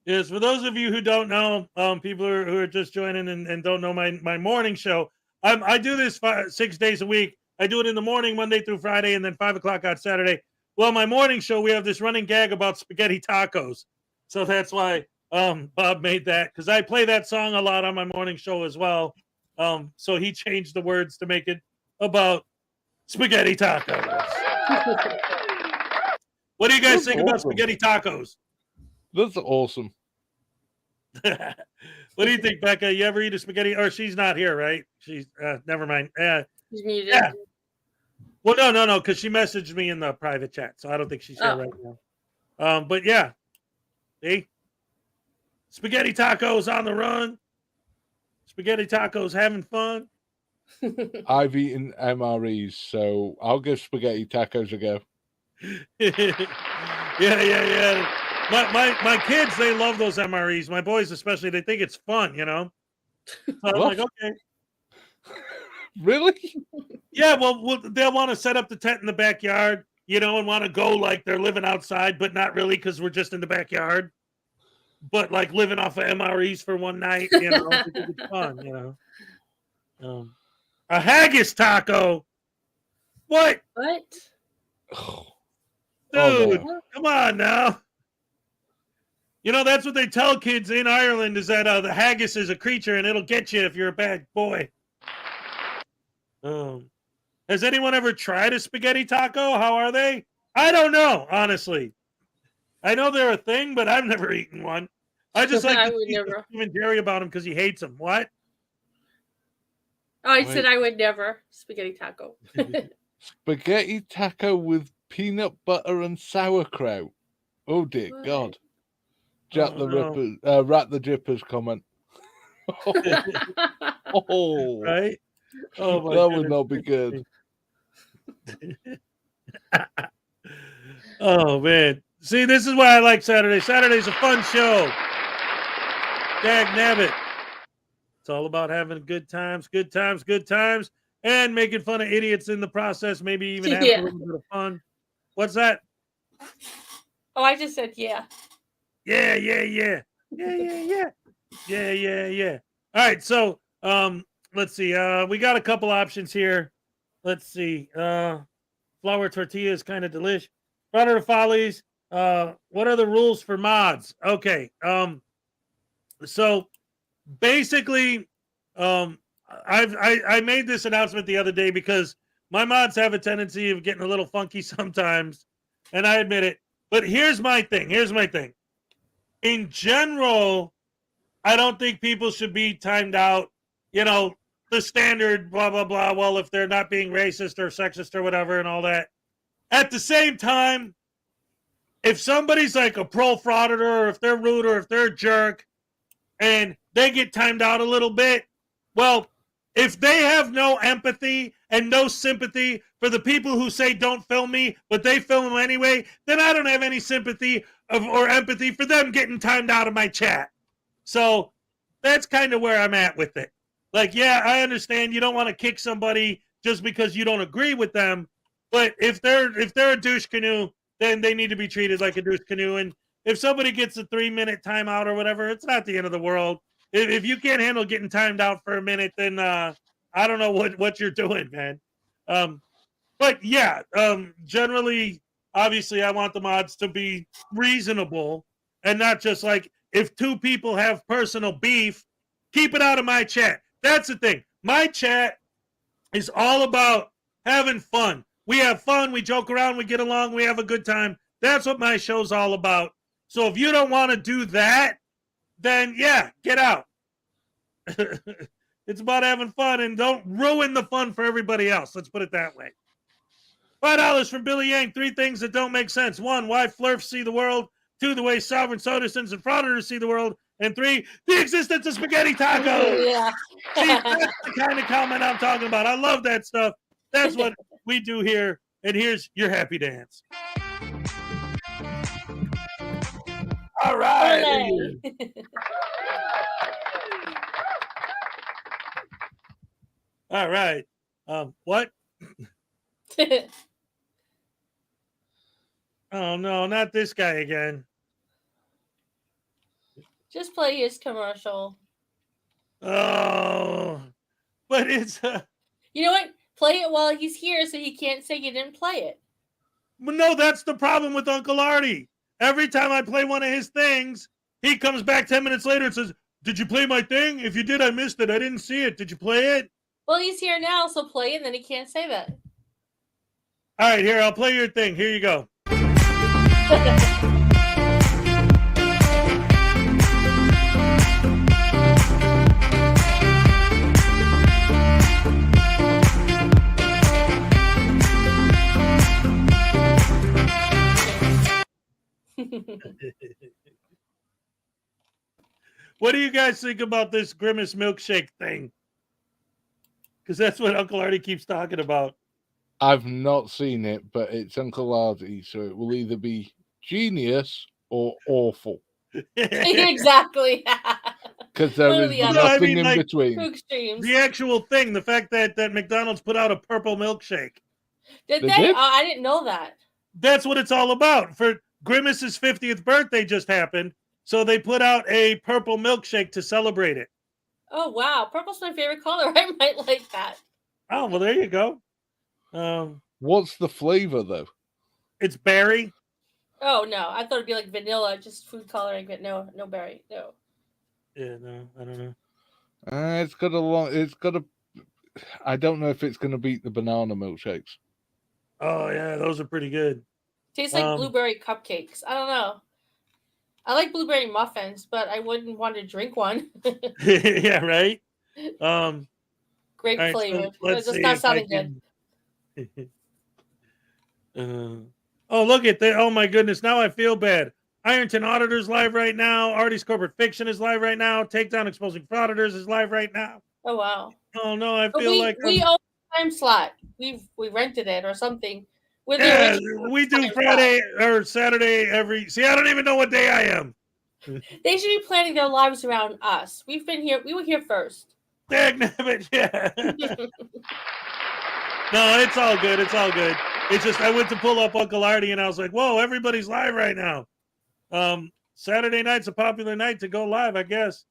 Yes, for those of you who don't know, people who are just joining and don't know my morning show, I do this 6 days a week. I do it in the morning, Monday through Friday, and then 5 o'clock on Saturday. Well, my morning show, we have this running gag about spaghetti tacos. So that's why Bob made that, because I play that song a lot on my morning show as well. So he changed the words to make it about spaghetti tacos. What do you guys think about spaghetti tacos? That's awesome. What do you think, Becca? You ever eat a spaghetti? Or she's not here, right? She's never mind. She's muted. Yeah. Well, no, because she messaged me in the private chat, so I don't think she's here right now. But yeah, see, spaghetti tacos on the run. Spaghetti tacos having fun. I've eaten MREs, so I'll give spaghetti tacos a go. Yeah. My kids, they love those MREs. My boys especially, they think it's fun, you know? So I'm like, okay. Really? Yeah, well, they'll want to set up the tent in the backyard, you know, and want to go like they're living outside, but not really because we're just in the backyard. But like living off of MREs for one night, you know, I think it's fun, you know. A haggis taco. What? Dude, come on now. You know, that's what they tell kids in Ireland, is that the haggis is a creature and it'll get you if you're a bad boy. Has anyone ever tried a spaghetti taco? How are they? I don't know, honestly. I know they're a thing, but I've never eaten one. I just like to tease Stephen Jerry about him because he hates them. What? Oh, I said I would never. Spaghetti taco. Spaghetti taco with peanut butter and sauerkraut. Oh dear God. Jack the Ripper, Rat the Jipper's comment. Oh, right? Oh my that would not be good. Oh man. See, this is why I like Saturday. Saturday's a fun show. Dag nabbit. It's all about having good times, and making fun of idiots in the process, maybe even having a little bit of fun. What's that? Oh, I just said yeah. Yeah. All right, so let's see. We got a couple options here. Let's see. Flour tortilla is kind of delish. Frauditor Follies. What are the rules for mods? Okay. So basically, I made this announcement the other day because my mods have a tendency of getting a little funky sometimes, and I admit it. But here's my thing. In general, I don't think people should be timed out. You know, the standard blah, blah, blah. Well, if they're not being racist or sexist or whatever and all that. At the same time, if somebody's like a pro frauditor, or if they're rude, or if they're a jerk, and they get timed out a little bit, well, if they have no empathy and no sympathy for the people who say don't film me, but they film them anyway, then I don't have any sympathy or empathy for them getting timed out of my chat. So that's kind of where I'm at with it. Like, yeah, I understand you don't want to kick somebody just because you don't agree with them, but if they're a douche canoe, then they need to be treated like a douche canoe. And if somebody gets a 3-minute timeout or whatever, it's not the end of the world. If you can't handle getting timed out for a minute, then I don't know what you're doing, man. But yeah, generally, obviously, I want the mods to be reasonable and not just like, if two people have personal beef, keep it out of my chat. That's the thing. My chat is all about having fun. We have fun, we joke around, we get along, we have a good time. That's what my show's all about. So if you don't want to do that, then yeah, get out. It's about having fun, and don't ruin the fun for everybody else. Let's put it that way. $5 from Billy Yang. 3 things that don't make sense. 1, why flurfs see the world. 2, the way sovereign citizens and frauditors see the world. And 3, the existence of spaghetti tacos. Yeah. See, that's the kind of comment I'm talking about. I love that stuff. That's what we do here. And here's your happy dance. All right. All right. What? Oh no, not this guy again. Just play his commercial. Oh, but it's You know what? Play it while he's here so he can't say you didn't play it. no, that's the problem with Uncle Artie. Every time I play one of his things, he comes back 10 minutes later and says, "Did you play my thing? If you did, I missed it. I didn't see it. Did you play it?" Well, he's here now, so play it, and then he can't say that. All right, here, I'll play your thing. Here you go. What do you guys think about this Grimace milkshake thing? Because that's what Uncle Artie keeps talking about. I've not seen it, but it's Uncle Artie, so it will either be genius or awful. Exactly. Because there is nothing in between. The actual thing, the fact that McDonald's put out a purple milkshake. Did They they? did? I didn't know that. That's what it's all about. For Grimace's 50th birthday just happened, so they put out a purple milkshake to celebrate it. Oh, wow. Purple's my favorite color. I might like that. Oh, well, there you go. What's the flavor, though? It's berry. Oh, no. I thought it'd be like vanilla, just food coloring, but no berry. No. Yeah, no, I don't know. It's got a long. It's got a. I don't know if it's going to beat the banana milkshakes. Oh, yeah, those are pretty good. Tastes like blueberry cupcakes. I don't know. I like blueberry muffins, but I wouldn't want to drink one. Yeah, right? Grape right, so flavored. let's It's just see not if I sounding good. Oh, look at that. Oh, my goodness. Now I feel bad. Ironton Auditor's live right now. Artie's Corporate Fiction is live right now. Takedown Exposing Frauditors is live right now. Oh, wow. Oh, no, I But feel we like own a time slot. We rented it or something. With the yeah, original we do time Friday or Saturday every. See, I don't even know what day I am. slot. They should be planning their lives around us. We've been here. We were here first. Dagnabbit, yeah. No, it's all good. It's all good. It's just I went to pull up Uncle Artie and I was like, whoa, everybody's live right now. Saturday night's a popular night to go live, I guess.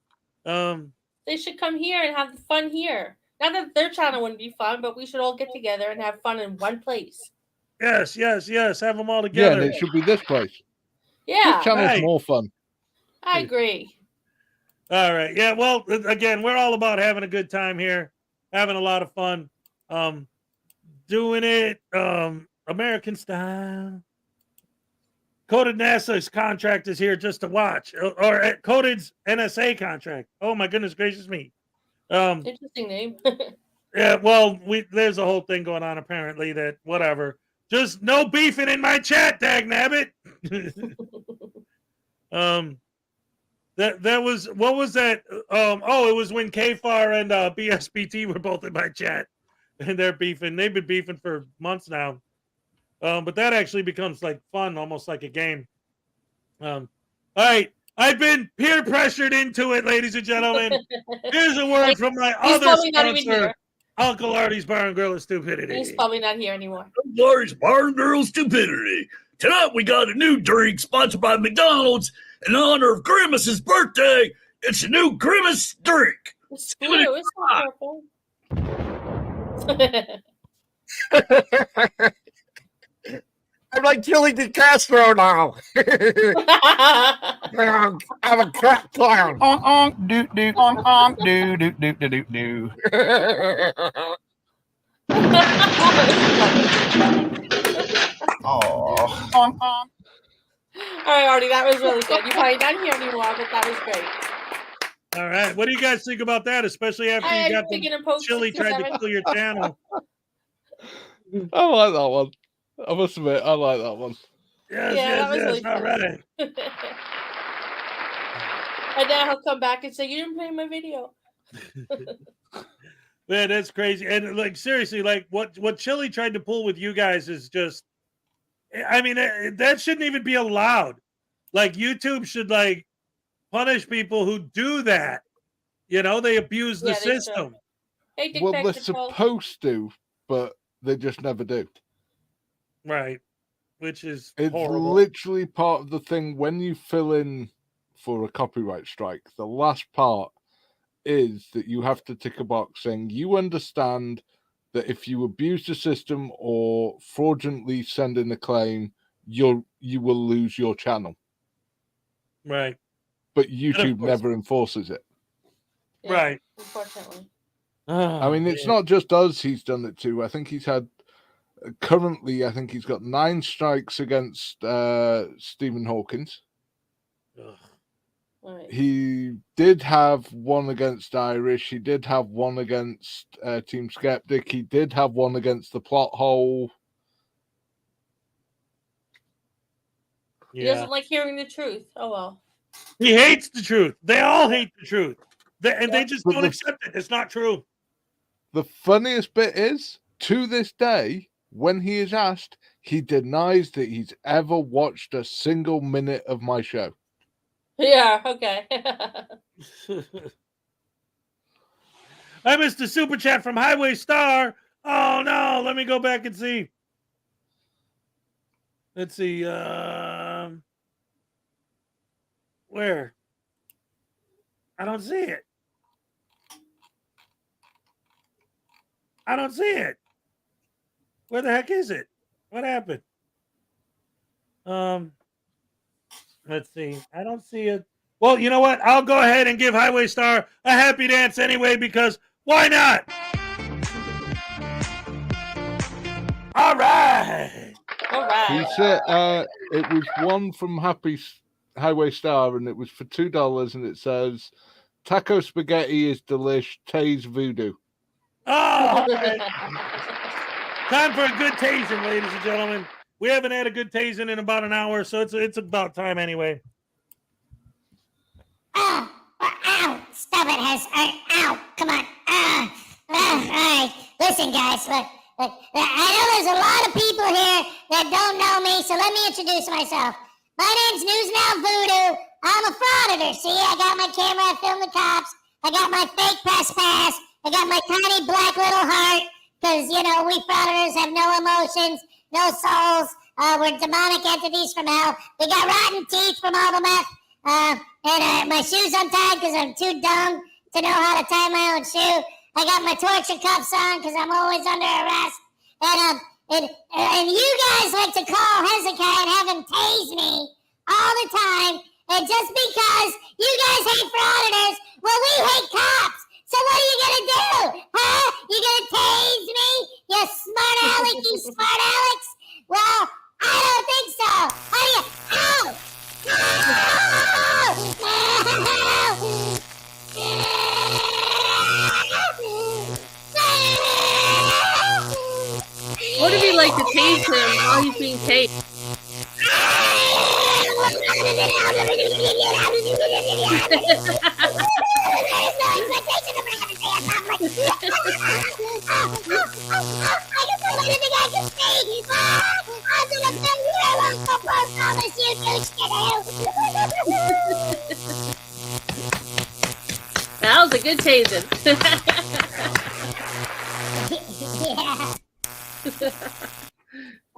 They should come here and have fun here. Not that their channel wouldn't be fun, but we should all get together and have fun in one place. Yes. Have them all Yeah, together. and it should be this place. Yeah. This channel's Right. more fun. I agree. All right. Yeah. Well, again, we're all about having a good time here, having a lot of fun, doing it American style. Coded NASA's contract is here just to watch, or Coded's NSA contract. Oh my goodness gracious me. Interesting name. Yeah. Well, there's a whole thing going on apparently that whatever. Just no beefing in my chat, dagnabbit. That was what was that? It was when KFAR and BSBT were both in my chat, and they're beefing. They've been beefing for months now. But that actually becomes like fun, almost like a game. All right, I've been peer pressured into it, ladies and gentlemen. Here's a word from my He's other probably not even sponsor, here. Uncle Artie's Bar and Grill of Stupidity. He's probably not here anymore. Larry's Bar and Grill Stupidity. Tonight we got a new drink sponsored by McDonald's in honor of Grimace's birthday. It's a new Grimace drink. It's blue. It's not purple. I'm like Chili DeCastro now. I'm a crap clown. Do do do do do do do do. Oh. All right, Artie, that was really good. You're probably not here anymore, but that was great. All right, what do you guys think about that? Especially after I you got think the in post chili tried to 67. kill your channel. I like that one. I must admit, I like that one. That was really all fun. right. And now he'll come back and say, "You didn't play my video." Man, that's crazy. And like seriously, like what Chili tried to pull with you guys is just, I mean, that shouldn't even be allowed. Like YouTube should like punish people who do that. You know, they abuse the Yeah, they should. system. Hey, Dick Well, Bag they're Patrol. supposed to, but they just never do. Right. Which is It's horrible. literally part of the thing when you fill in for a copyright strike. The last part is that you have to tick a box saying you understand that if you abuse the system or fraudulently send in a claim, you will lose your channel. Right. But And of YouTube course- never enforces it. Yeah, Right. Unfortunately. I mean, it's man. not just us he's done it to. I think he's had currently, I think he's got 9 strikes against Stephen Hawkins. Ugh. Right. He did have one against Irish. He did have one against Team Skeptic. He did have one against the Plot Hole. He Yeah. doesn't like hearing the truth. Oh well. He hates the truth. They all hate the truth. They Yeah. just But don't the- accept it. It's not true. The funniest bit is, to this day, when he is asked, he denies that he's ever watched a single minute of my show. Yeah. Okay. I missed a super chat from Highway Star. Oh no, let me go back and see. Let's see. Where? I don't see it. I don't see it. Where the heck is it? What happened? Let's see. I don't see it. Well, you know what? I'll go ahead and give Highway Star a happy dance anyway, because why not? All right. All right. He said it was one from Highway Star, and it was for $2, and it says, "Taco spaghetti is delish. Tay's voodoo." Oh, all right. Time for a good tasing, ladies and gentlemen. We haven't had a good tasing in about an hour, so it's about time anyway. Ow! Ow! Stop it, ow! Come on! All right. Listen, guys. Look. I know there's a lot of people here that don't know me, so let me introduce myself. My name's News Now Voodoo. I'm a frauditor. See, I got my camera. I film the cops. I got my fake press pass. I got my tiny black little heart. Because, you know, we frauditors have no emotions, no souls. We're demonic entities from hell. We got rotten teeth from all the meth. And my shoes untied because I'm too dumb to know how to tie my own shoe. I got my torture cuffs on because I'm always under arrest. And you guys like to call Hezekiah and have him tase me all the time. And just because you guys hate frauditors, well, we hate cops. So what are you going to do? Huh? You going to tase me? You smart aleck, you smart Alex? Well, I don't think so. How do you... Ow! What if we like to tase him while he's being tased? That was a good tasing.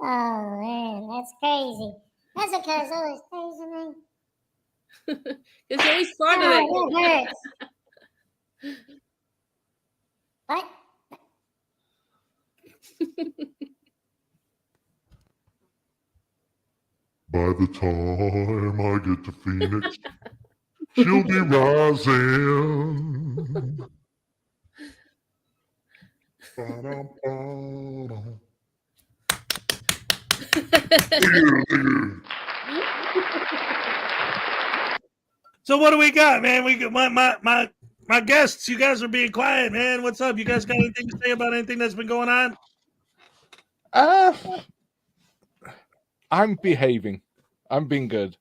Oh man, that's crazy. Hezekiah's always tasing me. Because he always started it. Oh, that hurts. What? By the time I get to Phoenix, she'll be rising. Ba-dum-ba-dum. So what do we got, man? We got my guests. You guys are being quiet, man. What's up? You guys got anything to say about anything that's been going on? I'm behaving. I'm being good.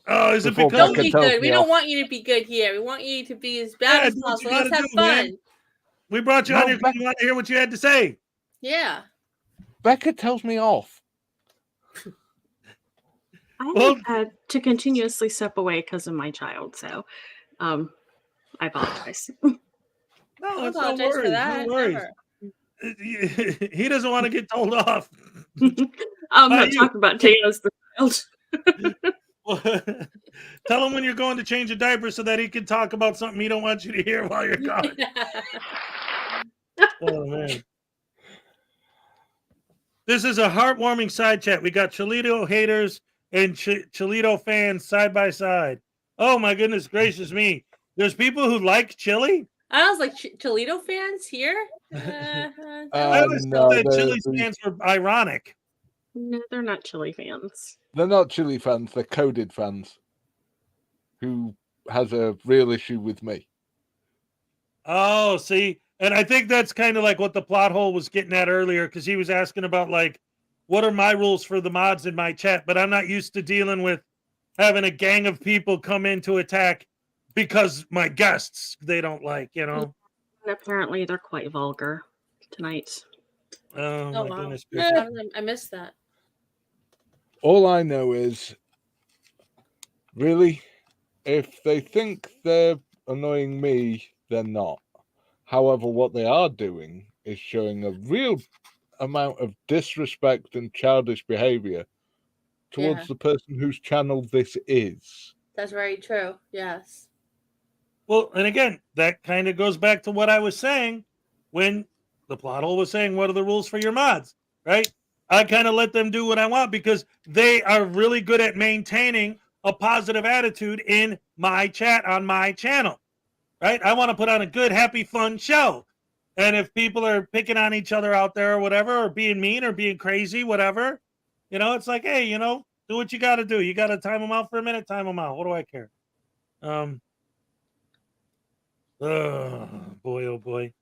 Oh, is it Before because Don't be tells good. me We don't off. want you to be good here. We want you to be as bad Yeah, as do what you possible. Let's gotta have do, man. fun. We brought you No, on here because we want to hear what you had to say. Yeah. Becca tells me off. I had to continuously step away because of my child, so I apologize. No, Don't it's no apologize for worries. that. No worries. Never. He doesn't want to get told off. I'm not talking about Thanos the child. Tell him when you're going to change a diaper so that he can talk about something he don't want you to hear while you're gone. Oh, man. This is a heartwarming side chat. We got Cholito haters and Cholito fans side by side. Oh, my goodness gracious me. There's people who like chili? I was like, Cholito fans here? I always thought that chili fans were ironic. No, they're not chili fans. They're not chili fans, they're coded fans who has a real issue with me. Oh, see, and I think that's kind of like what the plot hole was getting at earlier, because he was asking about, like, what are my rules for the mods in my chat? But I'm not used to dealing with having a gang of people come in to attack because my guests they don't like, you know. And apparently they're quite vulgar tonight. Oh, my wow. goodness gracious. I missed that. All I know is, really, if they think they're annoying me, they're not. However, what they are doing is showing a real amount of disrespect and childish behavior towards Yeah. the person whose channel this is. That's very true. Yes. Well, and again, that kind of goes back to what I was saying when the plot hole was saying, what are the rules for your mods, right? I kind of let them do what I want because they are really good at maintaining a positive attitude in my chat on my channel, right? I want to put on a good, happy, fun show. And if people are picking on each other out there or whatever, or being mean or being crazy, whatever, you know, it's like, hey, you know, do what you got to do. You got to time them out for a minute, time them out. What do I care? Oh, boy, oh, boy.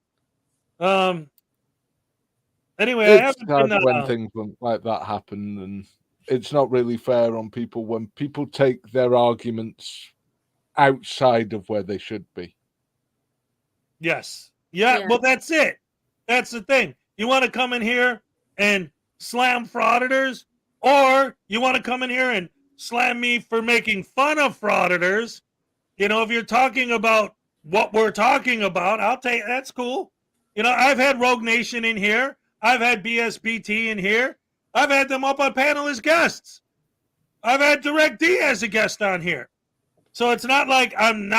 Anyway, I It's haven't sad been... when things like that happen, and it's not really fair on people when people take their arguments outside of where they should be. Yes. Yeah, well, that's it. That's the thing. You want to come in here and slam frauditors, or you want to come in here and slam me for making fun of frauditors. You know, if you're talking about what we're talking about, I'll take that's cool. You know, I've had Rogue Nation in here. I've had BSBT in here. I've had them up on panel as guests. I've had Direct D as a guest on here. So it's not like I'm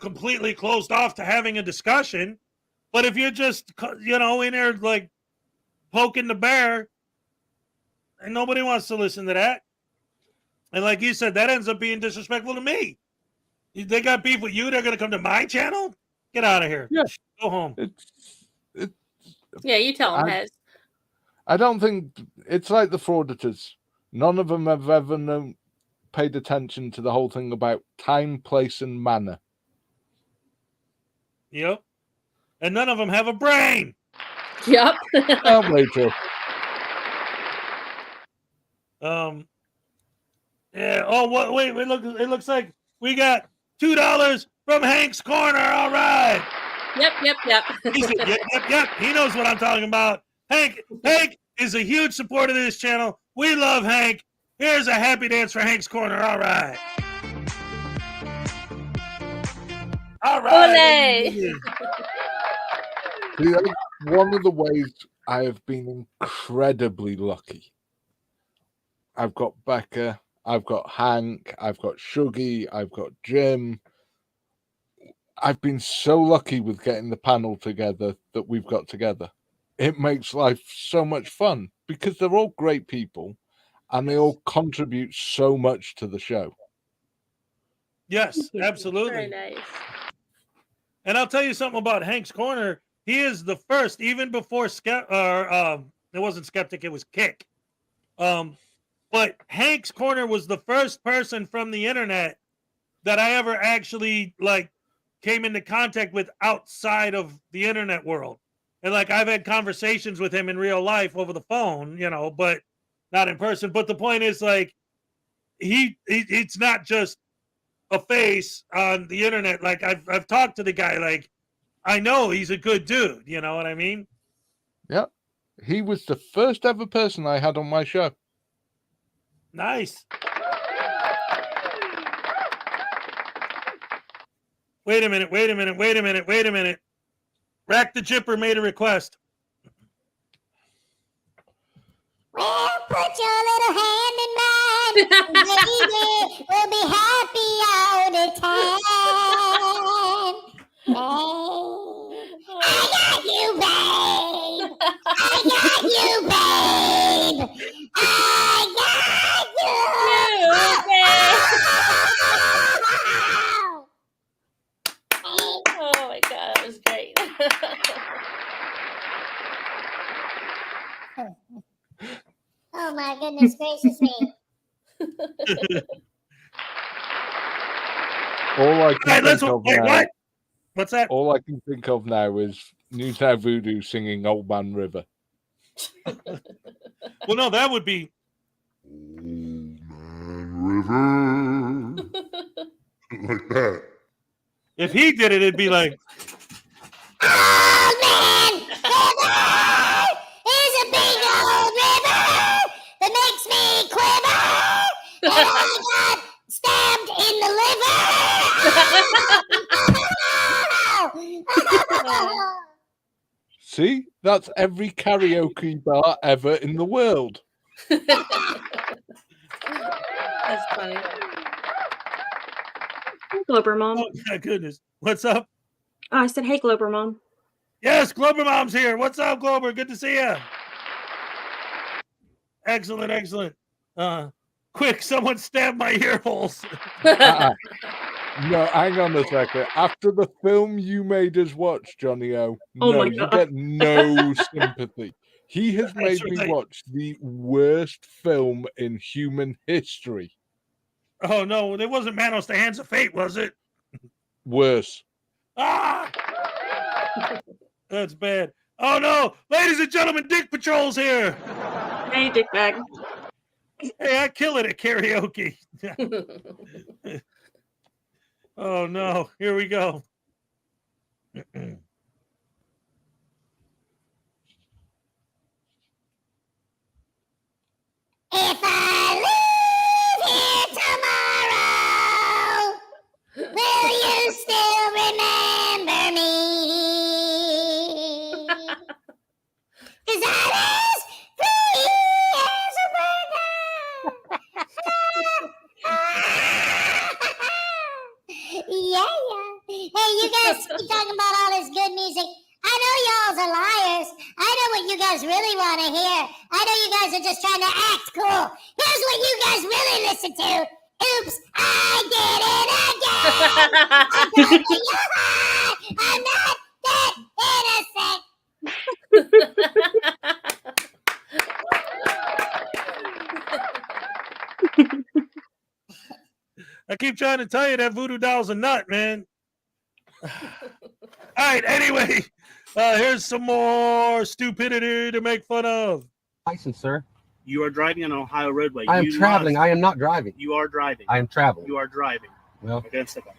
completely closed off to having a discussion. But if you're just, you know, in there like poking the bear, and nobody wants to listen to that. And like you said, that ends up being disrespectful to me. They got beef with you. They're going to come to my channel? Get out of here. Yeah. Go home. Yeah, you tell them, Hez. I don't think it's like the Frauditors. None of them have ever paid attention to the whole thing about time, place, and manner. Yep. And none of them have a brain. Yep. Very true. Yeah. Oh, wait. It looks like we got $2 from Hank's Corner. All right. Yep. He said, yep. He knows what I'm talking about. Hank is a huge supporter of this channel. We love Hank. Here's a happy dance for Hank's Corner. All right. All right. See, that's one of the ways I have been incredibly lucky. I've got Becca, I've got Hank, I've got Shuggy, I've got Jim. I've been so lucky with getting the panel together that we've got together. It makes life so much fun because they're all great people and they all contribute so much to the show. Yes, absolutely. Very nice. And I'll tell you something about Hank's Corner. He is the first, even before it wasn't Skeptic, it was Kick. But Hank's Corner was the first person from the internet that I ever actually came into contact with outside of the internet world. And I've had conversations with him in real life over the phone, you know, but not in person. But the point is it's not just a face on the internet. I've talked to the guy, I know he's a good dude, you know what I mean? Yeah. He was the first ever person I had on my show. Nice. Wait a minute. Rack the Jipper made a request. Well, put your little hand in mine. Baby, we'll be happy all the time. I got you, babe. I got you, babe. I got you, babe. Oh my god, that was great. Oh my goodness gracious me. All I can Let's think of wait, now. what? What's that? All I can think of now is Newtown Voodoo singing "Old Man River." Well, no, that would be River. Like that. if he did it. It'd be like, Oh man, river is a big old river that makes me quiver, and I got stabbed in the liver. See, that's every karaoke bar ever in the world. That's funny. Hey, Glober Mom. oh my goodness, what's up? Oh, I said, hey, Glober Mom. Yes, Glober Mom's here. What's up, Glober? Good to see you. Excellent, excellent. Quick, someone stabbed my ear holes. No, hang on a second. After the film you made us watch, Johnny O, Oh no, my you God. get no sympathy. He has made me right. watch the worst film in human history. Oh no, it wasn't Manos: The Hands of Fate, was it? Worse. Ah! That's bad. Oh no, ladies and gentlemen, Dick Patrol's here. Hey, dickbag. Hey, I kill it at karaoke. Oh no, here we go. If I leave here tomorrow, will you still remember me? 'Cause I'm as free as a bird. Yeah. Hey, you guys keep talking about all this good music. I know y'all's are liars. I know what you guys really want to hear. I know you guys are just trying to act cool. Here's what you guys really listen to. Oops, I did it again. I'm gonna get you high. I'm not that innocent. I keep trying to tell you that voodoo doll's a nut, man. All right, anyway, here's some more stupidity to make fun of. License, sir. You are driving on an Ohio roadway. I am You traveling. must- I am not driving. You are driving. I am traveling. You are driving. Well, Okay, step back.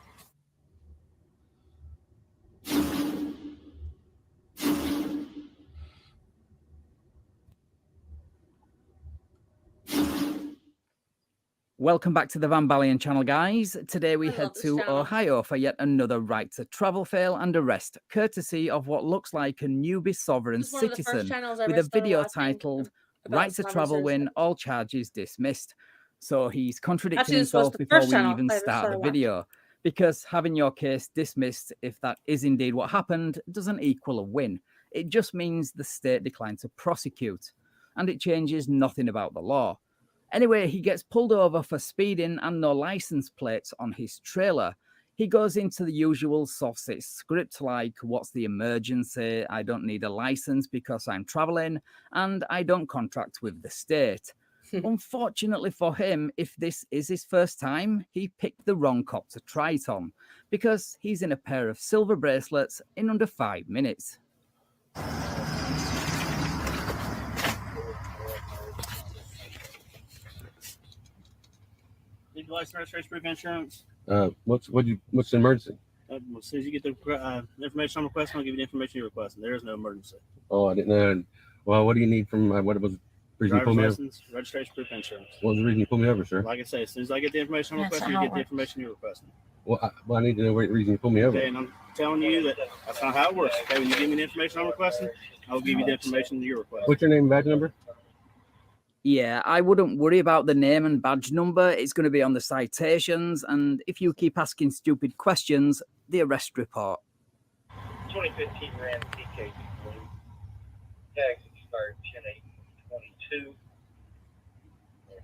Welcome back to the Van Balian channel, guys. Today we I head love this to channel. Ohio for yet another right to travel fail and arrest, courtesy of what looks like a newbie sovereign This is one of the first citizen channels I with ever a started video watching titled about Right to Travel celebrities. Win, All Charges Dismissed. So he's contradicting Actually, this was himself the before first we channel even I ever start the started watching. video, because having your case dismissed, if that is indeed what happened, doesn't equal a win. It just means the state declined to prosecute, and it changes nothing about the law. Anyway, he gets pulled over for speeding and no license plates on his trailer. He goes into the usual soft-sit script like, what's the emergency? I don't need a license because I'm traveling and I don't contract with the state. Unfortunately for him, if this is his first time, he picked the wrong cop to try it on because he's in a pair of silver bracelets in under 5 minutes. Need your license, registration, proof of insurance. what's the emergency? As soon as you get the information I'm requesting, I'll give you the information you're requesting. There is no emergency. Oh, I didn't know. Well, what do you need from? What was the reason you pulled Driver's me over? license, registration, proof of insurance. What was the reason you pulled me over, sir? Like I say, as soon as I get the information I'm That's requesting, not you how get it the information you're requesting. Well, I need to know what reason you pulled me over. Okay, and I'm telling you that that's not how it works. Okay, when you give me the information I'm requesting, I'll give you the information you're requesting. What's your name and badge number? Yeah, I wouldn't worry about the name and badge number. It's going to be on the citations. And if you keep asking stupid questions, the arrest report. 2015 Ram TK, please. Tags expired 10/8/22. And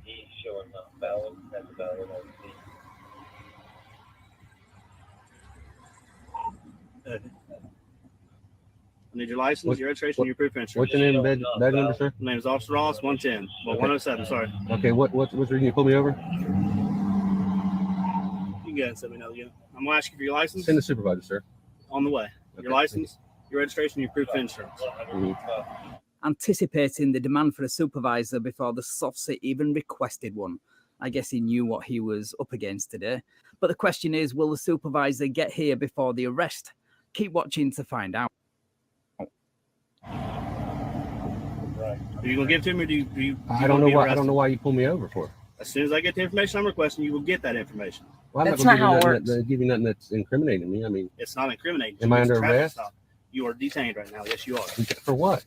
he's showing not valid. That's valid ID. I need your license, your registration, your proof of insurance. What's your name and badge number, sir? My name is Officer Ross, 110. Well, Okay. 107, sorry. Okay, what's the reason you pulled me over? You can go ahead and send me another unit. I'm going to ask you for your license. Send the supervisor, sir. On the way. Your license, your registration, your proof of insurance. Anticipating the demand for a supervisor before the SOFSA even requested one. I guess he knew what he was up against today. But the question is, will the supervisor get here before the arrest? Keep watching to find out. Are you going to give it to me, or do you I don't know why. I don't know why you pulled me over for. As soon as I get the information I'm requesting, you will get that information. Well, I'm not going to give you nothing that's incriminating me. I mean, it's not incriminating. Am I under arrest? Stop. You are detained right now. Yes, you are. For what?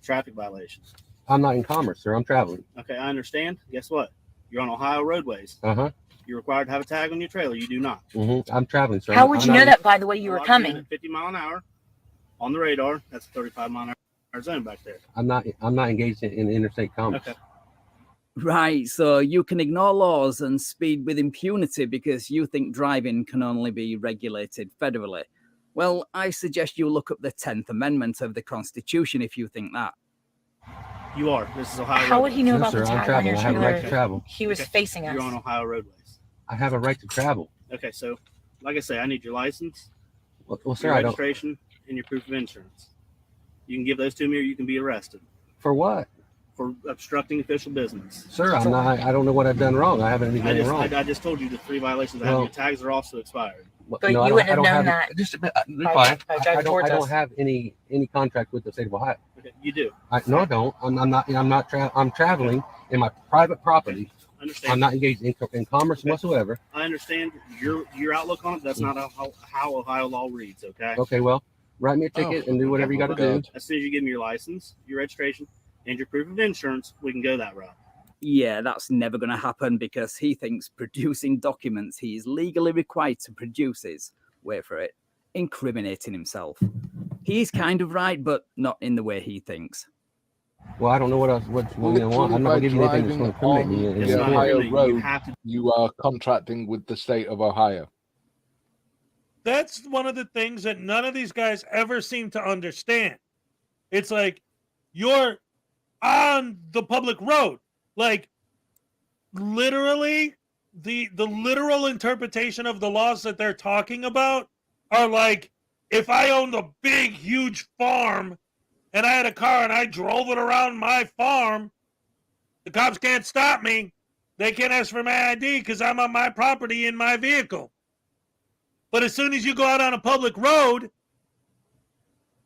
Traffic violations. I'm not in commerce, sir. I'm traveling. Okay, I understand. Guess what? You're on Ohio roadways. Uh-huh. You're required to have a tag on your trailer. You do not. I'm traveling, sir. How would you know that, by the way, you were coming? 50 mile an hour on the radar. That's a 35 mile an hour zone back there. I'm not engaged in interstate commerce. Okay. Right, so you can ignore laws and speed with impunity because you think driving can only be regulated federally. Well, I suggest you look up the 10th Amendment of the Constitution if you think that. You are. This is Ohio. How would he know No, about sir, the I'm tag on your traveling. I have a trailer? right to travel. He was facing us. You're on Ohio roadways. I have a right to travel. Okay, so like I say, I need your license, Well, sir, your I don't. registration, and your proof of insurance. You can give those to me, or you can be arrested For what? for obstructing official business. Sir, I'm not. I don't know what I've done wrong. I haven't anything wrong. I just told you the 3 violations. I have. Well- Your tags are also expired. But you wouldn't have known that. Just by I driving towards don't us. have any contract with the state of Ohio. Okay, you do. No, I don't. I'm traveling in my private property. Understand. I'm not engaged in commerce whatsoever. I understand your outlook on it. That's not how Ohio law reads. Okay. Okay, well, write me a ticket and do whatever you got to do. As soon as you give me your license, your registration, and your proof of insurance, we can go that route. Yeah, that's never going to happen because he thinks producing documents he is legally required to produce is, wait for it, incriminating himself. He's kind of right, but not in the way he thinks. Well, I don't know what else. What you want? I'm not going to give you anything that's going to incriminate me. On in the court. Ohio road, you are contracting with the state of Ohio. That's one of the things that none of these guys ever seem to understand. It's like you're on the public road. Like literally the literal interpretation of the laws that they're talking about are like if I owned a big, huge farm and I had a car and I drove it around my farm, the cops can't stop me. They can't ask for my ID because I'm on my property in my vehicle. But as soon as you go out on a public road,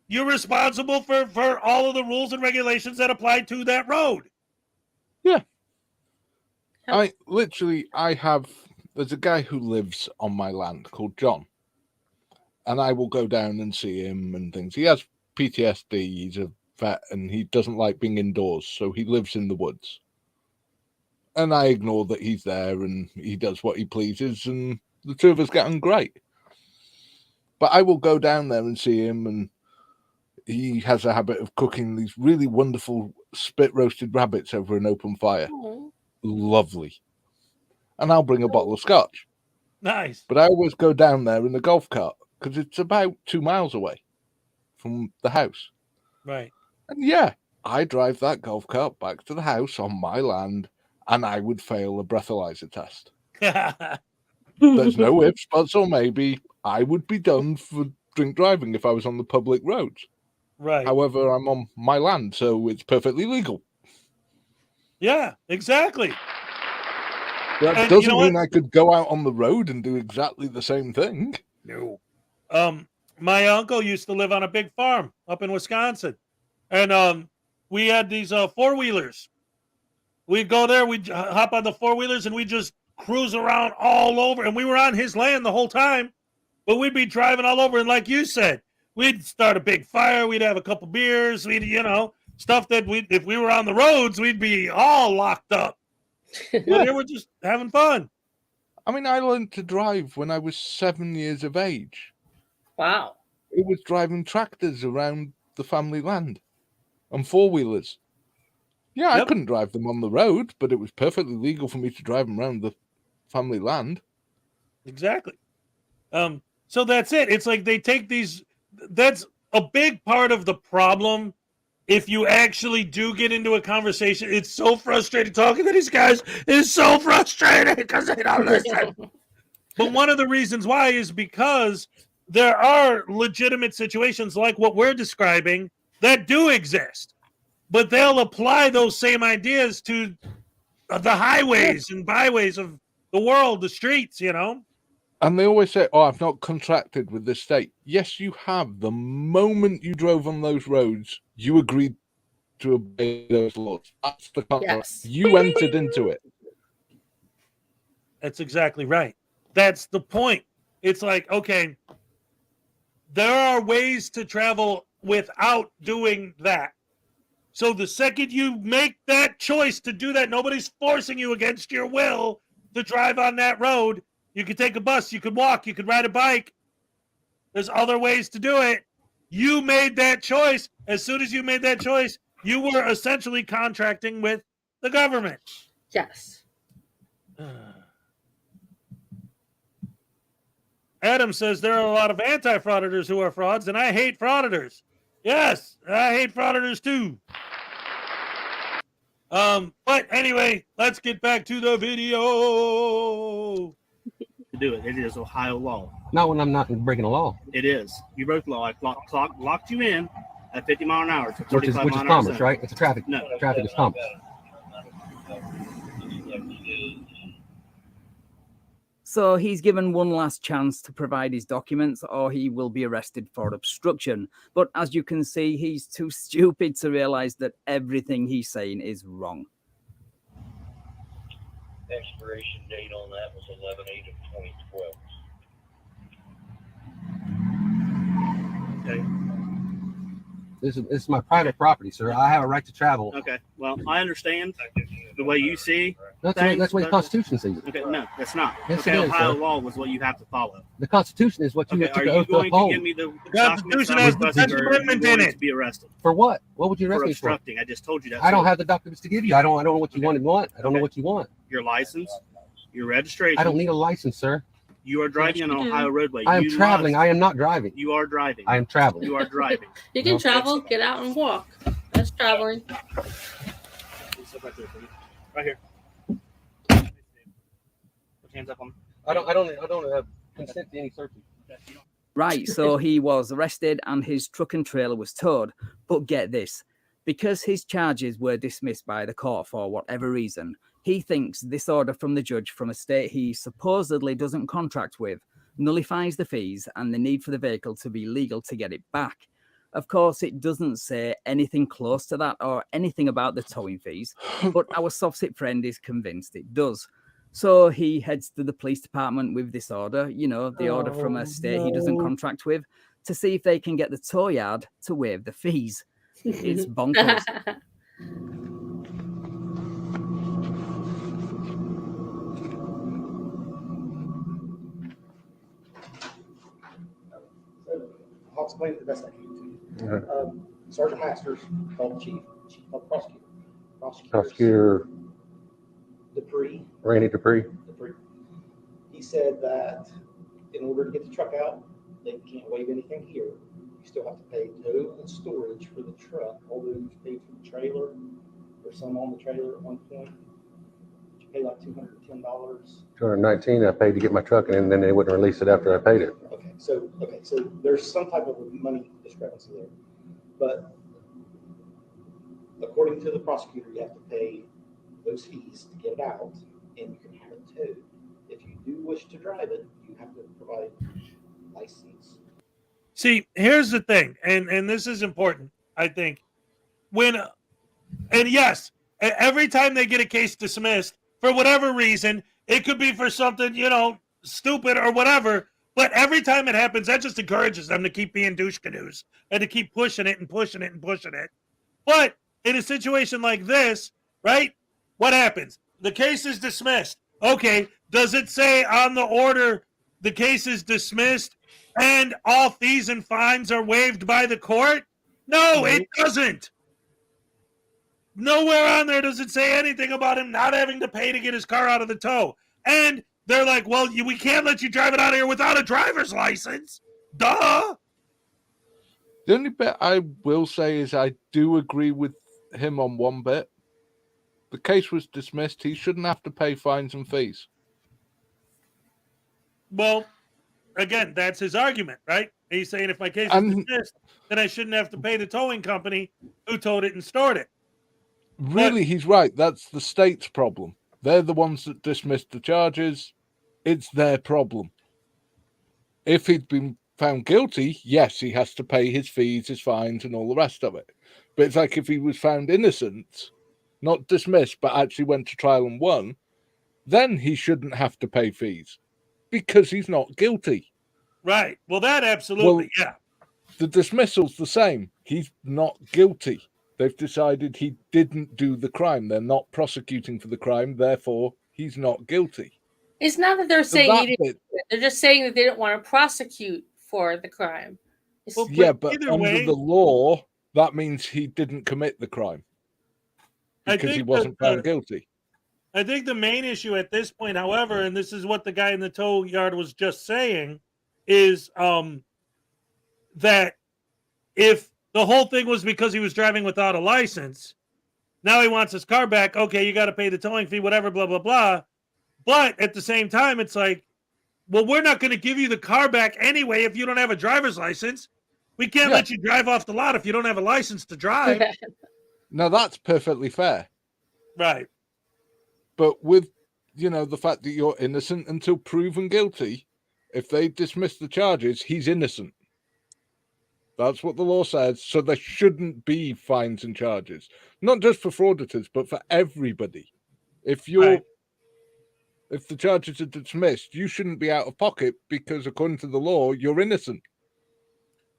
you're responsible for all of the rules and regulations that apply to that road. Yeah. There's a guy who lives on my land called John. And I will go down and see him and things. He has PTSD, he's a vet, and he doesn't like being indoors, so he lives in the woods. And I ignore that he's there and he does what he pleases, and the two of us get on great. But I will go down there and see him, and he has a habit of cooking these really wonderful spit roasted rabbits over an open fire. Oh. Lovely. And I'll bring a bottle of scotch. Nice. But I always go down there in the golf cart because it's about 2 miles away from the house. Right. And yeah, I drive that golf cart back to the house on my land, and I would fail a breathalyzer test. There's no ifs, buts, or maybe. I would be done for drink driving if I was on the public roads. Right. However, I'm on my land, so it's perfectly legal. Yeah, exactly. That And doesn't you know mean what? I could go out on the road and do exactly the same thing. No. My uncle used to live on a big farm up in Wisconsin, and we had these 4-wheelers. We'd go there, we'd hop on the 4-wheelers, and we'd just cruise around all over. And we were on his land the whole time, but we'd be driving all over. And like you said, we'd start a big fire. We'd have a couple beers. We'd, stuff that if we were on the roads, we'd be all locked up. But they were just having fun. I mean, I learned to drive when I was 7 years of age. Wow. It was driving tractors around the family land and four-wheelers. Yeah, I couldn't drive them on the road, but it was perfectly legal for me to drive them around the family land. Exactly. So that's it. It's like they take these. That's a big part of the problem. If you actually do get into a conversation, it's so frustrating talking to these guys. It's so frustrating because they don't listen. But one of the reasons why is because there are legitimate situations like what we're describing that do exist. But they'll apply those same ideas to the highways and byways of the world, the streets, you know? And they always say, I've not contracted with the state. Yes, you have. The moment you drove on those roads, you agreed to obey those laws. That's the contract. Yes. You entered into it. That's exactly right. That's the point. It's like, okay, there are ways to travel without doing that. So the second you make that choice to do that, nobody's forcing you against your will to drive on that road. You could take a bus, you could walk, you could ride a bike. There's other ways to do it. You made that choice. As soon as you made that choice, you were essentially contracting with the government. Yes. Adam says there are a lot of anti-frauditors who are frauds, and I hate frauditors. Yes, I hate frauditors too. But anyway, let's get back to the video. To do it, it is Ohio law. Not when I'm not breaking a law. It is. You broke the law. I locked you in at 50 mile an hour to 35 Which is mile an hour commerce, zone. right? It's a traffic. No. Traffic is commerce. So he's given one last chance to provide his documents or he will be arrested for obstruction. But as you can see, he's too stupid to realize that everything he's saying is wrong. Expiration date on that was 11/8/2012. Okay. This is my private property, sir. I have a right to travel. Okay. Well, I understand the way you see. That's things, the way the Constitution sees it. Okay. No, that's not. Yes, okay. it is, Ohio sir. law was what you have to follow. The Constitution is what you Okay. have Are to you oath to going to uphold. give me the Constitution has the Tenth Amendment in it. Be arrested For what? What would you arrest for me for? obstructing. I just told you that. I don't have the documents to give you. I don't know what you want. I don't know what you want. Your license, your registration. I don't need a license, sir. You are driving on an Ohio roadway. I am You traveling. must- I am not driving. You are driving. I am traveling. You are driving. You can travel, get out and walk. That's traveling. Right here. Put your hands up on. I don't consent to any searching. Right, so he was arrested and his truck and trailer was towed. But get this, because his charges were dismissed by the court for whatever reason, he thinks this order from the judge from a state he supposedly doesn't contract with nullifies the fees and the need for the vehicle to be legal to get it back. Of course, it doesn't say anything close to that or anything about the towing fees, but our soft-sit friend is convinced it does. So he heads to the police department with this order, the order from a state he doesn't contract with, to see if they can get the tow yard to waive the fees. It's bonkers. I'll explain it the best I can to you. Sergeant Masters called the chief called the prosecutor. Prosecutor Dupree. Randy Dupree. He said that in order to get the truck out, they can't waive anything here. You still have to pay tow and storage for the truck, although you paid for the trailer, or some on the trailer at one point. You pay like $210. $219 I paid to get my truck, and then they wouldn't release it after I paid it. Okay, so there's some type of money discrepancy there, but according to the prosecutor, you have to pay those fees to get it out, and you can have it towed. If you do wish to drive it, you have to provide license. See, here's the thing, and this is important, I think. And yes, every time they get a case dismissed, for whatever reason, it could be for something, stupid or whatever, but every time it happens, that just encourages them to keep being douche canoes and to keep pushing it and pushing it and pushing it. But in a situation like this, right? What happens? The case is dismissed. Okay, does it say on the order the case is dismissed and all fees and fines are waived by the court? No, it doesn't. Nowhere on there does it say anything about him not having to pay to get his car out of the tow. And they're like, well, we can't let you drive it out of here without a driver's license. Duh. The only bit I will say is I do agree with him on one bit. The case was dismissed. He shouldn't have to pay fines and fees. Well, again, that's his argument, right? He's saying if my case is dismissed, then I shouldn't have to pay the towing company who towed it and stored it. Really, he's right. That's the state's problem. They're the ones that dismissed the charges. It's their problem. If he'd been found guilty, yes, he has to pay his fees, his fines, and all the rest of it. But it's like if he was found innocent, not dismissed, but actually went to trial and won, then he shouldn't have to pay fees because he's not guilty. Right. Well, that absolutely, yeah. The dismissal's the same. He's not guilty. They've decided he didn't do the crime. They're not prosecuting for the crime. Therefore, he's not guilty. It's not that they're saying that he didn't do it. They're just saying that they don't want to prosecute for the crime. Well, Yeah, but either under way- the law, that means he didn't commit the crime I because he think wasn't that found guilty. I think the main issue at this point, however, and this is what the guy in the tow yard was just saying, is that if the whole thing was because he was driving without a license, now he wants his car back. Okay, you got to pay the towing fee, whatever, blah, blah, blah. But at the same time, it's like, well, we're not going to give you the car back anyway if you don't have a driver's license. We can't let you drive off the lot if you don't have a license to drive. Now, that's perfectly fair. Right. But with, the fact that you're innocent until proven guilty, if they dismiss the charges, he's innocent. That's what the law says. So there shouldn't be fines and charges, not just for frauditors, but for everybody. If the charges are dismissed, you shouldn't be out of pocket because according to the law, you're innocent.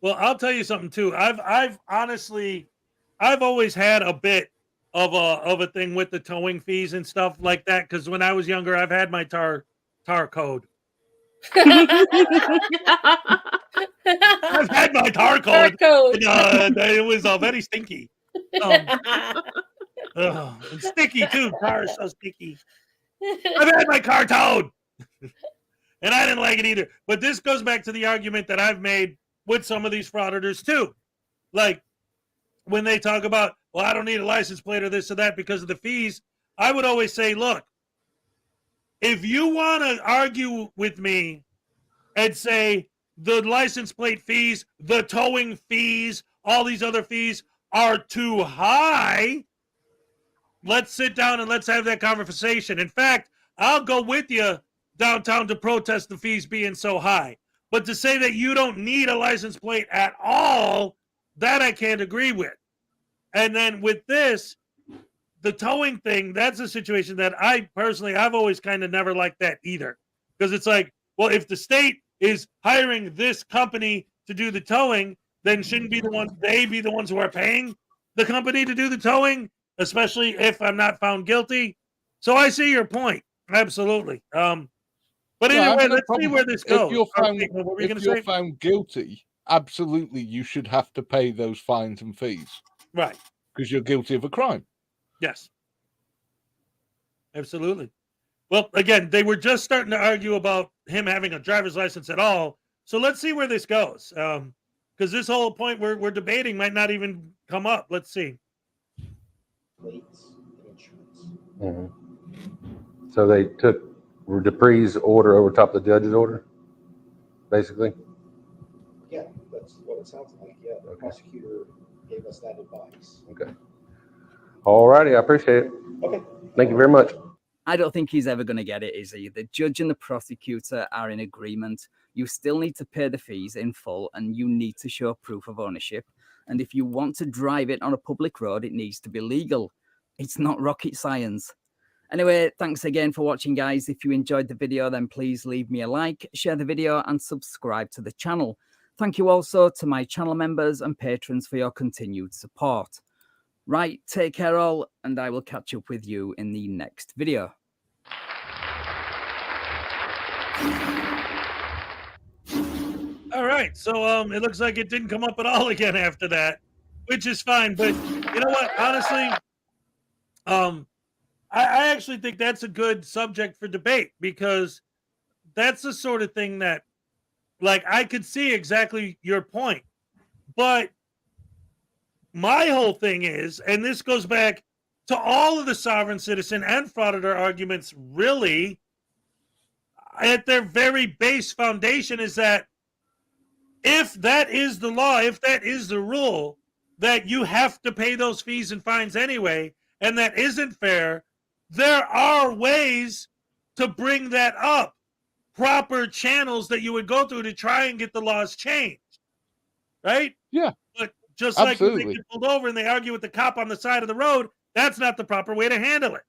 Well, I'll tell you something too. I've honestly always had a bit of a thing with the towing fees and stuff like that, because when I was younger, I've had my tar code. I've had my tar code. And, it was very stinky. And sticky too. Tar is so sticky. I've had my car towed. And I didn't like it either. But this goes back to the argument that I've made with some of these frauditors too. Like when they talk about, well, I don't need a license plate or this or that because of the fees. I would always say, look, if you want to argue with me and say the license plate fees, the towing fees, all these other fees are too high, let's sit down and let's have that conversation. In fact, I'll go with you downtown to protest the fees being so high. But to say that you don't need a license plate at all, that I can't agree with. And then with this, the towing thing, that's a situation that I've always kind of never liked that either. Because it's like, well, if the state is hiring this company to do the towing, then shouldn't they be the ones who are paying the company to do the towing, especially if I'm not found guilty? So I see your point. Absolutely. But anyway, let's see where this goes. If you're found guilty, absolutely, you should have to pay those fines and fees. Right. Because you're guilty of a crime. Yes. Absolutely. Well, again, they were just starting to argue about him having a driver's license at all. So let's see where this goes. Because this whole point we're debating might not even come up. Let's see. Mm-hmm. So they took Dupree's order over top of the judge's order, basically? Yeah, that's what it sounds like. Yeah, the prosecutor gave us that advice. Okay. All righty, I appreciate it. Okay. Thank you very much. I don't think he's ever going to get it, is he? The judge and the prosecutor are in agreement. You still need to pay the fees in full and you need to show proof of ownership. And if you want to drive it on a public road, it needs to be legal. It's not rocket science. Anyway, thanks again for watching, guys. If you enjoyed the video, then please leave me a like, share the video and subscribe to the channel. Thank you also to my channel members and patrons for your continued support. Right, take care all, and I will catch up with you in the next video. All right, so it looks like it didn't come up at all again after that, which is fine. But you know what? Honestly, I actually think that's a good subject for debate, because that's the sort of thing that, like, I could see exactly your point. But my whole thing is, and this goes back to all of the sovereign citizen and frauditor arguments, really, at their very base foundation, is that if that is the law, if that is the rule, that you have to pay those fees and fines anyway, and that isn't fair, there are ways to bring that up, proper channels that you would go through to try and get the laws changed, right? Yeah. But just absolutely. like when they get pulled over and they argue with the cop on the side of the road, that's not the proper way to handle it.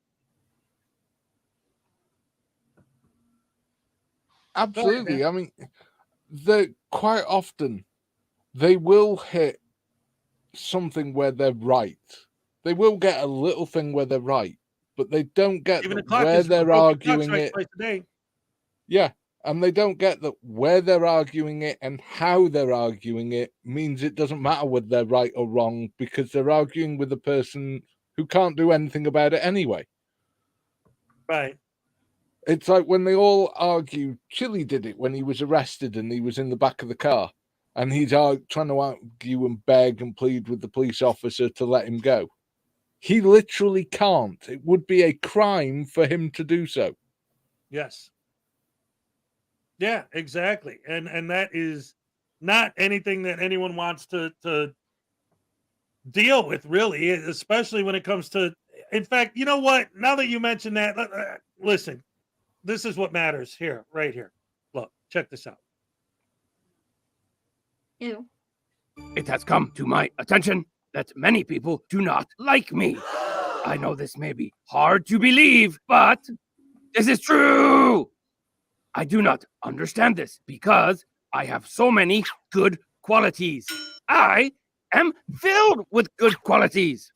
Absolutely. I mean, quite often they will hit something where they're right. They will get a little thing where they're right, but they don't get where they're arguing it. Yeah, and they don't get that where they're arguing it and how they're arguing it means it doesn't matter whether they're right or wrong, because they're arguing with a person who can't do anything about it anyway. Right. It's like when they all argue, Chili did it when he was arrested and he was in the back of the car, and he's trying to argue and beg and plead with the police officer to let him go. He literally can't. It would be a crime for him to do so. Yes. Yeah, exactly. And that is not anything that anyone wants to deal with, really, especially when it comes to, in fact, you know what? Now that you mentioned that, listen, this is what matters here, right here. Look, check this out. Ew. It has come to my attention that many people do not like me. I know this may be hard to believe, but this is true. I do not understand this because I have so many good qualities. I am filled with good qualities.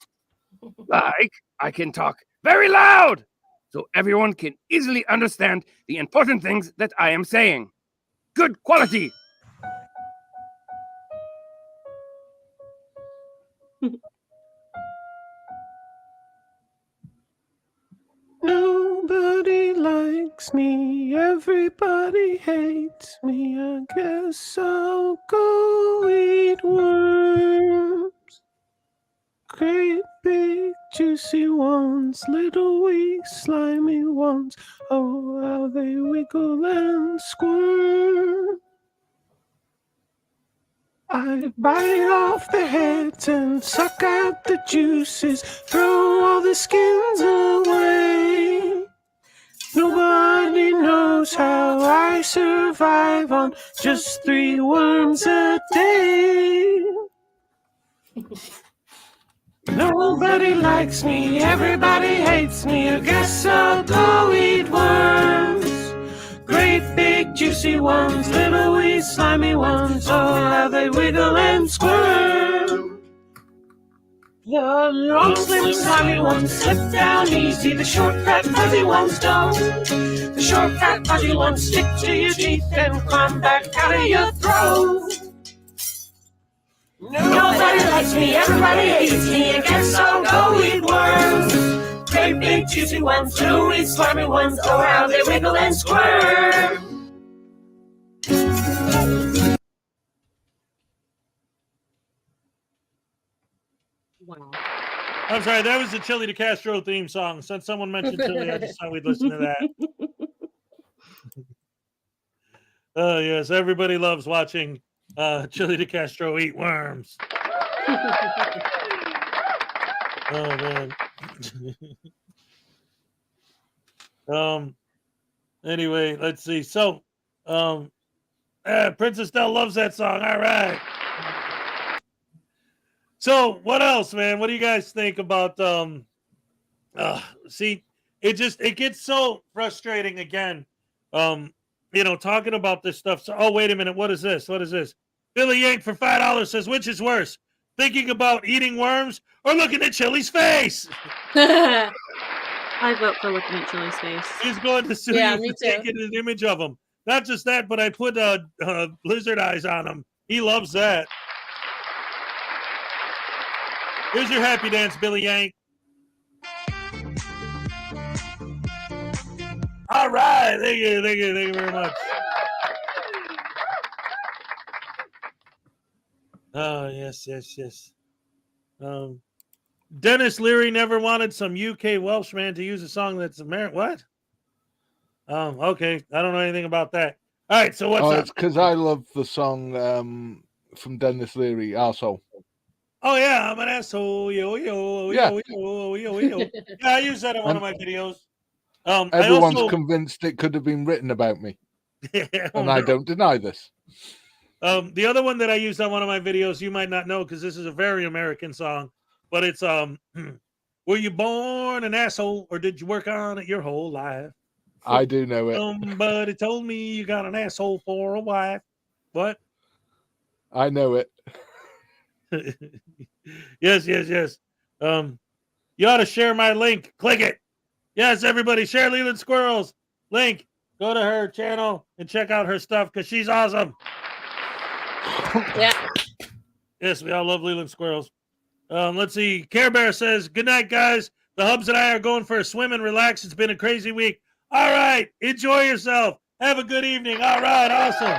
Like, I can talk very loud so everyone can easily understand the important things that I am saying. Good quality. Nobody likes me, everybody hates me. I guess I'll go eat worms. Great big juicy ones, little wee slimy ones. Oh, how they wiggle and squirm. I bite off the heads and suck out the juices, throw all the skins away. Nobody knows how I survive on just 3 worms a day. Nobody likes me, everybody hates me. I guess I'll go eat worms. Great big juicy ones, little wee slimy ones. Oh, how they wiggle and squirm. The long slim slimy ones slip down easy. The short fat fuzzy ones don't. The short fat fuzzy ones stick to your teeth and climb back out of your throat. Nobody likes me, everybody hates me. I guess I'll go eat worms. Great big juicy ones, little wee slimy ones. Oh, how they wiggle and squirm. Wow. I'm sorry, that was the Chili de Castro theme song. Since someone mentioned Chili, I just thought we'd listen to that. Oh, yes, everybody loves watching Chili de Castro eat worms. Oh, man. Anyway, let's see. So, Princess Del loves that song. All right. So, what else, man? What do you guys think about see, it gets so frustrating again. Talking about this stuff. So, oh, wait a minute. What is this? What is this? Billy Yank for $5 says, which is worse, thinking about eating worms, or looking at Chili's face? I vote for looking at Chili's face. He's going to sue Yeah, you me for too. taking an image of him. Not just that, but I put lizard eyes on him. He loves that. Here's your happy dance, Billy Yank. All right. Thank you very much. Oh, yes. Dennis Leary never wanted some UK Welshman to use a song that's American. What? Okay. I don't know anything about that. All right, so what's up? It's because I love the song from Dennis Leary, Arsehole. Oh, yeah, I'm an asshole. Yo. Yeah, I use that in one of my videos. Everyone's convinced it could have been written about me. I don't deny this. The other one that I used on one of my videos, you might not know because this is a very American song, but it's were you born an asshole or did you work on it your whole life? I do know it. Somebody told me you got an asshole for a wife. What? I know it. Yes. You ought to share my link. Click it. Yes, everybody, share Leland Squirrels link. Go to her channel and check out her stuff because she's awesome. Yeah. Yes, we all love Leland Squirrels. Let's see. Care Bear says, good night, guys. The Hubs and I are going for a swim and relax. It's been a crazy week. All right. Enjoy yourself. Have a good evening. All right. Awesome.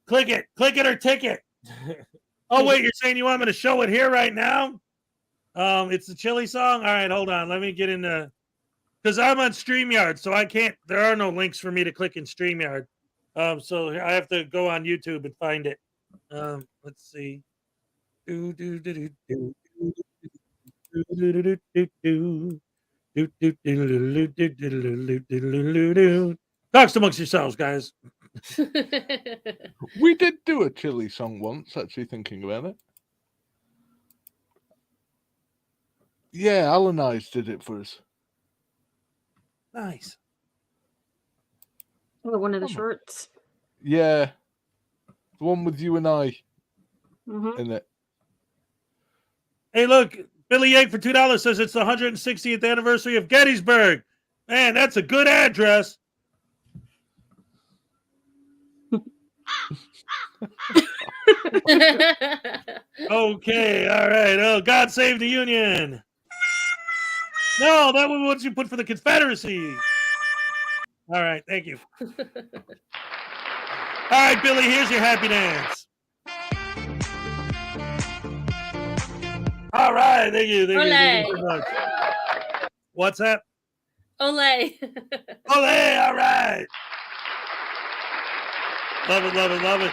Click it or ticket. Oh, wait. You're saying you want me to show it here right now? It's the Chili song. All right. Hold on. Let me get into, because I'm on StreamYard, so I can't, there are no links for me to click in StreamYard. So I have to go on YouTube and find it. Let's see. Talks amongst yourselves, guys. We did do a Chili song once, actually thinking about it. Yeah, Alan Eyes did it for us. Nice. Oh, one of the shorts. Yeah. The one with you and I in it. Hey, look, Billy Yank for $2 says it's the 160th anniversary of Gettysburg. Man, that's a good address. Okay, all right. Oh, God save the Union. No, that was what you put for the Confederacy. All right, thank you. All right, Billy, here's your happy dance. All right, thank you very much. What's that? Olay. Olay, all right. Love it.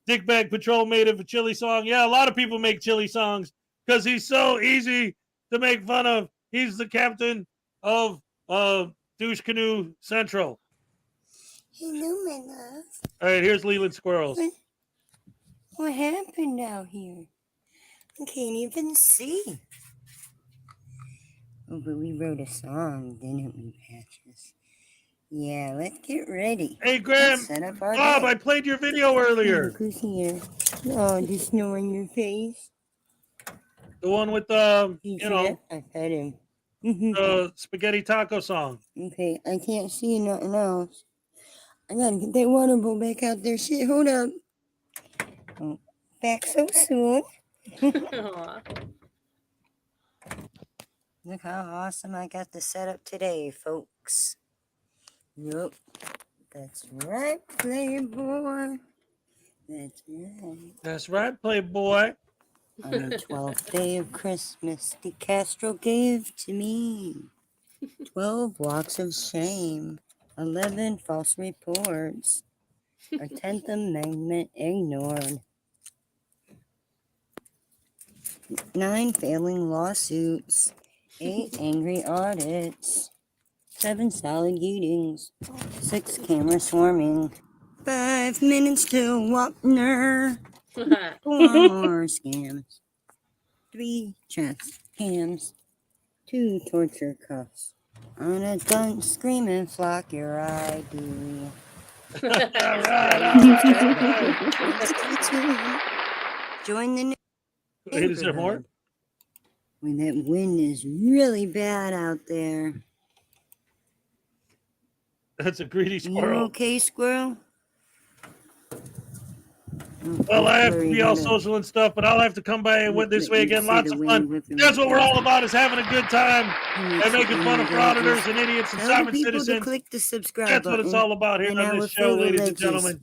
Dickbag Patrol made a Chili song. Yeah, a lot of people make Chili songs because he's so easy to make fun of. He's the captain of Douche Canoe Central. Hello, my love. All right, here's Leland Squirrels. What happened out here? I can't even see. Oh, but we wrote a song, didn't we, Patches? Yeah, let's get ready. Hey, Graham. Set up our Bob, day. I played your video earlier. Look who's here. Oh, the snow on your face. The one with I fed him. the spaghetti taco song. Okay, I can't see nothing else. I gotta get that water bowl back out there. Shit, hold up. Oh, back so soon. Look how awesome I got the setup today, folks. Yup. That's right, Playboy. That's right, Playboy. On the 12th day of Christmas, DeCastro gave to me 12 walks of shame, 11 false reports, our 10th Amendment ignored, 9 failing lawsuits, 8 angry audits, 7 solid yeetings, 6 camera swarming, 5 minutes till Wapner, 4 more scams, 3 chest cams, 2 torture cuffs, on a gun screaming flock your ID, All right. Join the Wait, is there more? neighborhood when that wind is really bad out there. That's a greedy You squirrel. okay, squirrel? Well, I have to be all social and stuff, but I'll have to come by and win this way again. Lots of fun. That's what we're all about, is having a good time and making fun of frauditors and idiots and Simon citizens. Click the subscribe That's what it's all about here on this show, ladies and gentlemen.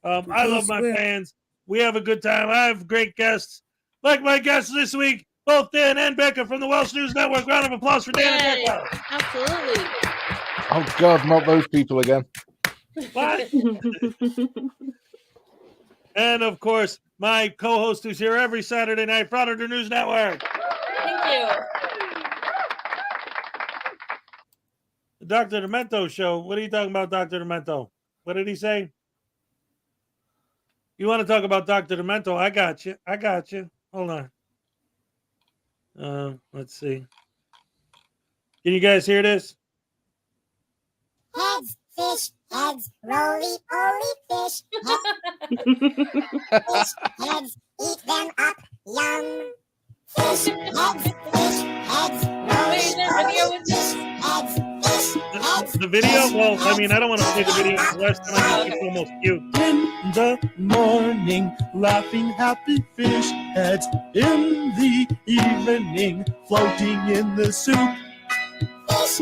I love my fans. We have a good time. I have great guests. Like my guests this week, both Dan and Becca from the Welsh News Network. Round of applause for Dan and Becca. Absolutely. Oh, God, not those people again. What? And, of course, my co-host who's here every Saturday night, Frauditor News Network. Thank you. The Dr. Demento show. What are you talking about, Dr. Demento? What did he say? You want to talk about Dr. Demento? I got you. Hold on. Let's see. Can you guys hear this? Heads, fish, heads, roly poly fish. Fish heads, eat them up, yum. Fish heads, roly poly fish heads, The video? Well, I mean, I don't want to play the video. Last time I think it's almost cute. In the morning, laughing happy fish heads. In the evening, floating in the soup. fish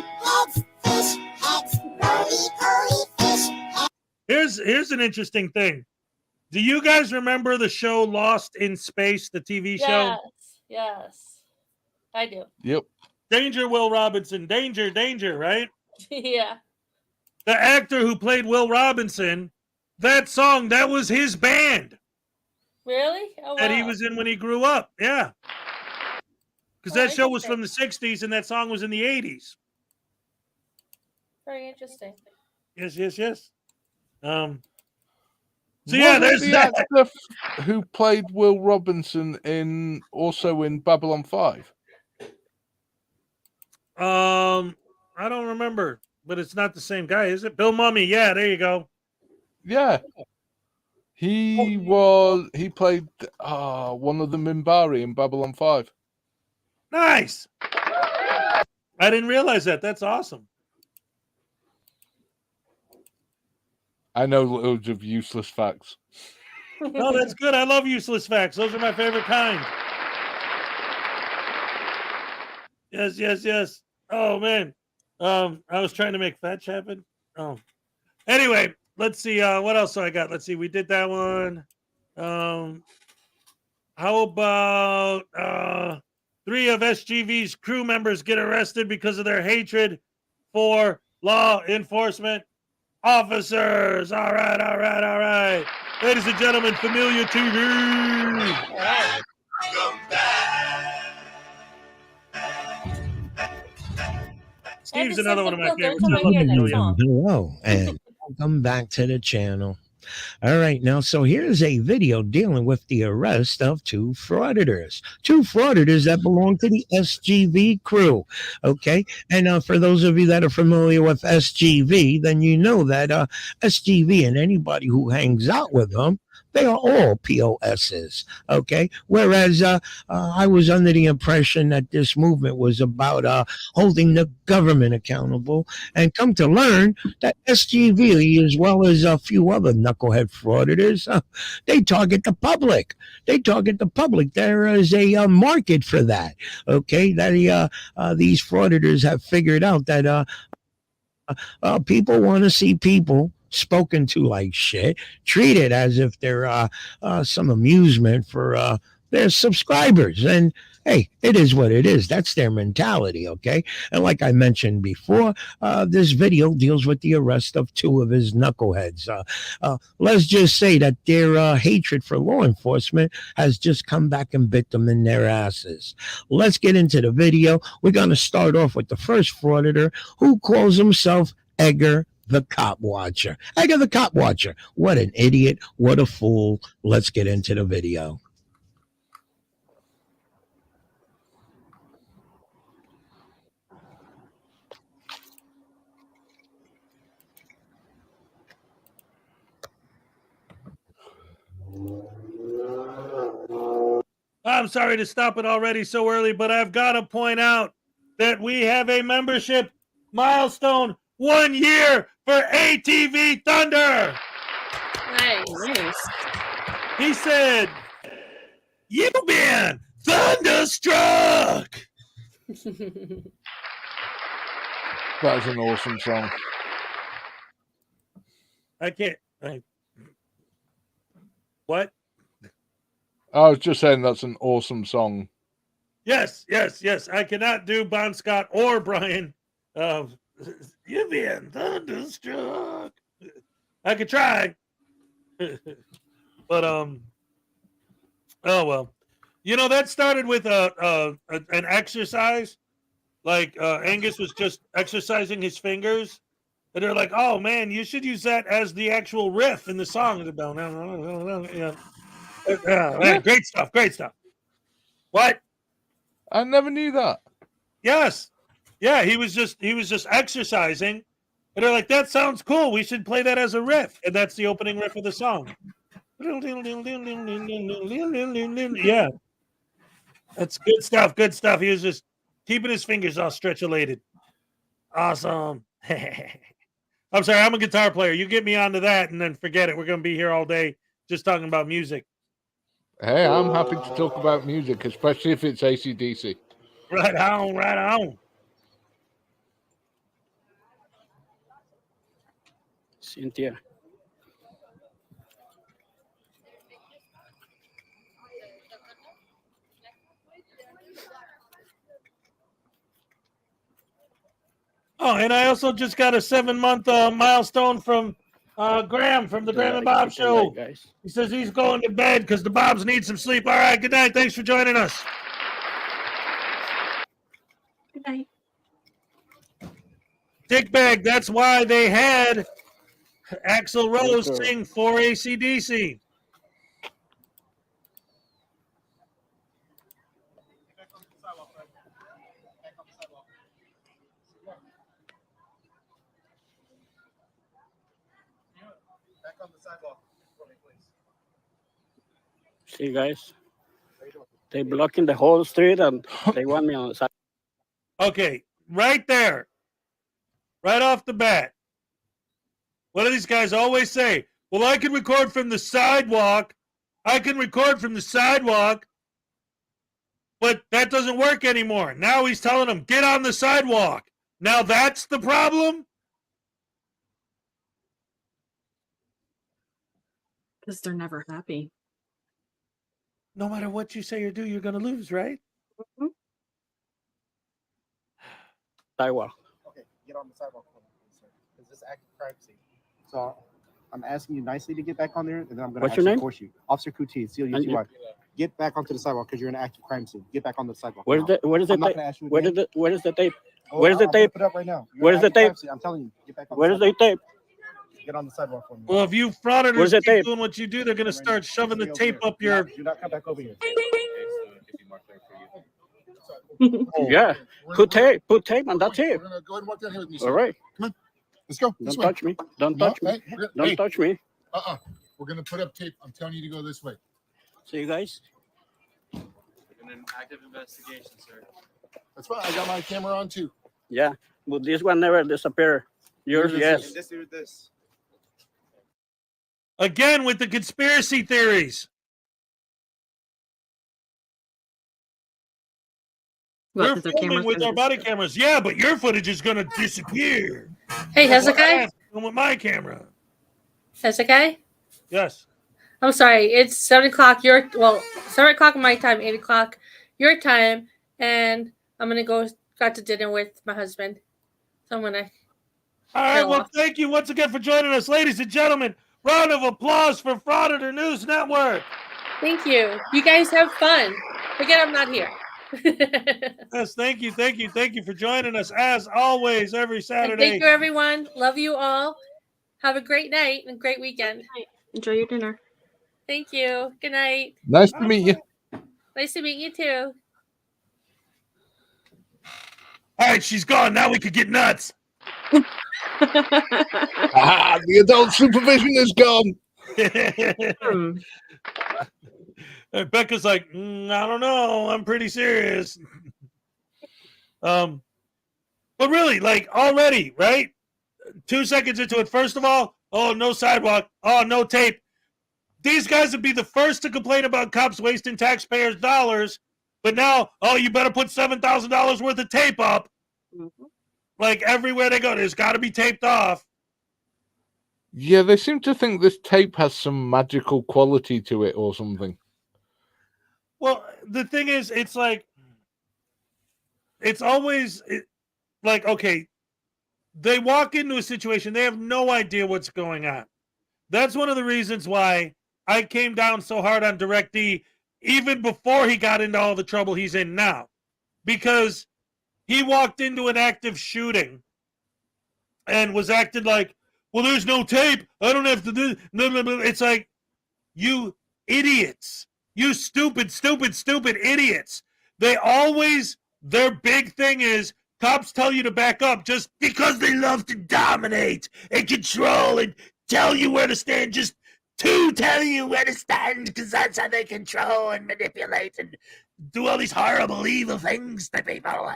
heads, roly poly fish heads. Here's an interesting thing. Do you guys remember the show Lost in Space, the TV show? Yes. I do. Yep. Danger, Will Robinson. Danger, danger, right? Yeah. The actor who played Will Robinson, that song, that was his band Really? Oh, that he wow. was in when he grew up. Yeah. Because Oh, that show was interesting. from the 60s and that song was in the 80s. Very interesting. Yes. So Wasn't yeah, there's the that. actor who played Will Robinson also in Babylon 5? I don't remember, but it's not the same guy, is it? Bill Mummy. Yeah, there you go. Yeah. He played one of the Minbari in Babylon 5. Nice. I didn't realize that. That's awesome. I know loads of useless facts. No, that's good. I love useless facts. Those are my favorite kind. Yes. Oh man. I was trying to make fetch happen. Oh. Anyway, let's see. What else I got? Let's see. We did that one. How about 3 of SGV's crew members get arrested because of their hatred for law enforcement officers? All right. Ladies and gentlemen, Familia TV. Steve's another one of my favorites. I love Familia. Hello, and welcome back to the channel. All right, now, so here's a video dealing with the arrest of 2 frauditors. 2 frauditors that belong to the SGV crew, okay? And for those of you that are familiar with SGV, then you know that SGV and anybody who hangs out with them, they are all POSs, okay? Whereas I was under the impression that this movement was about holding the government accountable, and come to learn that SGV, as well as a few other knucklehead frauditors, they target the public. There is a market for that, okay? That these frauditors have figured out that people want to see people spoken to like shit, treated as if they're some amusement for their subscribers. And hey, it is what it is. That's their mentality, okay? And like I mentioned before, this video deals with the arrest of 2 of his knuckleheads. Let's just say that their hatred for law enforcement has just come back and bit them in their asses. Let's get into the video. We're going to start off with the first frauditor, who calls himself Edgar the Cop Watcher. Edgar the Cop Watcher. What an idiot. What a fool. Let's get into the video. I'm sorry to stop it already so early, but I've got to point out that we have a membership milestone 1 year for ATV Thunder. Nice. He said, "You've been thunderstruck." That is an awesome song. I can't. What? I was just saying that's an awesome song. Yes. I cannot do Bon Scott or Brian. You've been thunderstruck. I could try, but oh well. You know, that started with an exercise. Like Angus was just exercising his fingers, and they're like, "Oh man, you should use that as the actual riff in the song." Yeah, great stuff. What? I never knew that. Yes, yeah, he was just exercising, and they're like, "That sounds cool. We should play that as a riff," and that's the opening riff of the song. Yeah, that's good stuff. Good stuff. He was just keeping his fingers all stretchulated. Awesome. I'm sorry, I'm a guitar player. You get me onto that, and then forget it. We're going to be here all day just talking about music. Hey, I'm happy to talk about music, especially if it's AC/DC. Right on. Cynthia. Oh, and I also just got a 7-month milestone from Graham from the Graham and Bob Show. He says he's going to bed because the Bobs need some sleep. All right, good night. Thanks for joining us. Good night. Dickbag, that's why they had Axl Rose sing for AC/DC. See, guys, they blocking the whole street and they want me on the side. Okay, right there, right off the bat. What do these guys always say? Well, I can record from the sidewalk. But that doesn't work anymore. Now he's telling them, get on the sidewalk. Now that's the problem? Because they're never happy. No matter what you say or do, you're going to lose, right? Mm-hmm. Sidewalk. Okay, get on the sidewalk for me, please, sir. Because this is active crime scene. So I'm asking you nicely to get back on there, and then I'm going to actually force you. Officer Kuti, CLUTY. Get back onto the sidewalk because you're in an active crime scene. Get back on the sidewalk. Where's the tape? Where's the tape? Where's the tape? Put up right now. Where's the tape? I'm telling you. Get back on Where's the tape? Get on the sidewalk for me. Well, if you frauditors keep doing what you do, they're going to start shoving the tape up your... Do not come back over here. Yeah. Put tape on that tape. We're going to go ahead and walk down here with me, sir. All right. Come on. Let's go. Don't touch me. Don't touch me. Don't touch me. We're going to put up tape. I'm telling you to go this way. See you guys. An active investigation, sir. That's fine. I got my camera on too. Yeah, but this one never disappear. Yours, yes. This. Again with the conspiracy theories. What, We're filming with our body cameras. Yeah, but your footage is going to disappear. Hey, Hezekiah? With my camera. Hezekiah? Yes. I'm sorry. It's 7 o'clock 7 o'clock my time, 8 o'clock your time, and I'm going to got to dinner with my husband. So I'm going to... All right, well, thank you once again for joining us, ladies and gentlemen. Round of applause for Frauditor News Network. Thank you. You guys have fun. Forget I'm not here. Yes, thank you for joining us as always every Saturday. And thank you, everyone. Love you all. Have a great night and great weekend. Enjoy your dinner. Thank you. Good night. Nice to meet you. Nice to meet you too. All right, she's gone. Now we could get nuts. The adult supervision is gone. And Becca's like, I don't know. I'm pretty serious. But really, like already, right? 2 seconds into it, first of all, oh, no sidewalk. Oh, no tape. These guys would be the first to complain about cops wasting taxpayers' dollars. But now, oh, you better put $7,000 worth of tape up. Mm-hmm. Like everywhere they go, there's got to be taped off. Yeah, they seem to think this tape has some magical quality to it or something. Well, the thing is, it's like, it's always like, okay, they walk into a situation, they have no idea what's going on. That's one of the reasons why I came down so hard on DirectD even before he got into all the trouble he's in now. Because he walked into an active shooting and was acting like, well, there's no tape. I don't have to do. It's like, you idiots. You stupid idiots. They always, their big thing is, cops tell you to back up just because they love to dominate and control and tell you where to stand, just to tell you where to stand, because that's how they control and manipulate and do all these horrible, evil things to people.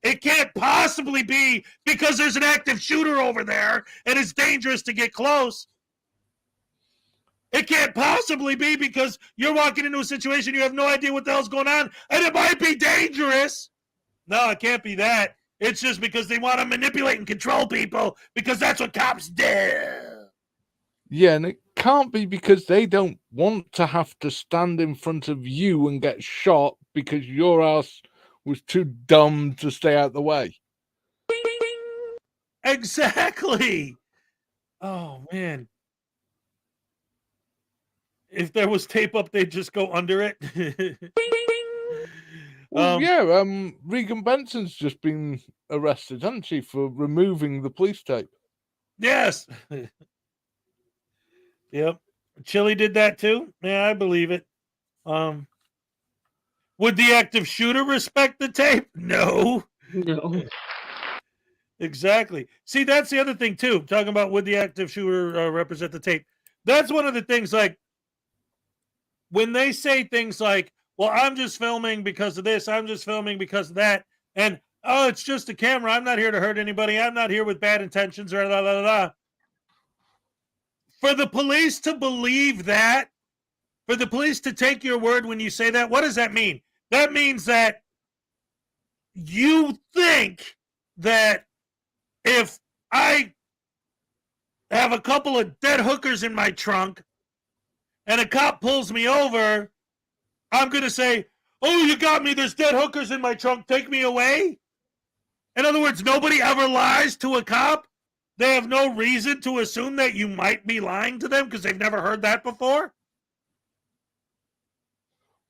It can't possibly be because there's an active shooter over there and it's dangerous to get close. It can't possibly be because you're walking into a situation you have no idea what the hell's going on and it might be dangerous. No, it can't be that. It's just because they want to manipulate and control people because that's what cops do. Yeah, and it can't be because they don't want to have to stand in front of you and get shot because your ass was too dumb to stay out the way. Exactly. Oh, man. If there was tape up, they'd just go under it. Regan Benson's just been arrested, hasn't she, for removing the police tape? Yes. Yep. Chili did that too. Yeah, I believe it. Would the active shooter respect the tape? No. No. Exactly. See, that's the other thing too. Talking about would the active shooter represent the tape? That's one of the things. Like when they say things like, "Well, I'm just filming because of this. I'm just filming because of that," and oh, it's just a camera. I'm not here to hurt anybody. I'm not here with bad intentions or la la la. For the police to believe that, for the police to take your word when you say that, what does that mean? That means that you think that if I have a couple of dead hookers in my trunk and a cop pulls me over, I'm going to say, oh, you got me. There's dead hookers in my trunk. Take me away. In other words, nobody ever lies to a cop. They have no reason to assume that you might be lying to them because they've never heard that before.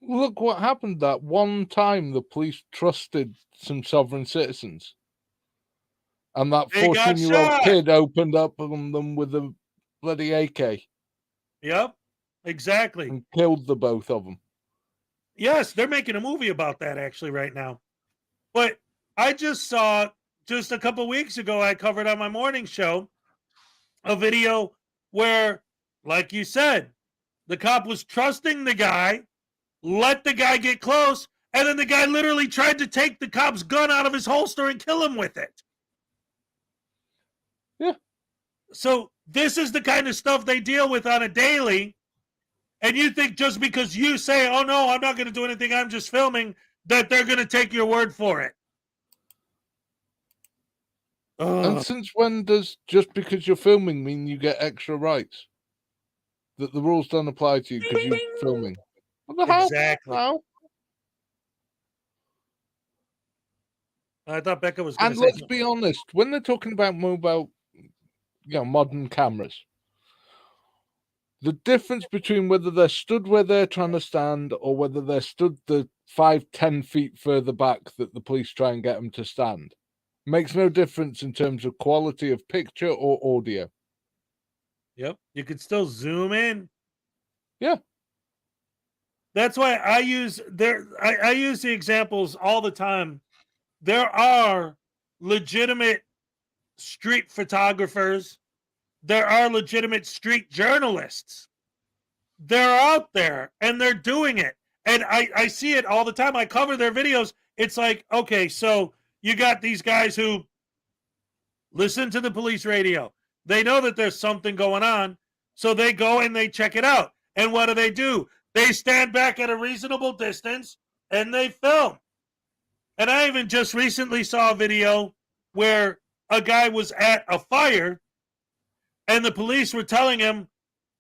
Look what happened that one time the police trusted some sovereign citizens. And that 14-year-old kid opened up on them with a bloody AK. Yep, exactly. And killed the both of them. Yes, they're making a movie about that actually right now. But I just saw, just a couple weeks ago, I covered on my morning show a video where, like you said, the cop was trusting the guy, let the guy get close, and then the guy literally tried to take the cop's gun out of his holster and kill him with it. Yeah. So this is the kind of stuff they deal with on a daily, and you think just because you say, oh no, I'm not going to do anything, I'm just filming, that they're going to take your word for it. And since when does just because you're filming mean you get extra rights? That the rules don't apply to you because you're filming? What the hell? Exactly. How? I thought Becca was going And to say let's something. be honest, when they're talking about mobile, modern cameras, the difference between whether they're stood where they're trying to stand or whether they're stood the 5-10 feet further back that the police try and get them to stand makes no difference in terms of quality of picture or audio. Yep. You could still zoom in. Yeah. That's why I use I use the examples all the time. There are legitimate street photographers. There are legitimate street journalists. they're out there and they're doing it. And I see it all the time. I cover their videos. It's like, okay, so you got these guys who listen to the police radio. They know that there's something going on, so they go and they check it out. And what do? They stand back at a reasonable distance and they film. And I even just recently saw a video where a guy was at a fire and the police were telling him,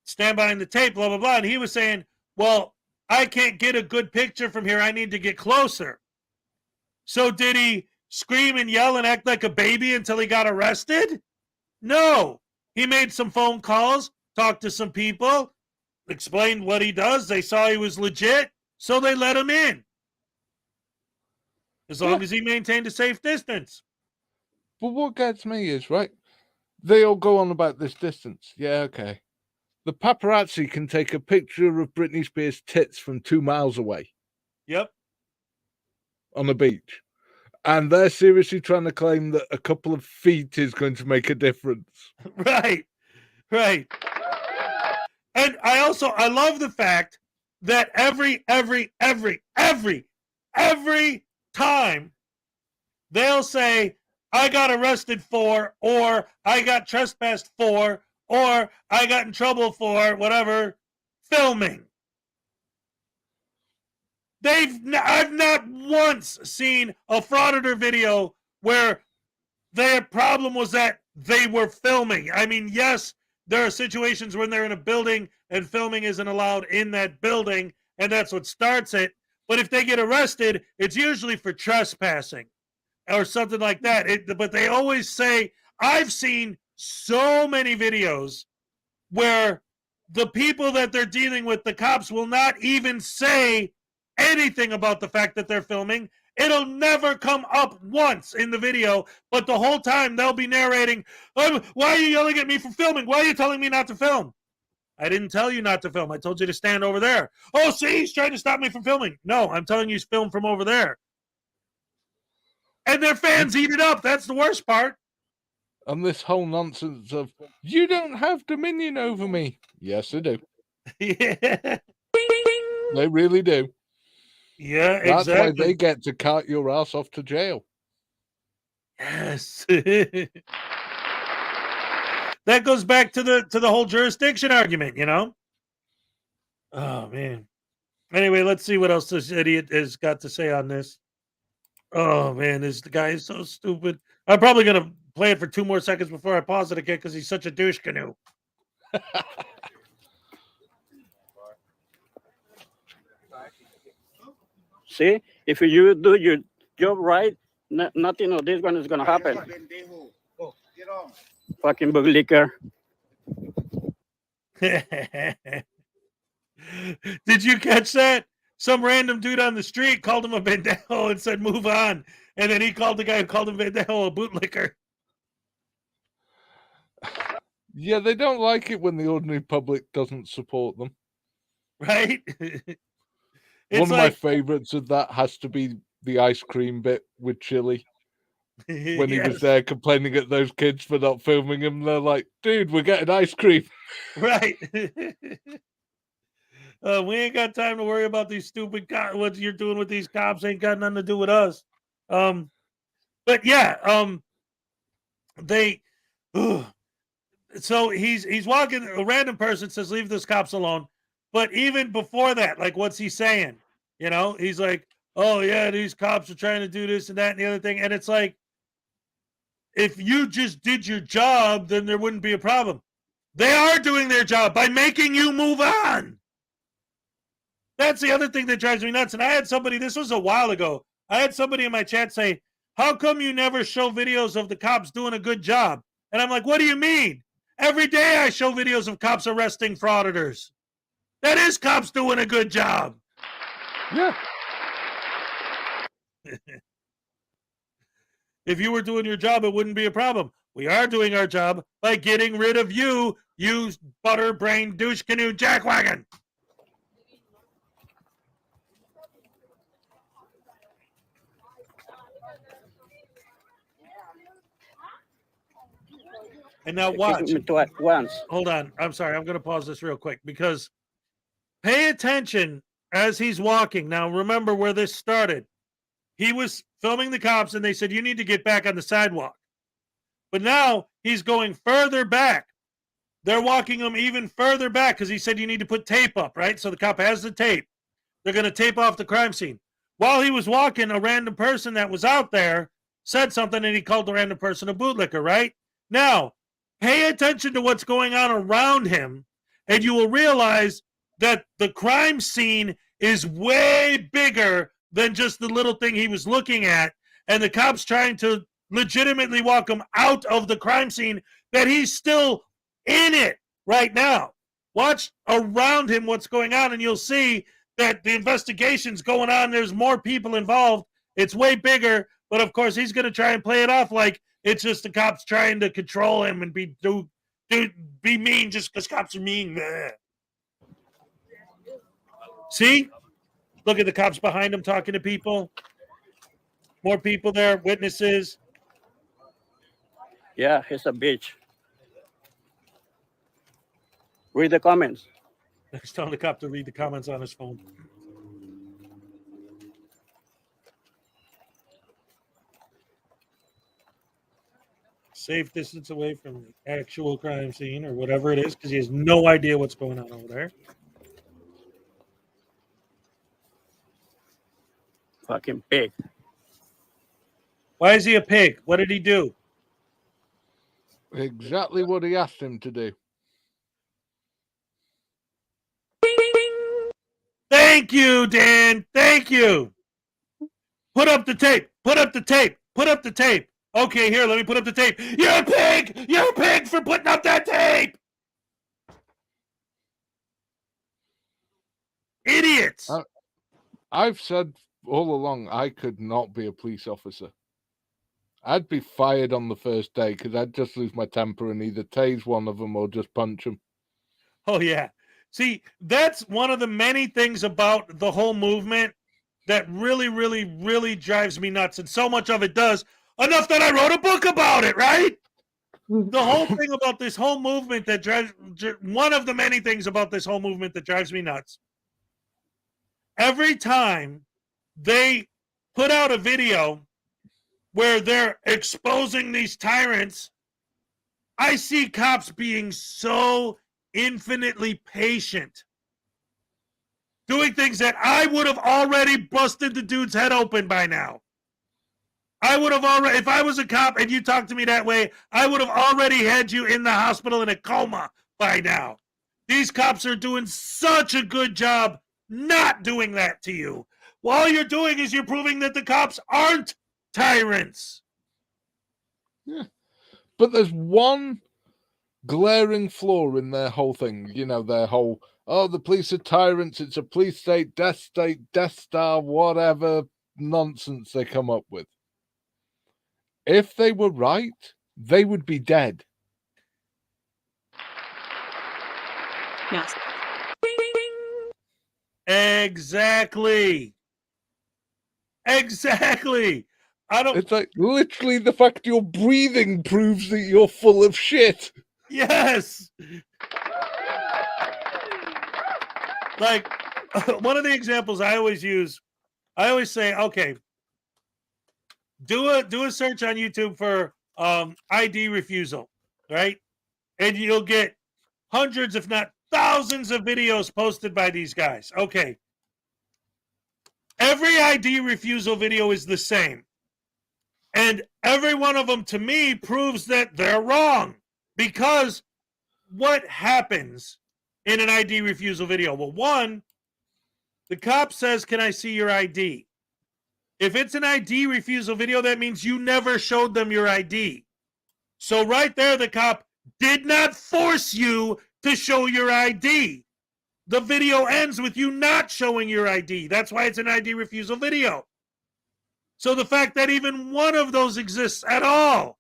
stand behind the tape, blah, blah, blah. And he was saying, well, I can't get a good picture from here. I need to get closer. So did he scream and yell and act like a baby until he got arrested? No. He made some phone calls, talked to some people, explained what he does. They saw he was legit, so they let him in. As long as he maintained a safe distance. But what gets me is, right, they all go on about this distance. Yeah, okay. The paparazzi can take a picture of Britney Spears' tits from 2 miles away. Yep. On the beach. And they're seriously trying to claim that a couple of feet is going to make a difference. Right. And I love the fact that every time they'll say, I got arrested for, or I got trespassed for, or I got in trouble for whatever, filming. I've not once seen a Frauditor video where their problem was that they were filming. I mean, yes, there are situations when they're in a building and filming isn't allowed in that building, and that's what starts it. But if they get arrested, it's usually for trespassing or something like that. But they always say, I've seen so many videos where the people that they're dealing with, the cops, will not even say anything about the fact that they're filming. It'll never come up once in the video, but the whole time they'll be narrating, why are you yelling at me for filming? Why are you telling me not to film? I didn't tell you not to film. I told you to stand over there. Oh, see, he's trying to stop me from filming. No, I'm telling you to film from over there. And their fans eat it up. That's the worst part. And this whole nonsense of, you don't have dominion over me. Yes, they do. Yeah. They really do. Yeah, That's exactly. why they get to cart your ass off to jail. Yes. That goes back to the whole jurisdiction argument, you know? Oh, man. Anyway, let's see what else this idiot has got to say on this. Oh, man, the guy is so stupid. I'm probably going to play it for 2 more seconds before I pause it again because he's such a douche canoe. See, if you do your job right, nothing of this one is going to happen. Fucking bootlicker. Did you catch that? Some random dude on the street called him a pendejo and said, move on. And then he called the guy who called him pendejo a bootlicker. Yeah, they don't like it when the ordinary public doesn't support them. Right? One of my favorites of that has to be the ice cream bit with Chili. When he was there complaining at those kids for not filming him, they're like, dude, we're getting ice cream. Right. We ain't got time to worry about these stupid cops. What you're doing with these cops ain't got nothing to do with us. But yeah, they. So he's walking. A random person says, "Leave those cops alone." But even before that, like, what's he saying? You know, he's like, "Oh yeah, these cops are trying to do this and that and the other thing," and it's like, if you just did your job, then there wouldn't be a problem. They are doing their job by making you move on. That's the other thing that drives me nuts. And I had somebody, this was a while ago, I had somebody in my chat say, how come you never show videos of the cops doing a good job? And I'm like, what do you mean? Every day I show videos of cops arresting frauditors. That is cops doing a good job. Yeah. If you were doing your job, it wouldn't be a problem. We are doing our job by getting rid of you, you butter-brained douche canoe jackwagon. And now watch. Once. Hold on. I'm sorry. I'm going to pause this real quick because pay attention as he's walking. Now, remember where this started. He was filming the cops, and they said, you need to get back on the sidewalk. But now he's going further back. They're walking him even further back because he said you need to put tape up, right? So the cop has the tape. They're going to tape off the crime scene. While he was walking, a random person that was out there said something, and he called the random person a bootlicker, right? Now, pay attention to what's going on around him, and you will realize that the crime scene is way bigger than just the little thing he was looking at, and the cop's trying to legitimately walk him out of the crime scene, that he's still in it right now. Watch around him what's going on, and you'll see that the investigation's going on. There's more people involved. It's way bigger, but of course he's going to try and play it off like it's just the cops trying to control him and be mean just because cops are mean. See? Look at the cops behind him talking to people. More people there, witnesses. Yeah, he's a bitch. Read the comments. He's telling the cop to read the comments on his phone. Safe distance away from the actual crime scene or whatever it is, because he has no idea what's going on over there. Fucking pig. Why is he a pig? What did he do? Exactly what he asked him to do. Thank you, Dan. Thank you. Put up the tape. Put up the tape. Put up the tape. Okay, here, let me put up the tape. You're a pig! You're a pig for putting up that tape! Idiots! I've said all along I could not be a police officer. I'd be fired on the first day because I'd just lose my temper and either tase one of them or just punch them. Oh, yeah. See, that's one of the many things about the whole movement that really, really, really drives me nuts. And so much of it does, enough that I wrote a book about it, right? The whole thing about this whole movement that drives, one of the many things about this whole movement that drives me nuts. Every time they put out a video where they're exposing these tyrants, I see cops being so infinitely patient, doing things that I would have already busted the dude's head open by now. I would have already, if I was a cop and you talked to me that way, I would have already had you in the hospital in a coma by now. These cops are doing such a good job not doing that to you. All you're doing is you're proving that the cops aren't tyrants. Yeah. But there's one glaring flaw in their whole thing. You know, their whole, oh, the police are tyrants, it's a police state, Death Star, whatever nonsense they come up with. If they were right, they would be dead. Yes. Exactly. Exactly. It's like literally the fact you're breathing proves that you're full of shit. Yes. Like one of the examples I always use, I always say, okay, do a search on YouTube for ID refusal, right? And you'll get hundreds, if not thousands, of videos posted by these guys. Okay. Every ID refusal video is the same. And every one of them, to me, proves that they're wrong. Because what happens in an ID refusal video? Well, one, the cop says, can I see your ID? If it's an ID refusal video, that means you never showed them your ID. So right there, the cop did not force you to show your ID. The video ends with you not showing your ID. That's why it's an ID refusal video. So the fact that even one of those exists at all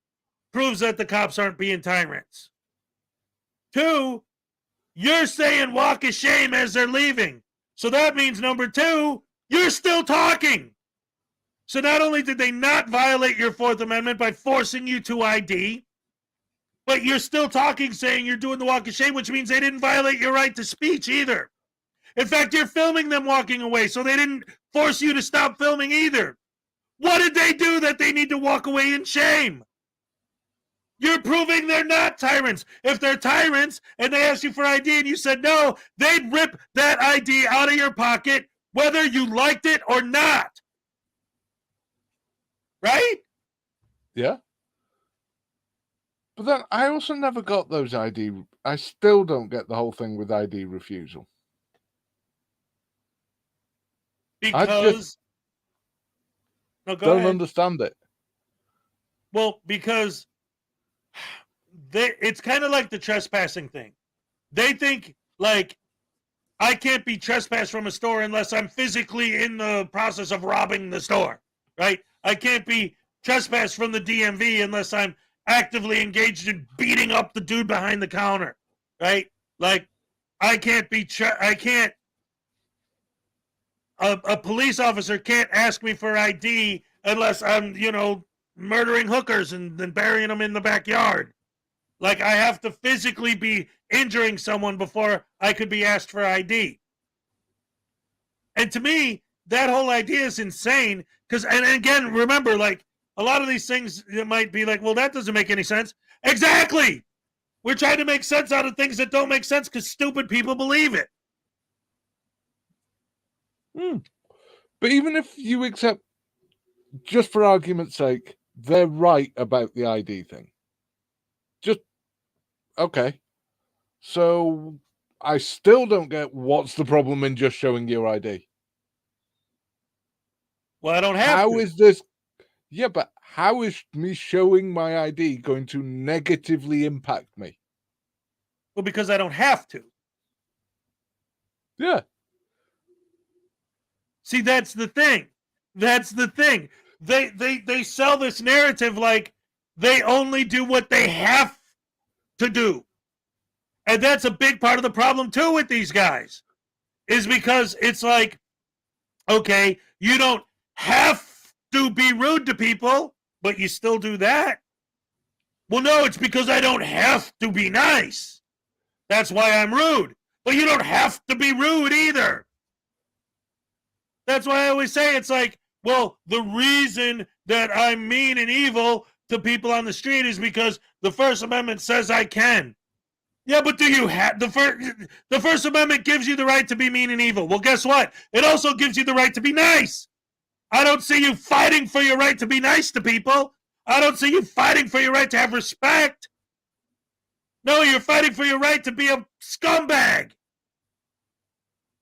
proves that the cops aren't being tyrants. Two, you're saying walk of shame as they're leaving. So that means, number two, you're still talking. So not only did they not violate your Fourth Amendment by forcing you to ID, but you're still talking, saying you're doing the walk of shame, which means they didn't violate your right to speech either. In fact, you're filming them walking away, so they didn't force you to stop filming either. What did they do that they need to walk away in shame? You're proving they're not tyrants. If they're tyrants and they asked you for ID and you said no, they'd rip that ID out of your pocket whether you liked it or not. Right? Yeah. But then I also never got those ID. I still don't get the whole thing with ID refusal. I just don't understand it. Well, because it's kind of like the trespassing thing. They think, like, I can't be trespassed from a store unless I'm physically in the process of robbing the store, right? I can't be trespassed from the DMV unless I'm actively engaged in beating up the dude behind the counter, right? Like, I can't be, a police officer can't ask me for ID unless I'm, murdering hookers and then burying them in the backyard. Like, I have to physically be injuring someone before I could be asked for ID. And to me, that whole idea is insane. Because, and again, remember, like, a lot of these things, it might be like, well, that doesn't make any sense. Exactly! We're trying to make sense out of things that don't make sense because stupid people believe it. But even if you accept, just for argument's sake, they're right about the ID thing. Just, okay. So I still don't get what's the problem in just showing your ID. Well, I don't have to. How is this? Yeah, but how is me showing my ID going to negatively impact me? Well, because I don't have to. Yeah. See, that's the thing. That's the thing. They sell this narrative like they only do what they have to do. And that's a big part of the problem, too, with these guys. Is because it's like, okay, you don't have to be rude to people, but you still do that. Well, no, it's because I don't have to be nice. That's why I'm rude. But you don't have to be rude either. That's why I always say it's like, well, the reason that I'm mean and evil to people on the street is because the First Amendment says I can. Yeah, but do you have the First Amendment gives you the right to be mean and evil? Well, guess what? It also gives you the right to be nice. I don't see you fighting for your right to be nice to people. I don't see you fighting for your right to have respect. No, you're fighting for your right to be a scumbag.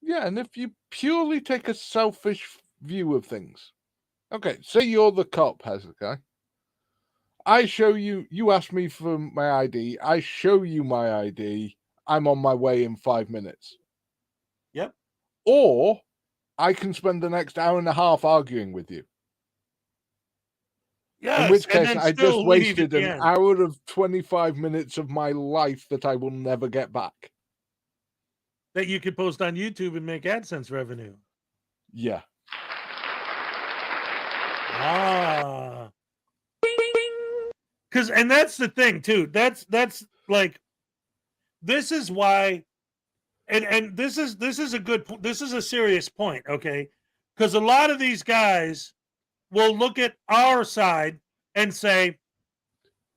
Yeah, and if you purely take a selfish view of things, okay, say you're the cop, Hezekiah. I show you, you ask me for my ID, I show you my ID, I'm on my way in 5 minutes. Yep. Or I can spend the next hour and a half arguing with you. Yes, in which case, and then I still just leave wasted at the an end. hour of 25 minutes of my life that I will never get back. That you could post on YouTube and make AdSense revenue. Yeah. Ah. And that's the thing too. That's like, this is why, and this is a good, this is a serious point, okay? Because a lot of these guys will look at our side and say,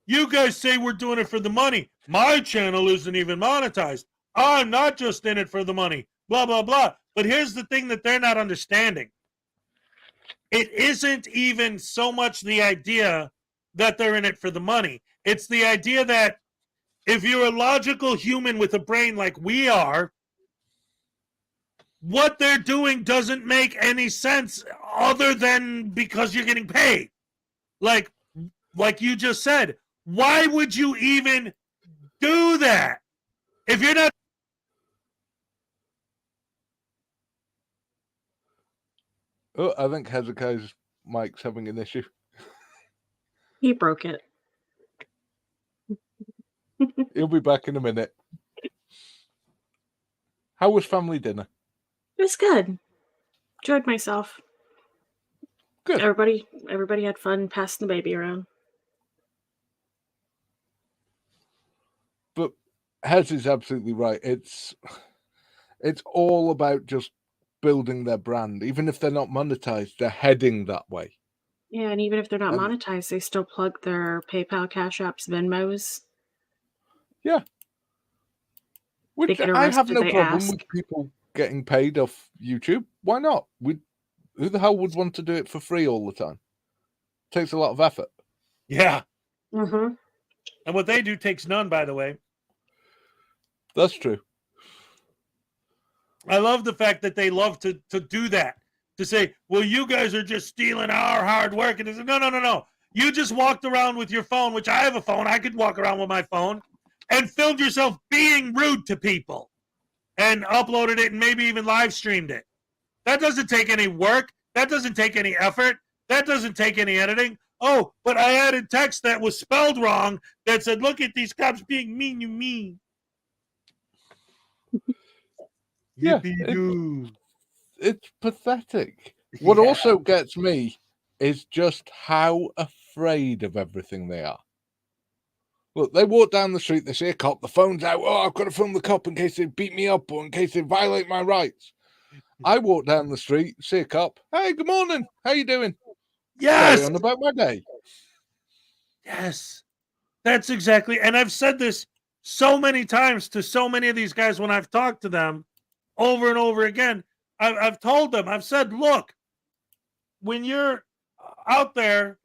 you guys say we're doing it for the money. My channel isn't even monetized. I'm not just in it for the money. Blah, blah, blah. But here's the thing that they're not understanding. It isn't even so much the idea that they're in it for the money. It's the idea that if you're a logical human with a brain like we are, what they're doing doesn't make any sense other than because you're getting paid. Like you just said, why would you even do that? If you're not... Oh, I think Hezekiah's mic's having an issue. He broke it. He'll be back in a minute. How was family dinner? It was good. Enjoyed myself. Good. Everybody had fun passing the baby around. But Hez is absolutely right. It's It's all about just building their brand. Even if they're not monetized, they're heading that way. Yeah, and even if they're not monetized, they still plug their PayPal, Cash Apps, Venmos. Yeah. Which I have no problem with people getting paid off YouTube. Why not? Who the hell would want to do it for free all the time? It takes a lot of effort. Yeah. Mm-hmm. And what they do takes none, by the way. That's true. I love the fact that they love to do that. To say, well, you guys are just stealing our hard work. And it's no. You just walked around with your phone, which I have a phone. I could walk around with my phone and filmed yourself being rude to people and uploaded it and maybe even live streamed it. That doesn't take any work. That doesn't take any effort. That doesn't take any editing. Oh, but I added text that was spelled wrong that said, look at these cops being mean, you mean. Yeah, it's pathetic. What also gets me is just how afraid of everything they are. Look, they walk down the street, they see a cop, the phone's out. Oh, I've got to film the cop in case they beat me up or in case they violate my rights. I walk down the street, see a cop. Hey, good morning. How you doing? Yes. Carry on about my day. Yes. That's exactly. And I've said this so many times to so many of these guys when I've talked to them over and over again. I've told them, I've said, look, when you're out there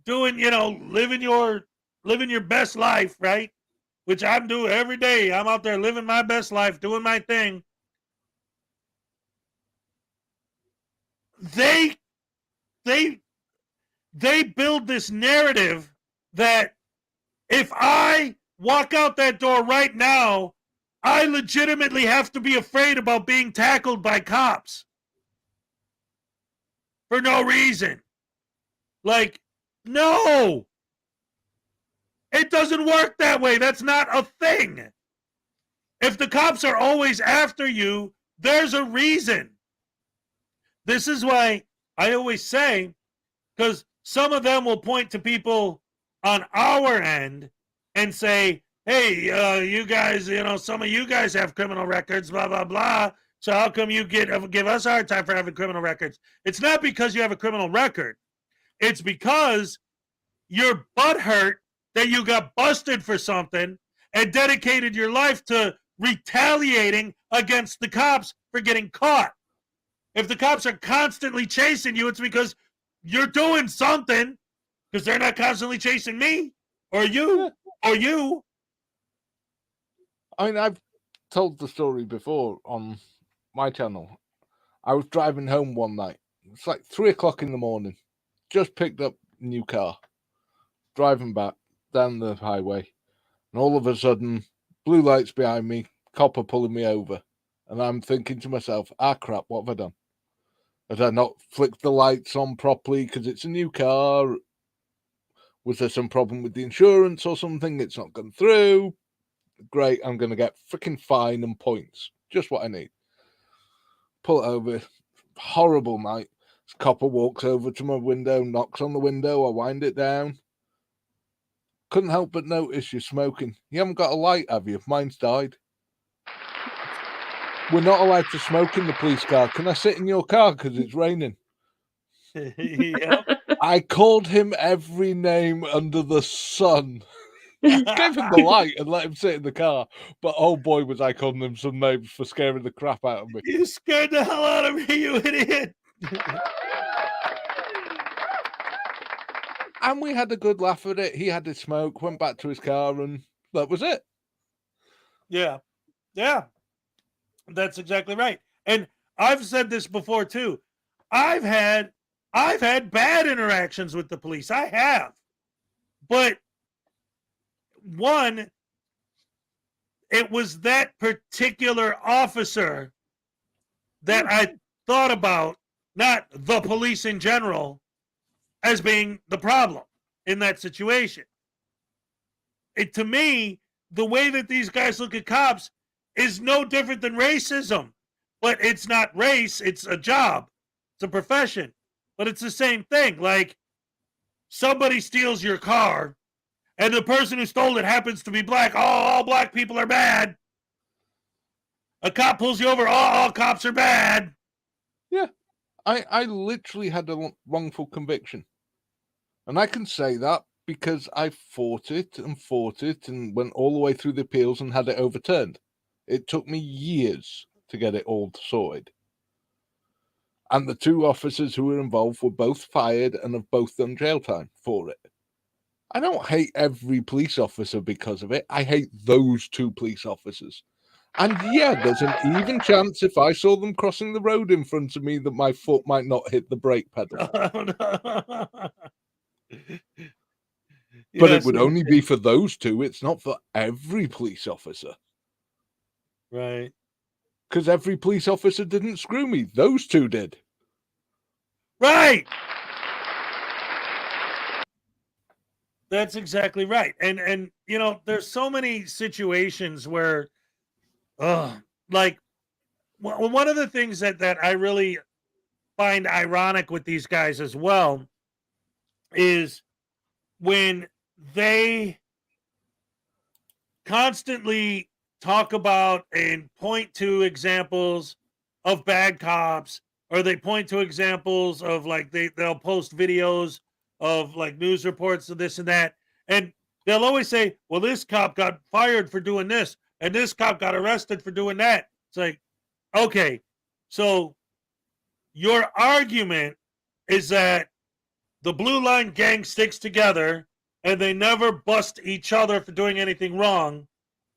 doing, living your best life, right? Which I'm doing every day. I'm out there living my best life, doing my thing. They build this narrative that if I walk out that door right now, I legitimately have to be afraid about being tackled by cops for no reason. Like, no. It doesn't work that way. That's not a thing. If the cops are always after you, there's a reason. This is why I always say, because some of them will point to people on our end and say, hey, you guys, some of you guys have criminal records, blah, blah, blah. So how come you give us a hard time for having criminal records? It's not because you have a criminal record. It's because you're butthurt that you got busted for something and dedicated your life to retaliating against the cops for getting caught. If the cops are constantly chasing you, it's because you're doing something, because they're not constantly chasing me or you or you. I mean, I've told the story before on my channel. I was driving home one night. It's like 3 o'clock in the morning. Just picked up a new car. Driving back down the highway. And all of a sudden, blue lights behind me, copper pulling me over. And I'm thinking to myself, crap, what have I done? Had I not flicked the lights on properly because it's a new car? Was there some problem with the insurance or something? It's not gone through. Great, I'm going to get freaking fine and points. Just what I need. Pull it over. Horrible night. This copper walks over to my window, knocks on the window. I wind it down. Couldn't help but notice you're smoking. You haven't got a light, have you? Mine's died. We're not allowed to smoke in the police car. Can I sit in your car because it's raining? Yeah. I called him every name under the sun. Gave him the light and let him sit in the car. But oh boy, was I calling him some names for scaring the crap out of me. You scared the hell out of me, you idiot. And we had a good laugh at it. He had his smoke, went back to his car, and that was it. Yeah. Yeah. That's exactly right. And I've said this before too. I've had bad interactions with the police. I have. But one, it was that particular officer that I thought about, not the police in general, as being the problem in that situation. To me, the way that these guys look at cops is no different than racism. But it's not race, it's a job. It's a profession. But it's the same thing. Like, somebody steals your car, and the person who stole it happens to be black. Oh, all black people are bad. A cop pulls you over. Oh, all cops are bad. Yeah. I literally had a wrongful conviction. And I can say that because I fought it and went all the way through the appeals and had it overturned. It took me years to get it all sorted. And the two officers who were involved were both fired and have both done jail time for it. I don't hate every police officer because of it. I hate those two police officers. And yeah, there's an even chance if I saw them crossing the road in front of me that my foot might not hit the brake pedal. But it would only be for those two. It's not for every police officer. Right. Because every police officer didn't screw me. Those two did. Right. That's exactly right. And you know, there's so many situations where, like, one of the things that I really find ironic with these guys as well is when they constantly talk about and point to examples of bad cops, or they point to examples of, like, they'll post videos of, like, news reports of this and that, and they'll always say, well, this cop got fired for doing this and this cop got arrested for doing that. It's like, okay, so your argument is that the Blue Line gang sticks together and they never bust each other for doing anything wrong.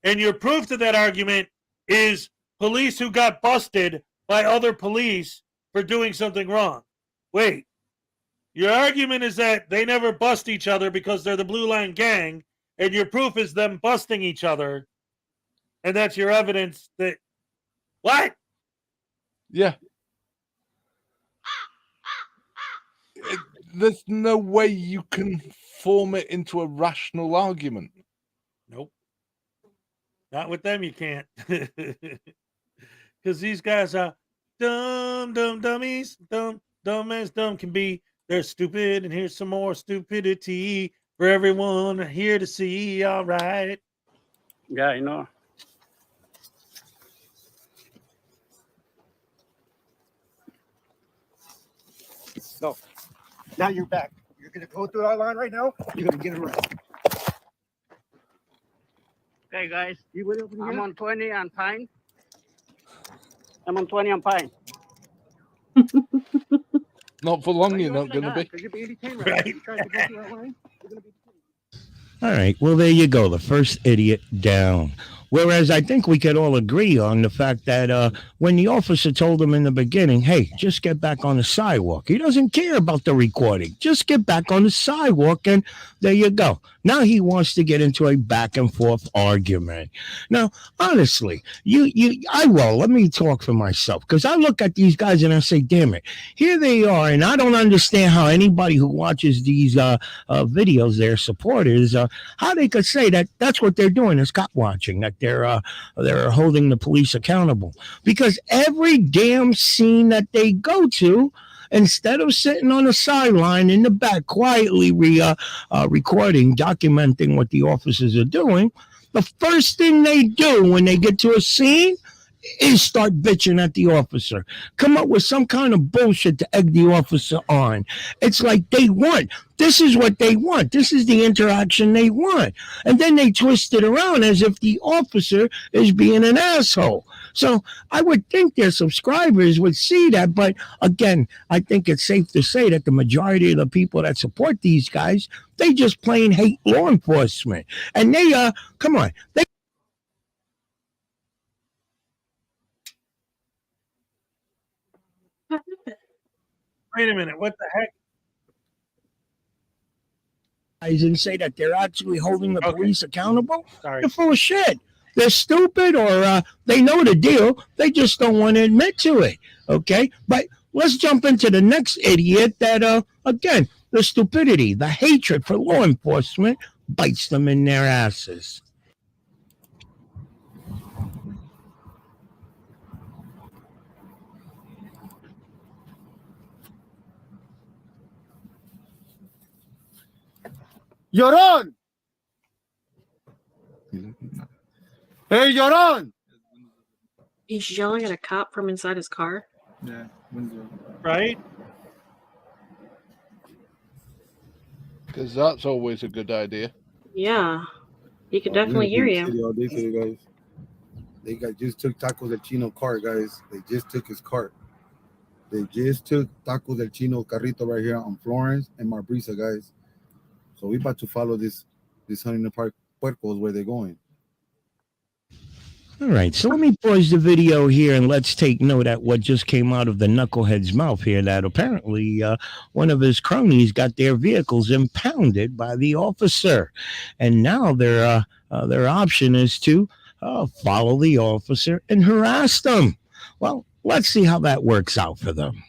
And your proof to that argument is police who got busted by other police for doing something wrong. Wait, your argument is that they never bust each other because they're the Blue Line gang, and your proof is them busting each other. And that's your evidence that, what? Yeah. There's no way you can form it into a rational argument. Nope. Not with them, you can't. Because these guys are dumb dummies. Dumb as dumb can be. They're stupid, and here's some more stupidity for everyone here to see. All right. Yeah, I know. So now you're back. You're gonna go through our line right now. You're gonna get arrested. Okay, guys. I'm on 20 on Pine. I'm on 20 on Pine. Not for long, you're not going to be. Because you're being detained right now. You're trying to go through our line. You're gonna be detained. All right. Well, there you go. The first idiot down. Whereas I think we could all agree on the fact that when the officer told him in the beginning, hey, just get back on the sidewalk. He doesn't care about the recording. Just get back on the sidewalk, and there you go. Now he wants to get into a back and forth argument. Now, honestly, let me talk for myself, because I look at these guys and I say, damn it, here they are, and I don't understand how anybody who watches these videos, their supporters, how they could say that that's what they're doing is cop watching, that they're holding the police accountable. Because every damn scene that they go to, instead of sitting on the sideline in the back quietly recording, documenting what the officers are doing, the first thing they do when they get to a scene is start bitching at the officer. Come up with some kind of bullshit to egg the officer on. It's like they want. This is what they want. This is the interaction they want. And then they twist it around as if the officer is being an asshole. So I would think their subscribers would see that. But again, I think it's safe to say that the majority of the people that support these guys, they just plain hate law enforcement. And they, come on, they. Wait a minute. What the heck? And say that they're actually holding the police accountable. They're full of shit. They're stupid, or they know the deal. They just don't want to admit to it. Okay, but let's jump into the next idiot that, again, the stupidity, the hatred for law enforcement bites them in their asses. Llorón. Hey, Llorón. He's yelling at a cop from inside his car. Yeah, window. Right? Because that's always a good idea. Yeah. He could We're definitely gonna be hear in the city you. all day today, guys. They just took Tacos del Chino cart, guys. They just took his cart. They just took Tacos del Chino carrito right here on Florence and Marbrisa, guys. So we about to follow this Huntington Park puercos where they're going. All right, so let me pause the video here and let's take note at what just came out of the knucklehead's mouth here, that apparently one of his cronies got their vehicles impounded by the officer. And now their option is to follow the officer and harass them. Well, let's see how that works out for them.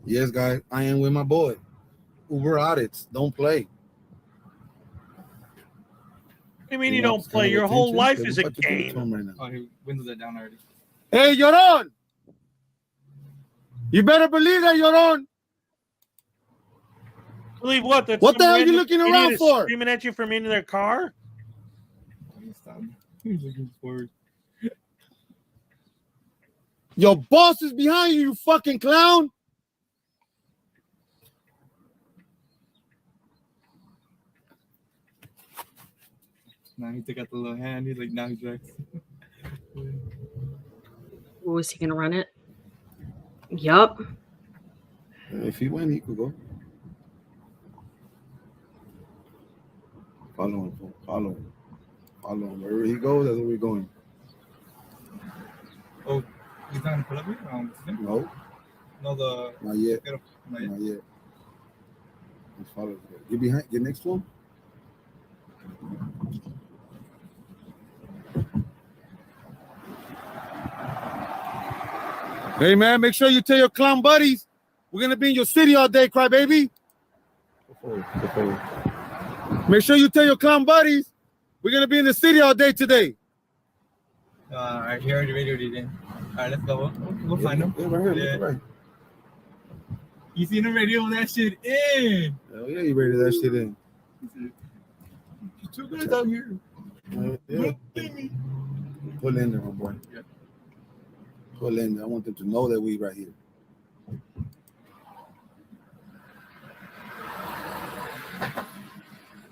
Yes, guys, I am with my boy. Uber audits, don't play. What do you mean you don't play? Your whole life is a game. Right now. Oh, he windows are down already. Hey, Llorón! You better believe that, Llorón! Believe what? That What the some hell are you random looking idiot around is for? Screaming at you from in their car? He's looking forward. Your boss is behind you, you fucking clown! Now he took out the little hand. He's like, now he's Rex. Was he gonna run it? Yup. If he went, he could go. Follow him, follow him. Follow him. Wherever he goes, that's where we're going. Oh, he's not gonna pull up here? No. No, the... Not yet. Not yet. Let's follow him. Get behind, get next to him. Hey, man, make sure you tell your clown buddies we're going to be in your city all day, crybaby. Make sure you tell your clown buddies we're going to be in the city all day today. Alright, he already radioed it in. Alright, let's go. We'll find him. Yeah, right here. Right. You seen him radio that shit in. Oh, yeah, you rated that shit in. Two guys out here. Yeah. Pull in there, my boy. Yeah. Pull in there. I want them to know that we right here. I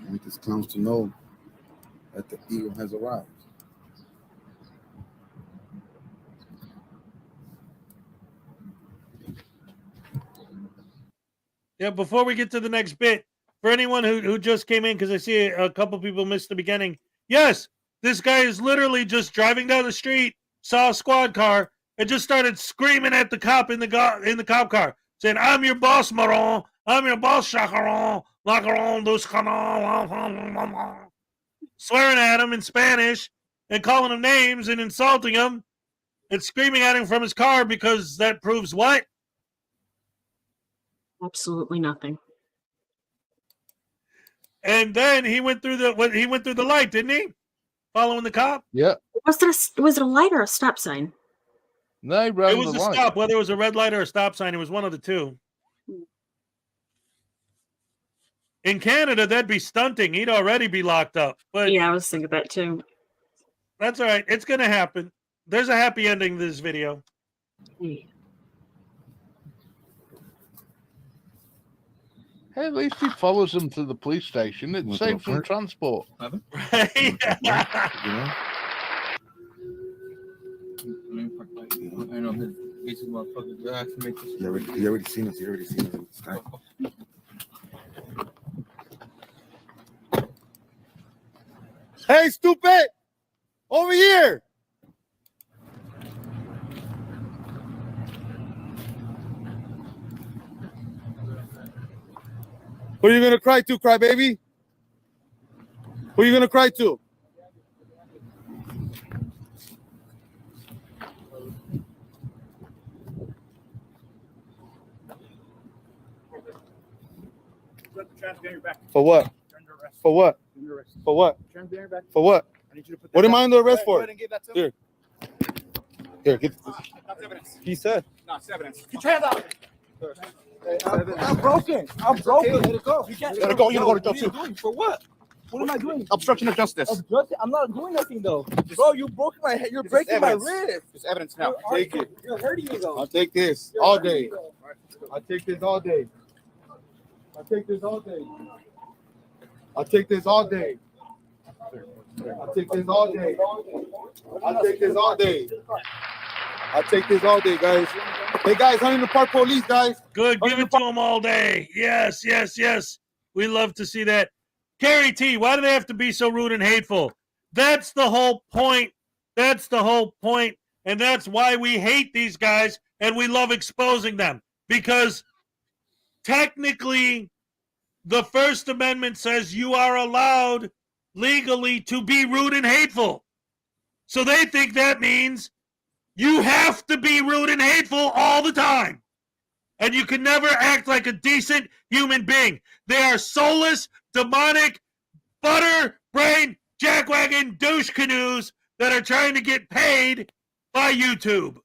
want these clowns to know that the eagle has arrived. Yeah, before we get to the next bit, for anyone who just came in, because I see a couple people missed the beginning. Yes, this guy is literally just driving down the street, saw a squad car, and just started screaming at the cop in the cop car, saying, "I'm your boss, Maron. I'm your boss, Chacaron. Macaron dos canon." Swearing at him in Spanish and calling him names and insulting him and screaming at him from his car because that proves what? Absolutely nothing. And then he went through the light, didn't he? Following the cop. Yeah. Was it a light or a stop sign? No, he ran It was the a light. stop. Whether it was a red light or a stop sign, it was one of the two. In Canada, that'd be stunting. He'd already be locked up. But yeah, I was thinking that too. That's all right. It's gonna happen. There's a happy ending to this video. Hey, at least he follows them to the police station. It saves them transport. Right? I know his bitch motherfucker. I have to make this. He already seen us. He already seen us in the sky. Hey, stupid! Over here! Who are you gonna cry to, crybaby? Who are you gonna cry to? For what? For what? For what? For what? What am I under arrest for? Here. Here, get this. He said. No, it's evidence. Get your hands out. I'm broken. I'm broken. Let it go. You can't. Let it go. You gotta go to jail too. Doing? For what? What am I doing? Obstruction of justice. I'm not doing nothing though. Bro, you broke my head. You're breaking my wrist. It's evidence now. Take it. You're hurting me though. I'll take this all day. I'll take this all day. I'll take this all day. I'll take this all day. I'll take this all day. I'll take this all day. I'll take this all day, guys. Hey, guys, Huntington Park Police, guys. Good. Give it to them all day. Yes, yes, yes. We love to see that. Carrie T, why do they have to be so rude and hateful? That's the whole point. That's the whole point. And that's why we hate these guys and we love exposing them. Because technically, the First Amendment says you are allowed legally to be rude and hateful. So they think that means you have to be rude and hateful all the time. And you can never act like a decent human being. They are soulless, demonic, butter brain, jackwagon douche canoes that are trying to get paid by YouTube.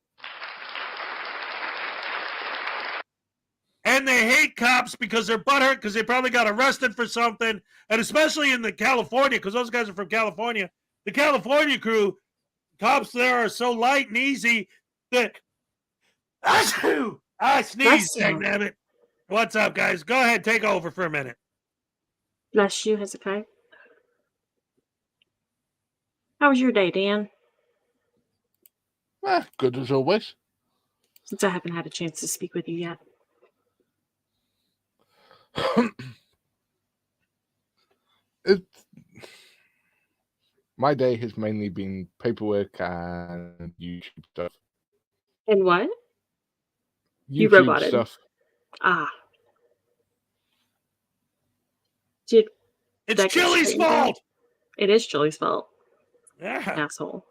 And they hate cops because they're butthurt because they probably got arrested for something. And especially in the California, because those guys are from California. The California crew, cops there are so light and easy that I sneezed, dang it. What's up, guys? Go ahead, take over for a minute. Bless you, Hezekiah. How was your day, Dan? Good as always. Since I haven't had a chance to speak with you yet. My day has mainly been paperwork and YouTube stuff. And what? You YouTube roboted. stuff. Ah. It's Chili's fault. It is Chili's fault. Yeah. Asshole.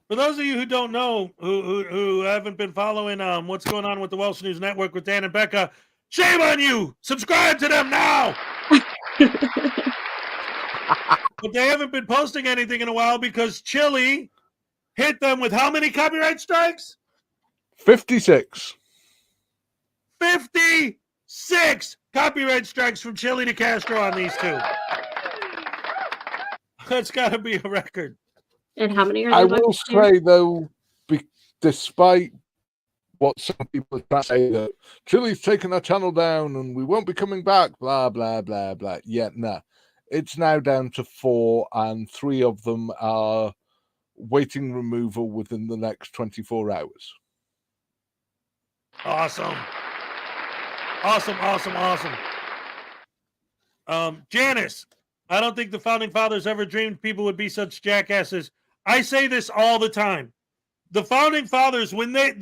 For those of you who don't know, who haven't been following what's going on with the Welsh News Network with Dan and Becca, shame on you! Subscribe to them now! But they haven't been posting anything in a while because Chili hit them with how many copyright strikes? 56. 56 copyright strikes from Chili to Castro on these two. That's got to be a record. And how many are I there? will say, though, despite what some people are trying to say, that Chili's taking our channel down and we won't be coming back, blah, blah, blah, blah. Yeah, nah. It's now down to 4, and 3 of them are waiting removal within the next 24 hours. Awesome. Awesome, awesome, awesome. Janice, I don't think the Founding Fathers ever dreamed people would be such jackasses. I say this all the time. The Founding Fathers, when they,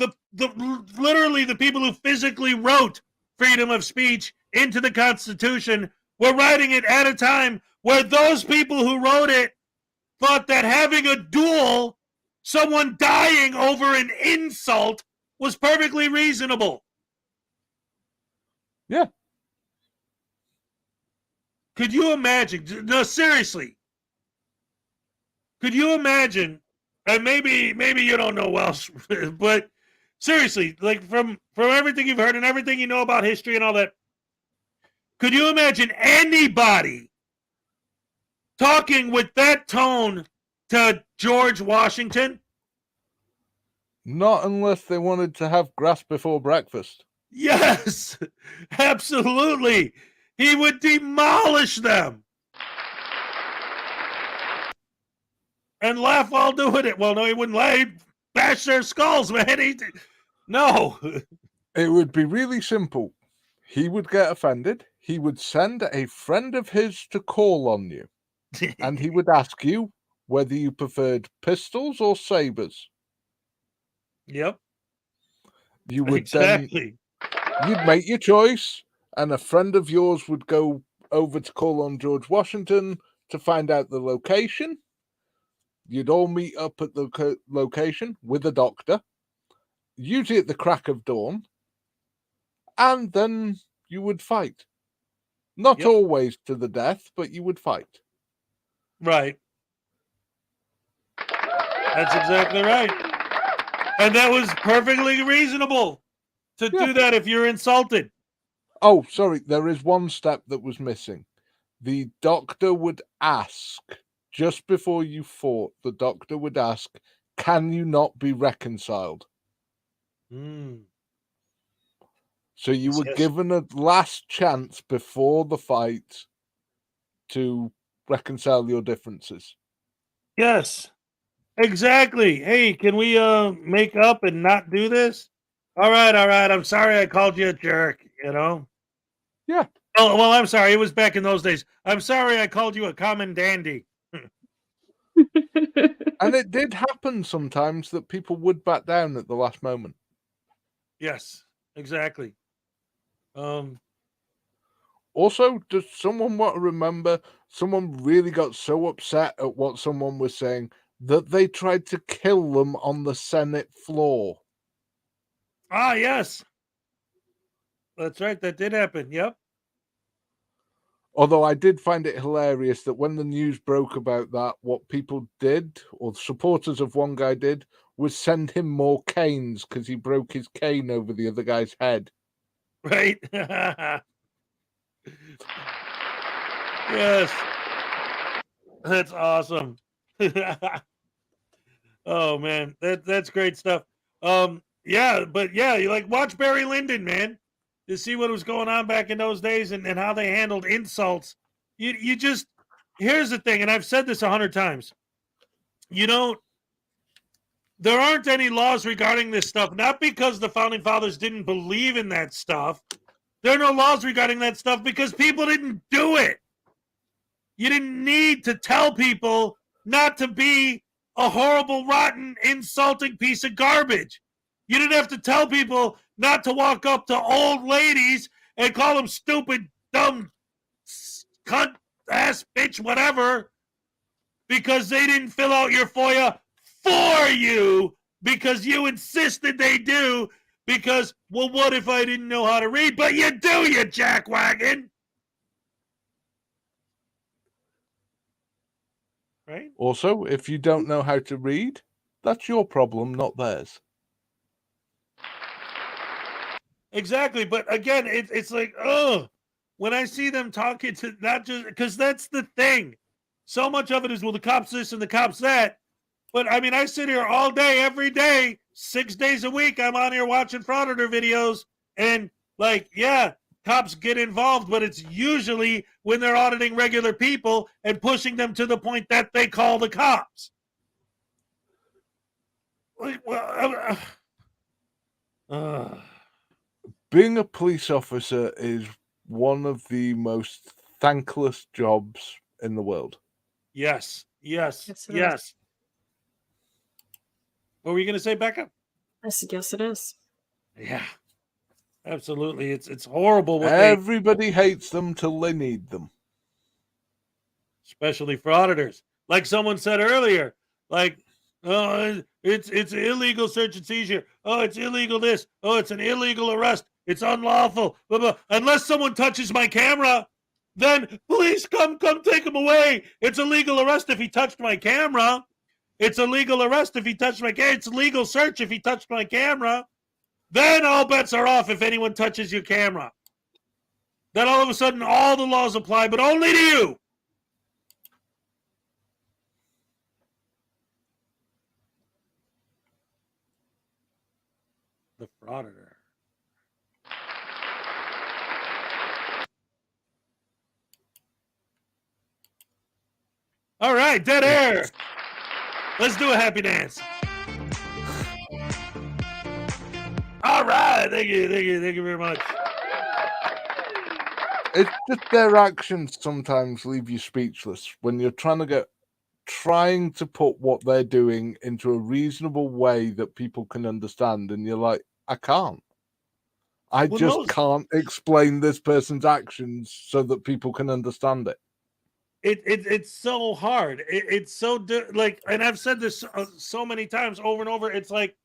literally the people who physically wrote freedom of speech into the Constitution were writing it at a time where those people who wrote it thought that having a duel, someone dying over an insult, was perfectly reasonable. Yeah. Could you imagine? No, seriously. Could you imagine? And maybe you don't know Welsh, but seriously, like from everything you've heard and everything you know about history and all that, could you imagine anybody talking with that tone to George Washington? Not unless they wanted to have grass before breakfast. Yes, absolutely. He would demolish them. And laugh while doing it. Well, no, he wouldn't laugh. He'd bash their skulls, man. No. It would be really simple. He would get offended. He would send a friend of his to call on you. And he would ask you whether you preferred pistols or sabers. Yep. You would exactly. You'd make your choice, and a friend of yours would go over to call on George Washington to find out the location. You'd all meet up at the location with a doctor, usually at the crack of dawn, and then you would fight. Not Yep. always to the death, but you would fight. Right. That's exactly right. And that was perfectly reasonable to do that if you're insulted. Oh, sorry, there is one step that was missing. The doctor would ask, just before you fought, the doctor would ask, can you not be reconciled? So you were given a last chance before the fight to reconcile your differences. Yes, exactly. Hey, can we make up and not do this? All right. I'm sorry I called you a jerk, you know? Yeah. Oh, well, I'm sorry. It was back in those days. I'm sorry I called you a common dandy. And it did happen sometimes that people would back down at the last moment. Yes, exactly. Also, does someone want to remember someone really got so upset at what someone was saying that they tried to kill them on the Senate floor? Ah, yes. That's right. That did happen. Yep. Although I did find it hilarious that when the news broke about that, what people did, or the supporters of one guy did, was send him more canes because he broke his cane over the other guy's head. Right? Yes. That's awesome. Oh man, that's great stuff. Yeah, but yeah, you like watch Barry Lyndon, man, to see what was going on back in those days and how they handled insults. You just here's the thing, and I've said this 100 times. You know, there aren't any laws regarding this stuff, not because the founding fathers didn't believe in that stuff. There are no laws regarding that stuff because people didn't do it. You didn't need to tell people not to be a horrible, rotten, insulting piece of garbage. You didn't have to tell people not to walk up to old ladies and call them stupid, dumb, cunt, ass, bitch, whatever, because they didn't fill out your FOIA for you because you insisted they do because, well, what if I didn't know how to read? But you do, you jackwagon. Right? Also, if you don't know how to read, that's your problem, not theirs. Exactly, but again, it's like, oh, when I see them talking to not just because that's the thing. So much of it is, well, the cops this and the cops that. But I mean, I sit here all day, every day, 6 days a week. I'm on here watching Frauditor videos, and like, yeah, cops get involved, but it's usually when they're auditing regular people and pushing them to the point that they call the cops. Like, well, being a police officer is one of the most thankless jobs in the world. Yes. Yes, it is. Yes. What were you going to say, Becca? Yes, it is. Yeah, absolutely. It's horrible what Everybody hates them till they need them. Especially frauditors. Like someone said earlier, like, oh, it's illegal search and seizure. Oh, it's illegal this. Oh, it's an illegal arrest. It's unlawful. Blah, blah. Unless someone touches my camera, then police come take him away. It's a legal arrest if he touched my camera. It's a legal arrest if he touched my camera. It's legal search if he touched my camera. Then all bets are off if anyone touches your camera. Then all of a sudden all the laws apply, but only to you. The Frauditor. All right, dead air. Let's do a happy dance. All right, thank you very much. It's just their actions sometimes leave you speechless when you're trying to put what they're doing into a reasonable way that people can understand, and you're like, I can't. I can't explain this person's actions so that people can understand it. It's so hard. It's so like, and I've said this so many times over and over. It's like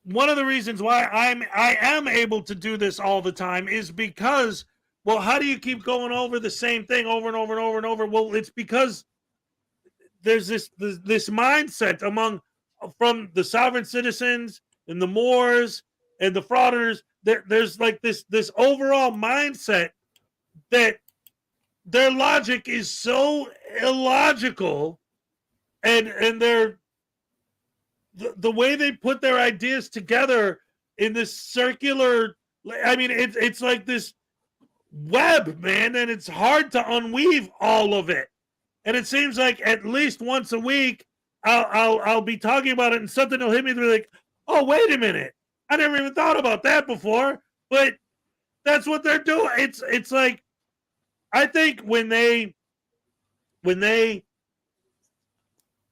one of the reasons why I am able to do this all the time is because well, how do you keep going over the same thing over and over and over and over? Well, it's because there's this mindset from the sovereign citizens and the Moors and the frauditors. There's like this overall mindset that their logic is so illogical, and the way they put their ideas together in this circular. I mean, it's like this web, man, and it's hard to unweave all of it. And it seems like at least once a week, I'll be talking about it, and something will hit me. They're like, "Oh, wait a minute! I never even thought about that before." But that's what they're doing. It's like, I think when they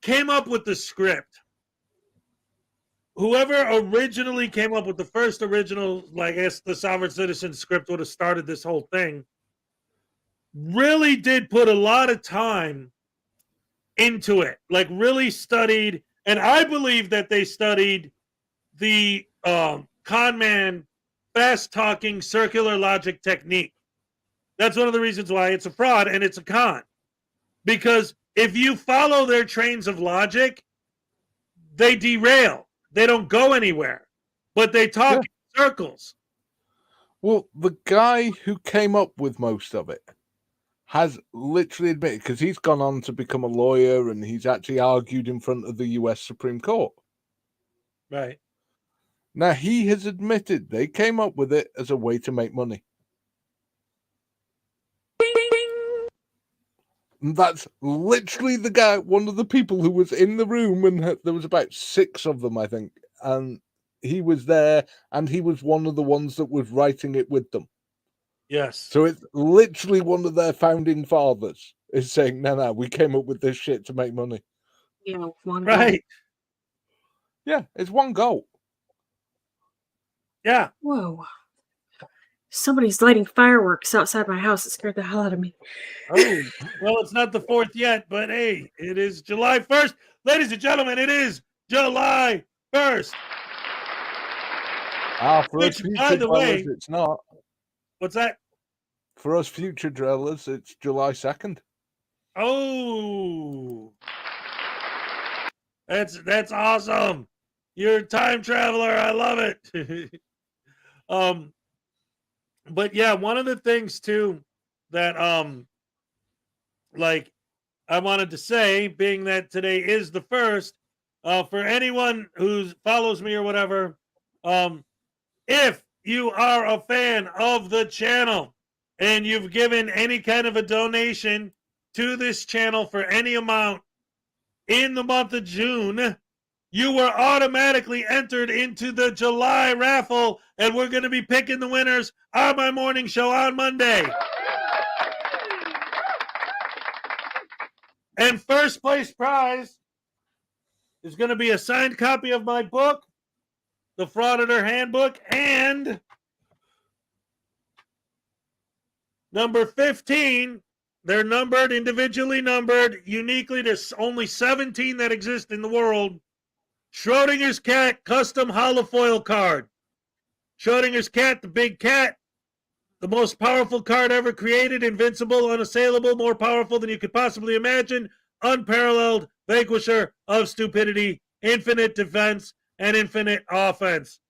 came up with the script, whoever originally came up with the first original, like, I guess the sovereign citizen script would have started this whole thing, really did put a lot of time into it, like really studied. And I believe that they studied the con man fast talking circular logic technique. That's one of the reasons why it's a fraud and it's a con, because if you follow their trains of logic, they derail. They don't go anywhere, but they talk in circles. Well, the guy who came up with most of it has literally admitted, because he's gone on to become a lawyer and he's actually argued in front of the US Supreme Court. Right. Now, he has admitted they came up with it as a way to make money. And that's literally the guy, one of the people who was in the room, and there was about 6 of them, I think. And he was there, and he was one of the ones that was writing it with them. Yes. So it's literally one of their founding fathers is saying, no, we came up with this shit to make money. Yeah, one right. Yeah, it's one goal. Yeah. Whoa. Somebody's lighting fireworks outside my house. It scared the hell out of me. Oh, well, it's not the 4th yet, but hey, it is July 1st. Ladies and gentlemen, it is July 1st. For us future dwellers, it's not. What's that? For us future dwellers, it's July 2nd. Oh, that's awesome. You're a time traveler. I love it. But yeah, one of the things too that like I wanted to say, being that today is the 1st, for anyone who follows me or whatever, if you are a fan of the channel and you've given any kind of a donation to this channel for any amount in the month of June, you were automatically entered into the July raffle, and we're going to be picking the winners on my morning show on Monday. And first place prize is going to be a signed copy of my book, the Frauditor Handbook, and number 15, they're numbered, individually numbered, uniquely. There's only 17 that exist in the world. Schrodinger's Cat custom holofoil card. Schrodinger's Cat, the big cat, the most powerful card ever created, invincible, unassailable, more powerful than you could possibly imagine, unparalleled, vanquisher of stupidity, infinite defense, and infinite offense.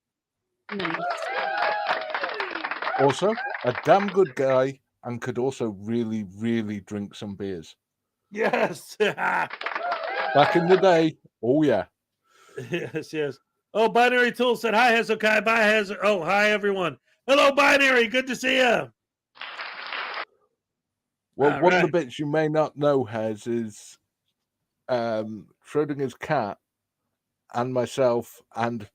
Also, a damn good guy, and could also really, really drink some beers. Yes. Back in the day, oh yeah. Yes. Oh, Binary Tool said, hi, Hezekiah. Bye, Hezekiah. Oh, hi, everyone. Hello, Binary. Good to see you. Well, one of the bits you may not know, Hez, is Schrodinger's cat and myself and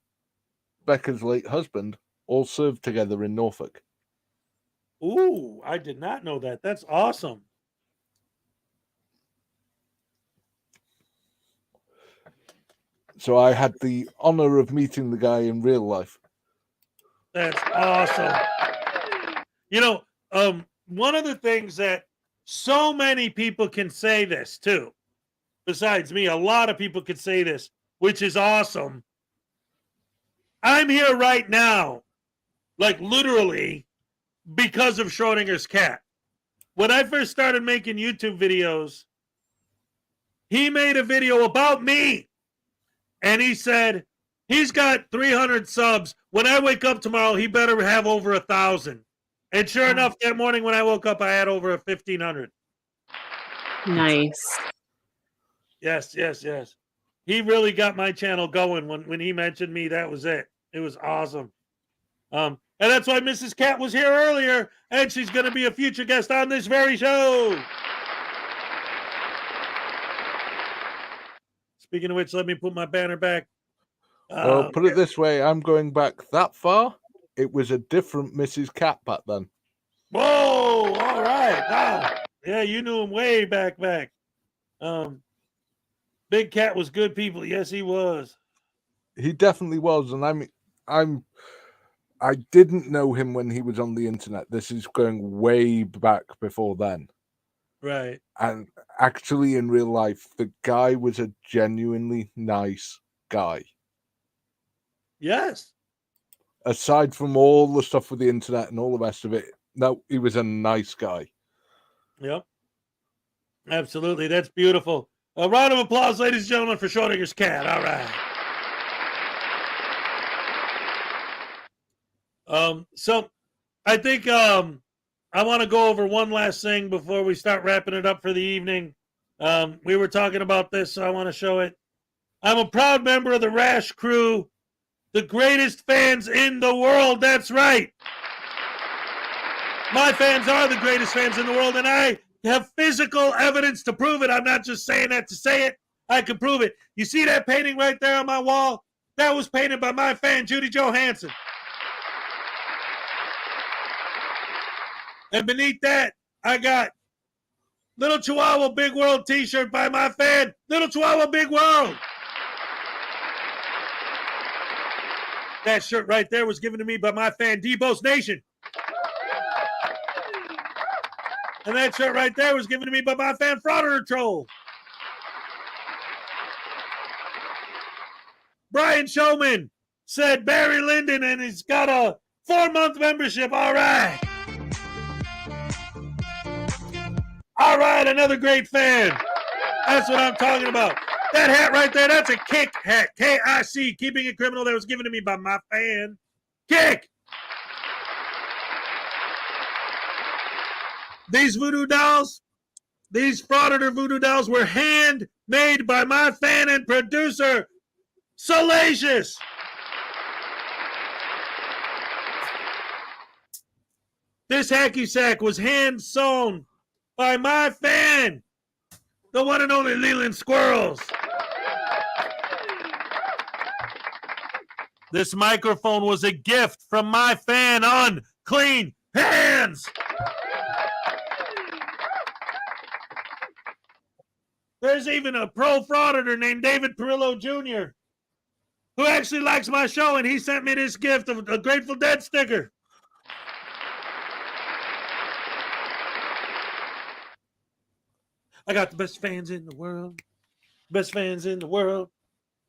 Becca's late husband all served together in Norfolk. Ooh, I did not know that. That's awesome. So I had the honor of meeting the guy in real life. That's awesome. You know, one of the things that so many people can say this too, besides me, a lot of people could say this, which is awesome. I'm here right now, like literally because of Schrodinger's cat. When I first started making YouTube videos, he made a video about me. And he said, he's got 300 subs. When I wake up tomorrow, he better have over 1,000. And sure enough, that morning when I woke up, I had over 1,500. Nice. Yes. He really got my channel going when he mentioned me. That was it. It was awesome. And that's why Mrs. Cat was here earlier, and she's going to be a future guest on this very show. Speaking of which, let me put my banner back. Well, put it this way, I'm going back that far. It was a different Mrs. Cat back then. Whoa, all right. Wow. Yeah, you knew him way back. Big Cat was good people. Yes, he was. He definitely was, and I didn't know him when he was on the internet. This is going way back before then. Right. And actually, in real life, the guy was a genuinely nice guy. Yes. Aside from all the stuff with the internet and all the rest of it, no, he was a nice guy. Yep. Absolutely. That's beautiful. A round of applause, ladies and gentlemen, for Schrodinger's cat. All right. So I think I want to go over one last thing before we start wrapping it up for the evening. We were talking about this, so I want to show it. I'm a proud member of the Rash crew, the greatest fans in the world. That's right. My fans are the greatest fans in the world, and I have physical evidence to prove it. I'm not just saying that to say it. I can prove it. You see that painting right there on my wall? That was painted by my fan, Judy Johansson. And beneath that, I got Little Chihuahua Big World t-shirt by my fan, Little Chihuahua Big World. That shirt right there was given to me by my fan, Debo's Nation. And that shirt right there was given to me by my fan, Frauditor Troll. Brian Showman said Barry Lyndon, and he's got a 4-month membership. All right. All right, another great fan. That's what I'm talking about. That hat right there, that's a Kick hat. K-I-C, Keeping It Criminal. That was given to me by my fan, Kick. These voodoo dolls, these Frauditor voodoo dolls were handmade by my fan and producer, Salacious. This hacky sack was hand sewn by my fan, the one and only Leland Squirrels. This microphone was a gift from my fan, Unclean Hands. There's even a pro frauditor named David Perillo Jr. who actually likes my show, and he sent me this gift of a Grateful Dead sticker. I got the best fans in the world. Best fans in the world.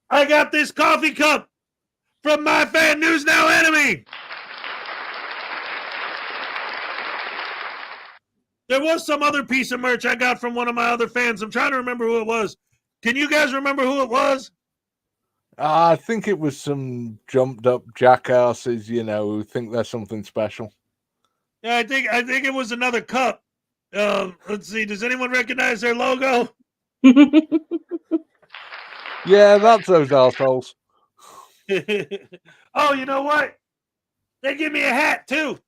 I got this coffee cup from my fan, News Now Enemy. There was some other piece of merch I got from one of my other fans. I'm trying to remember who it was. Can you guys remember who it was? I think it was some jumped up jackasses, who think they're something special. Yeah, I think it was another cup. Let's see. Does anyone recognize their logo? Yeah, that's those assholes. Oh, you know what? They give me a hat too.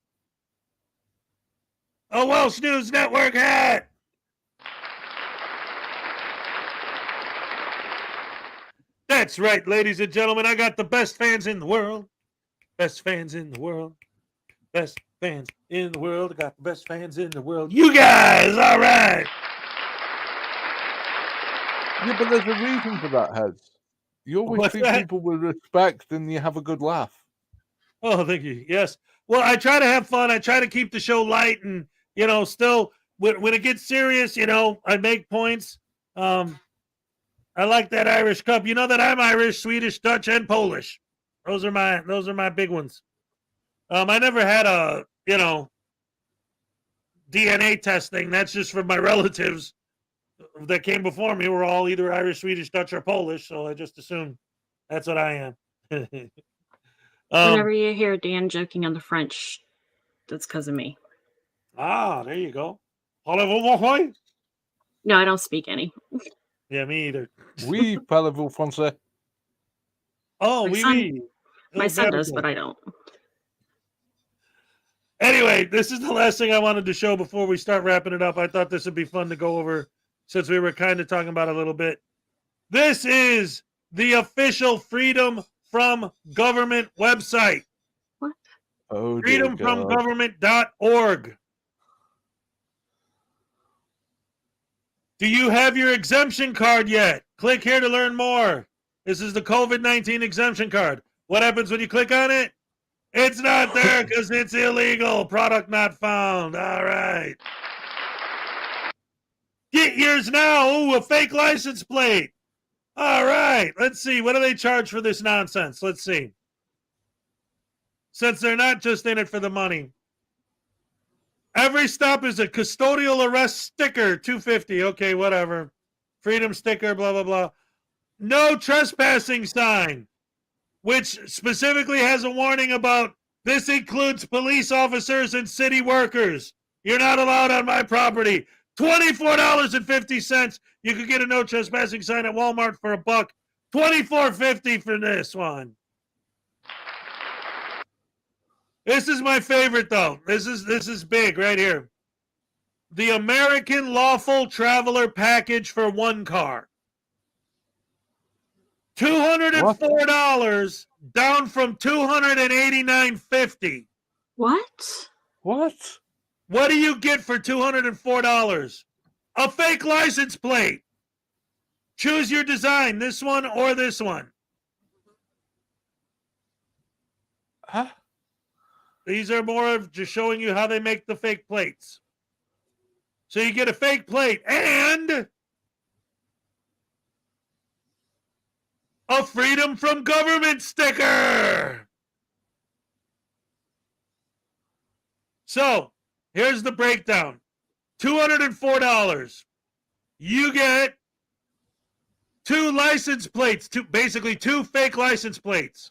A Welsh News Network hat. That's right, ladies and gentlemen. I got the best fans in the world. Best fans in the world. Best fans in the world. I got the best fans in the world. You guys, all right. Yeah, but there's a reason for that, Heads. You always treat people with respect and you have a good laugh. Oh, thank you. Yes. Well, I try to have fun. I try to keep the show light and, still when it gets serious, I make points. I like that Irish cup. You know that I'm Irish, Swedish, Dutch, and Polish. Those are my big ones. I never had a DNA testing. That's just for my relatives that came before me were all either Irish, Swedish, Dutch, or Polish. So I just assumed that's what I am. Whenever you hear Dan joking on the French, that's because of me. Ah, there you go. No, No, I don't speak any. Yeah, me either. Oui, parlez-vous français? Oh, My son does, but I don't. Anyway, this is the last thing I wanted to show before we start wrapping it up. I thought this would be fun to go over since we were kind of talking about it a little bit. This is the official Freedom from Government website. What? Oh, freedomfromgovernment.org. Do you have your exemption card yet? Click here to learn more. This is the COVID-19 exemption card. What happens when you click on it? It's not there because it's illegal. Product not found. All right. Get yours now. Ooh, a fake license plate. All right. Let's see. What do they charge for this nonsense? Let's see. Since they're not just in it for the money. Every stop is a custodial arrest sticker, $250. Okay, whatever. Freedom sticker, blah, blah, blah. No trespassing sign, which specifically has a warning about this includes police officers and city workers. You're not allowed on my property. $24.50. You could get a no trespassing sign at Walmart for $1. $24.50 for this one. This is my favorite, though. This is big right here. The American Lawful Traveler Package for one car. $204, down from $289.50. What? What? What do you get for $204? A fake license plate. Choose your design, this one or this one. Huh? These are more of just showing you how they make the fake plates. So you get a fake plate and a Freedom from Government sticker. So here's the breakdown. $204. You get 2 license plates, basically 2 fake license plates.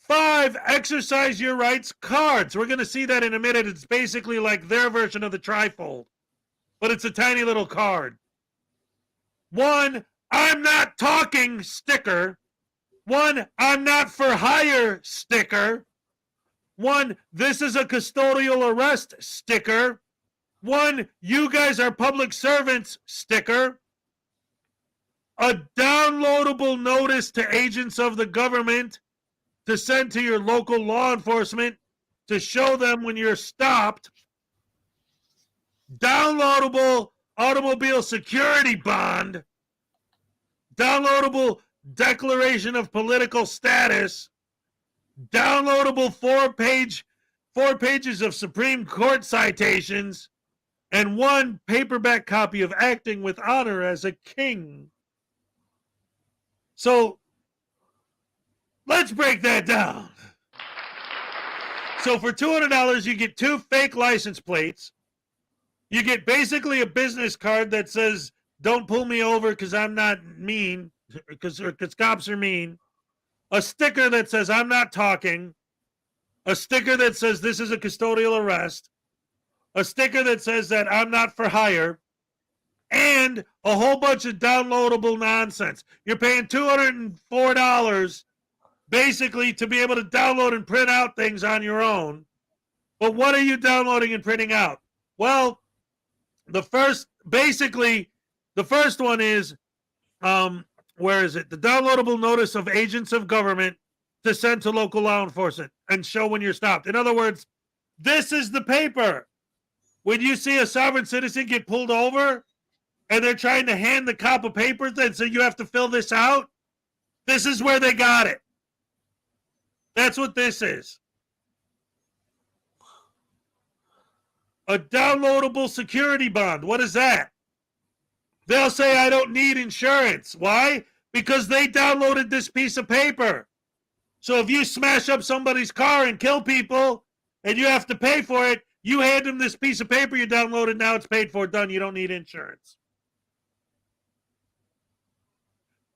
5 exercise your rights cards. We're going to see that in a minute. It's basically like their version of the trifold, but it's a tiny little card. 1 I'm not talking sticker. 1 I'm not for hire sticker. 1 this is a custodial arrest sticker. 1 you guys are public servants sticker. A downloadable notice to agents of the government to send to your local law enforcement to show them when you're stopped. Downloadable automobile security bond. Downloadable declaration of political status. Downloadable 4 pages of Supreme Court citations. And 1 paperback copy of Acting with Honor as a King. So, let's break that down. So for $200, you get 2 fake license plates. You get basically a business card that says, don't pull me over because I'm not mean, because cops are mean. A sticker that says, I'm not talking. A sticker that says, this is a custodial arrest. A sticker that says that I'm not for hire. And a whole bunch of downloadable nonsense. You're paying $204 basically to be able to download and print out things on your own. But what are you downloading and printing out? Well, the first one is, where is it? The downloadable notice of agents of government to send to local law enforcement and show when you're stopped. In other words, this is the paper. When you see a sovereign citizen get pulled over and they're trying to hand the cop a paper that says you have to fill this out, this is where they got it. That's what this is. A downloadable security bond. What is that? They'll say, I don't need insurance. Why? Because they downloaded this piece of paper. So if you smash up somebody's car and kill people and you have to pay for it, You hand them this piece of paper you downloaded, now it's paid for, done. You don't need insurance.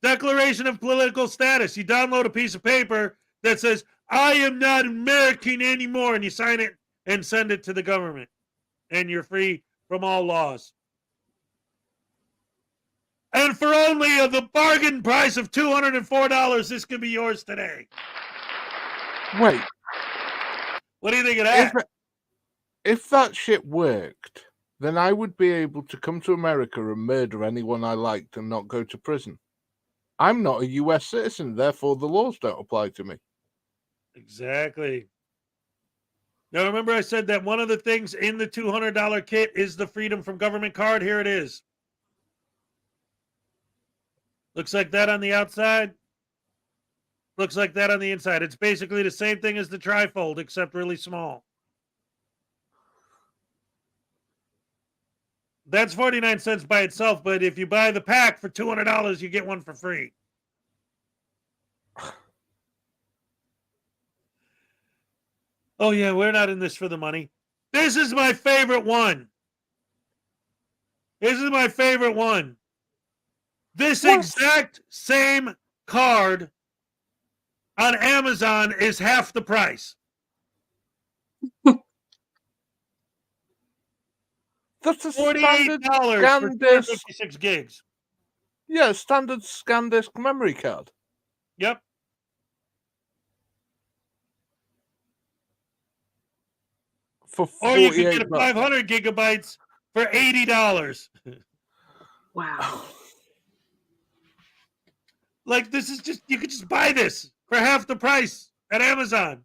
Declaration of political status. You download a piece of paper that says, I am not American anymore, and you sign it and send it to the government, and you're free from all laws. And for only the bargain price of $204, this could be yours today. Wait. What do you think of that? If that shit worked, then I would be able to come to America and murder anyone I liked and not go to prison. I'm not a US citizen, therefore the laws don't apply to me. Exactly. Now, remember I said that one of the things in the $200 kit is the Freedom from Government card. Here it is. Looks like that on the outside. Looks like that on the inside. It's basically the same thing as the trifold, except really small. That's 49 cents by itself, but if you buy the pack for $200, you get one for free. Oh, yeah, we're not in this for the money. This is my favorite one. This is my favorite one. This exact same card on Amazon is half the price. That's a $48 standard for ScanDisk. 256 gigs. Yeah, standard ScanDisk memory card. Yep. For Or you can get a $48. 500 gigabytes for $80. Wow. Like, this is just, you could just buy this for half the price at Amazon.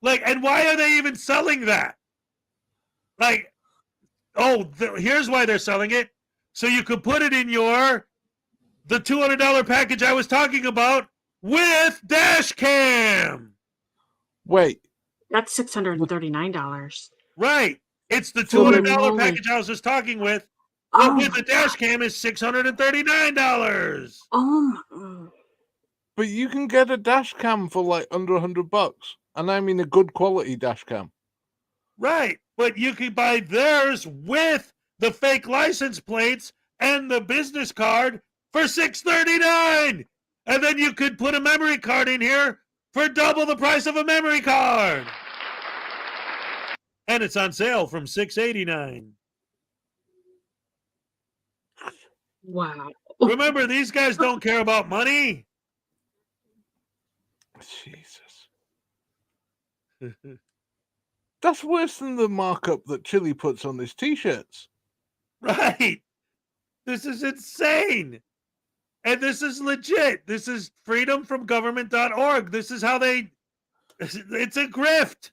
Like, and why are they even selling that? Like, here's why they're selling it. So you could put it in the $200 package I was talking about with dash cam. Wait. That's $639. Right. It's the Holy $200 moly. package I was just talking with. But Oh with my the dash cam is $639. Oh my. But you can get a dash cam for like under $100. And I mean a good quality dash cam. Right. But you can buy theirs with the fake license plates and the business card for $639. And then you could put a memory card in here for double the price of a memory card. And it's on sale from $689. Wow. Remember, these guys don't care about money. Jesus. That's worse than the markup that Chili puts on his t-shirts. Right. This is insane. And this is legit. This is freedomfromgovernment.org. This is how it's a grift.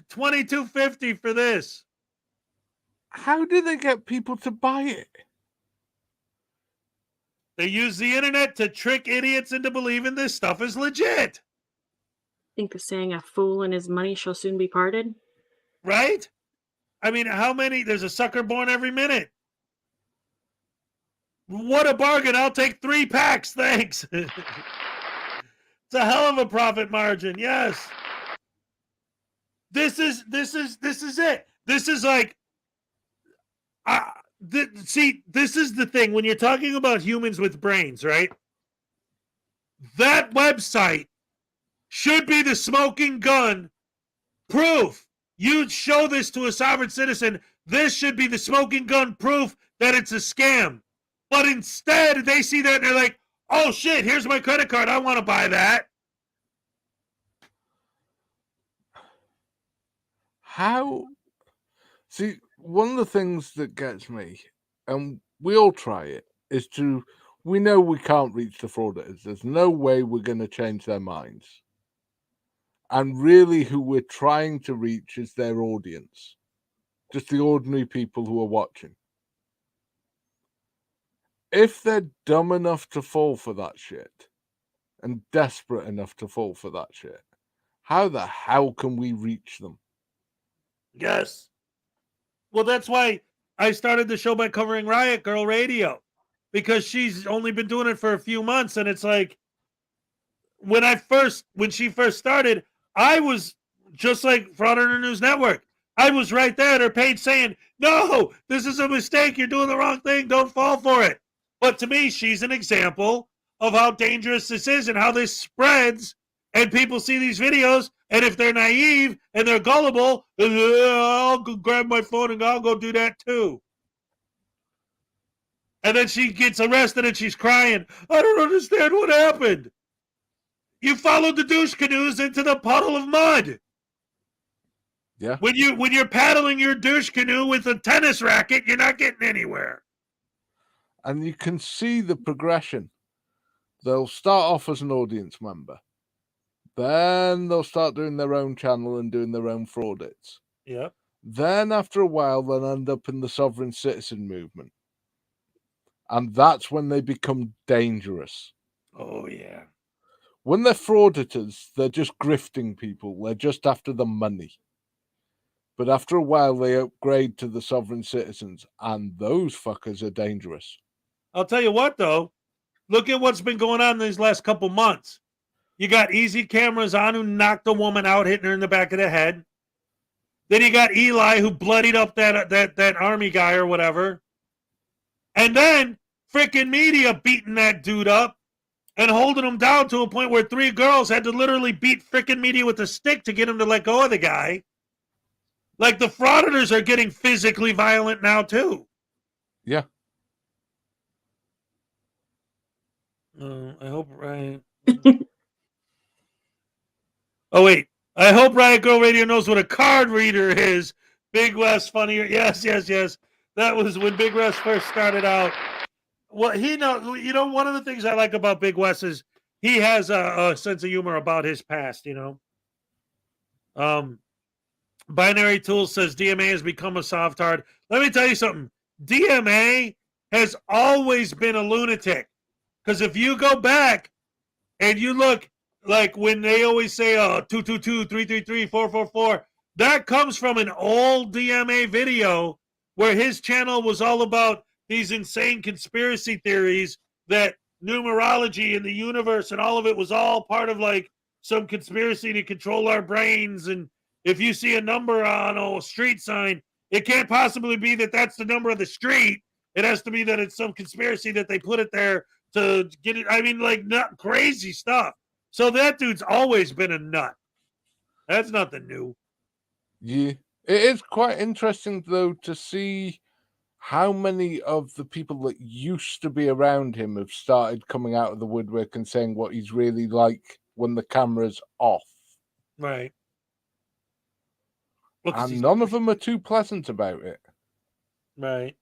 $22.50 for this. How do they get people to buy it? They use the internet to trick idiots into believing this stuff is legit. Think the saying, a fool and his money shall soon be parted? Right? I mean, there's a sucker born every minute. What a bargain. I'll take 3 packs, thanks. It's a hell of a profit margin, yes. This is it. This is like, this is the thing. When you're talking about humans with brains, right? That website should be the smoking gun proof. You show this to a sovereign citizen. This should be the smoking gun proof that it's a scam. But instead, they see that and they're like, oh shit, here's my credit card. I want to buy that. How? See, one of the things that gets me, and we all try it, is we know we can't reach the frauditors. There's no way we're going to change their minds. And really who we're trying to reach is their audience. Just the ordinary people who are watching. If they're dumb enough to fall for that shit, and desperate enough to fall for that shit, how the hell can we reach them? Yes. Well, that's why I started the show by covering Riot Girl Radio, because she's only been doing it for a few months. And it's like, when she first started, I was just like Frauditor News Network. I was right there at her page saying, no, this is a mistake. You're doing the wrong thing. Don't fall for it. But to me, she's an example of how dangerous this is and how this spreads. And people see these videos, and if they're naive and they're gullible, I'll go grab my phone and I'll go do that too. And then she gets arrested and she's crying. I don't understand what happened. You followed the douche canoes into the puddle of mud. Yeah. When you're paddling your douche canoe with a tennis racket, you're not getting anywhere. And you can see the progression. They'll start off as an audience member. Then they'll start doing their own channel and doing their own fraudits. Yep. Then after a while, they'll end up in the sovereign citizen movement. And that's when they become dangerous. Oh, yeah. When they're frauditors, they're just grifting people. They're just after the money. But after a while, they upgrade to the sovereign citizens, and those fuckers are dangerous. I'll tell you what, though. Look at what's been going on these last couple months. You got easy cameras on who knocked a woman out, hitting her in the back of the head. Then you got Eli who bloodied up that army guy or whatever. And then freaking media beating that dude up and holding him down to a point where 3 girls had to literally beat freaking media with a stick to get him to let go of the guy. Like, the frauditors are getting physically violent now, too. Yeah. I hope Riot... Oh, wait. I hope Riot Girl Radio knows what a card reader is. Big West funnier. Yes. That was when Big West first started out. Well, one of the things I like about Big West is he has a sense of humor about his past, Binary Tools says DMA has become a soft hard. Let me tell you something. DMA has always been a lunatic. Because if you go back and you look, like when they always say 222, 333, 444, that comes from an old DMA video where his channel was all about these insane conspiracy theories that numerology and the universe and all of it was all part of like some conspiracy to control our brains. And if you see a number on a street sign, it can't possibly be that that's the number of the street. It has to be that it's some conspiracy that they put it there to get it. I mean, like, not crazy stuff. So that dude's always been a nut. That's nothing new. Yeah. It is quite interesting, though, to see how many of the people that used to be around him have started coming out of the woodwork and saying what he's really like when the camera's off. Right. And none of them are too pleasant about it. Right.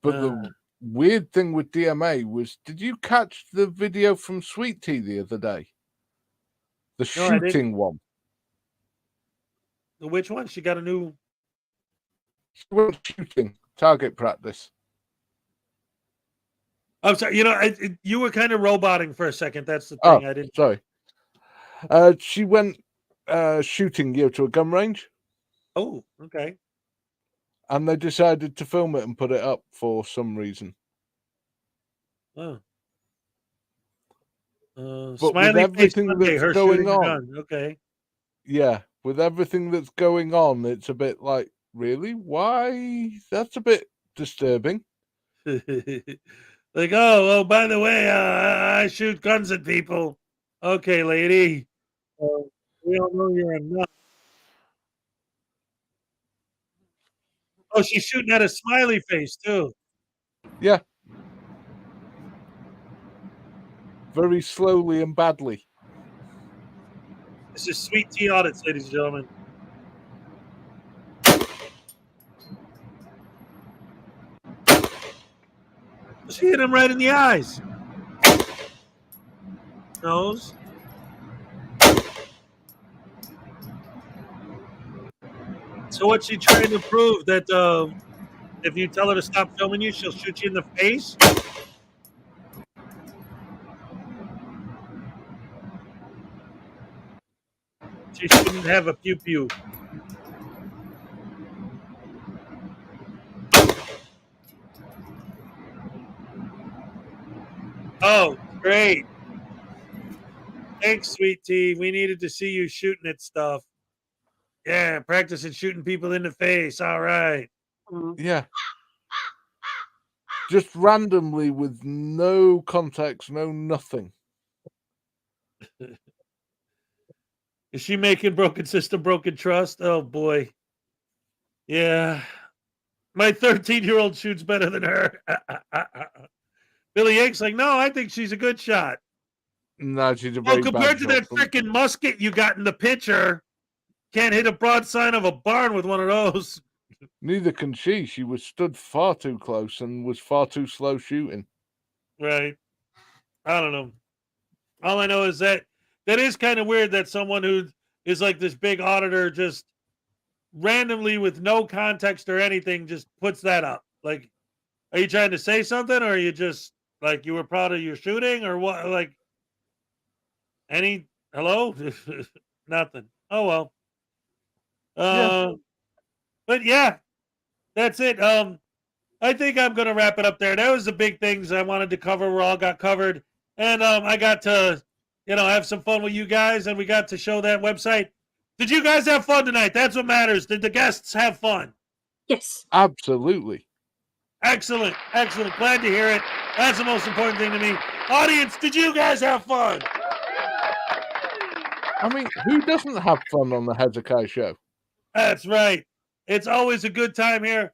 But the weird thing with DMA was, did you catch the video from Sweet Tea the other day? The shooting one. Which one? She got a new... She went shooting. Target practice. I'm sorry. You were kind of roboting for a second. That's the thing. I didn't... Sorry. She went shooting to a gun range. Oh, okay. And they decided to film it and put it up for some reason. Oh. But with everything that's going on, okay. Yeah, with everything that's going on, it's a bit like, really? Why? That's a bit disturbing. Like, oh, by the way, I shoot guns at people. Okay, lady. We all know you're a nut. Oh, she's shooting at a smiley face, too. Yeah. Very slowly and badly. This is Sweet Tea Audits, ladies and gentlemen. She hit him right in the eyes. Nose. So what's she trying to prove? That if you tell her to stop filming you, she'll shoot you in the face? She shouldn't have a pew-pew. Oh, great. Thanks, Sweet Tea. We needed to see you shooting at stuff. Yeah, practicing shooting people in the face. All right. Yeah. Just randomly with no context, no nothing. Is she making broken system, broken trust? Oh boy. Yeah. My 13-year-old shoots better than her. Billy Yank's like, no, I think she's a good shot. No, she's a Well, very bad compared to shot. that freaking musket you got in the picture, can't hit a broadside of a barn with one of those. Neither can she. She was stood far too close and was far too slow shooting. Right. I don't know. All I know is that is kind of weird that someone who is like this big auditor just randomly with no context or anything just puts that up. Like, are you trying to say something, or are you just like you were proud of your shooting, or what? Like, any hello? Nothing. Oh well. But yeah, that's it. I think I'm gonna wrap it up there. That was the big things I wanted to cover. We all got covered, and I got to, have some fun with you guys, and we got to show that website. Did you guys have fun tonight? That's what matters. Did the guests have fun? Yes. Absolutely. Excellent. Excellent. Glad to hear it. That's the most important thing to me. Audience, did you guys have fun? I mean, who doesn't have fun on the Hezekiah show? That's right. It's always a good time here.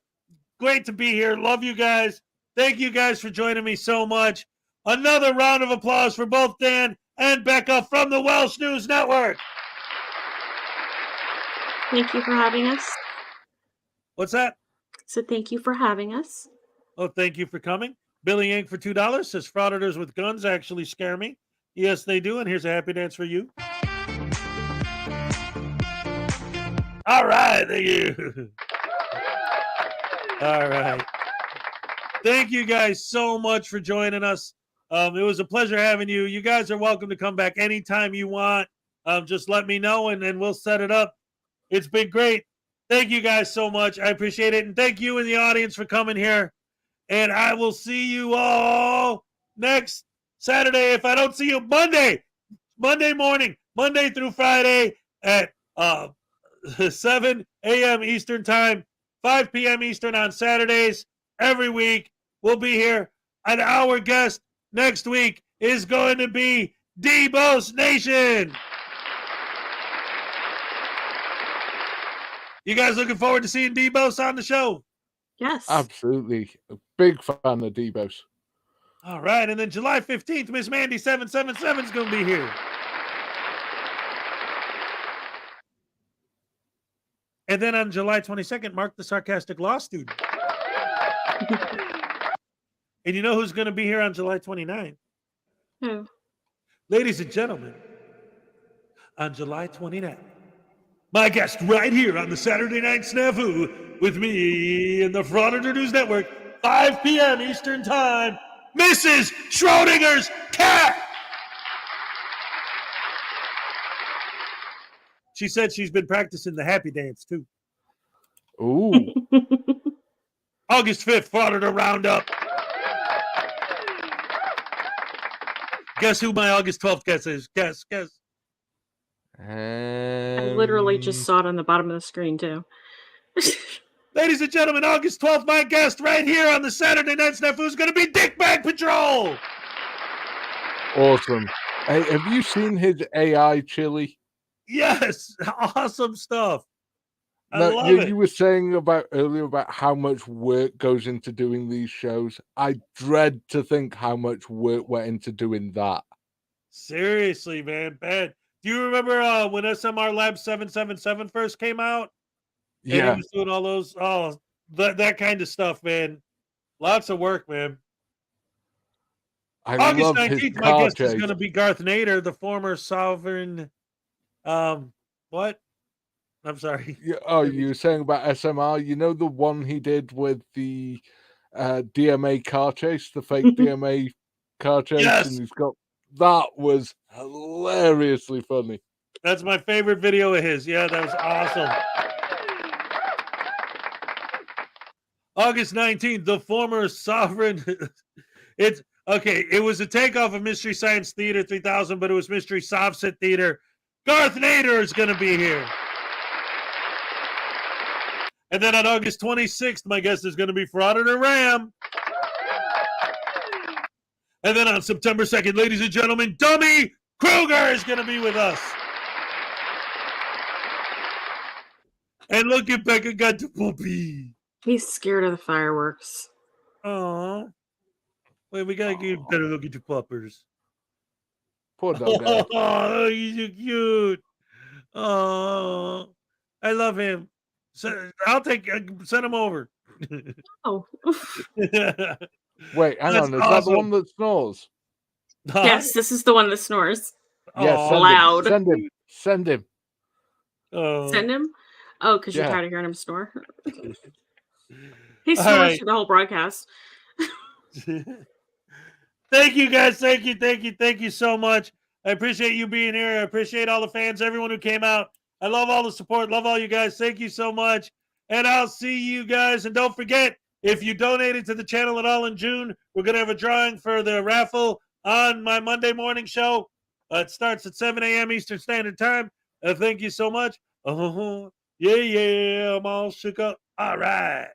Great to be here. Love you guys. Thank you guys for joining me so much. Another round of applause for both Dan and Becca from the Welsh News Network. Thank you for having us. What's that? So thank you for having us. Oh, thank you for coming. Billy Yank for $2 says frauditors with guns actually scare me. Yes, they do. And here's a happy dance for you. All right. Thank you. All right. Thank you guys so much for joining us. It was a pleasure having you. You guys are welcome to come back anytime you want. Just let me know and we'll set it up. It's been great. Thank you guys so much. I appreciate it. And thank you in the audience for coming here. And I will see you all next Saturday. If I don't see you Monday morning, Monday through Friday at 7 a.m. Eastern time, 5 p.m. Eastern on Saturdays. Every week we'll be here. And our guest next week is going to be Debo's Nation. You guys looking forward to seeing Debos on the show? Yes. Absolutely. A big fan of Debos. All right. And then July 15th, Miss Mandy 777 is going to be here. And then on July 22nd, Mark the Sarcastic Law Student. And you know who's going to be here on July 29th? Who? Ladies and gentlemen, on July 29th, my guest right here on the Saturday Night SNAFU with me and the Frauditor News Network, 5 p.m. Eastern Time, Mrs. Schrodinger's cat. She said she's been practicing the happy dance, too. Ooh. August 5th, Frauditor Roundup. Guess who my August 12th guest is? Guess. I literally just saw it on the bottom of the screen, too. Ladies and gentlemen, August 12th, my guest right here on the Saturday Night SNAFU is going to be Dickbag Patrol. Awesome. Hey, have you seen his AI chili? Yes, awesome stuff. I love it. You were saying earlier about how much work goes into doing these shows. I dread to think how much work went into doing that. Seriously, man, bad. Do you remember when SMR Lab 777 first came out? And Yeah. he was doing all those, that kind of stuff, man. Lots of work, man. August love 19th, my guest is going to be Garth Nader, the former sovereign. What? I'm sorry. You were saying about SMR. You know the one he did with the DMA car chase, the fake DMA car chase, Yes. and that was hilariously funny. That's my favorite video of his. Yeah, that was awesome. August 19th, the former sovereign. It was a takeoff of Mystery Science Theater 3000, but it was Mystery Sovset Theater. Garth Nader is going to be here. And then on August 26th, my guest is going to be Frauditor Ram. And then on September 2nd, ladies and gentlemen, Dummy Kruger is going to be with us. And look at Becca got the puppy. He's scared of the fireworks. Aw. Wait, we got to get a better look at your puppers. Poor dog. Oh, he's so cute. Oh, I love him. So I'll send him over. Oh. Wait, hang That's on. Is that the awesome. one that snores? Yes, this is the one that snores. Yes, loud. Send him. Send him. Send him? Oh, because you're Yeah. tired of hearing him snore. He All snores right. through the whole broadcast. Thank you, guys. Thank you so much. I appreciate you being here. I appreciate all the fans, everyone who came out. I love all the support. Love all you guys. Thank you so much. And I'll see you guys. And don't forget, if you donated to the channel at all in June, we're going to have a drawing for the raffle on my Monday morning show. It starts at 7 a.m. Eastern Standard Time. Thank you so much. Yeah, I'm all shook up. All right.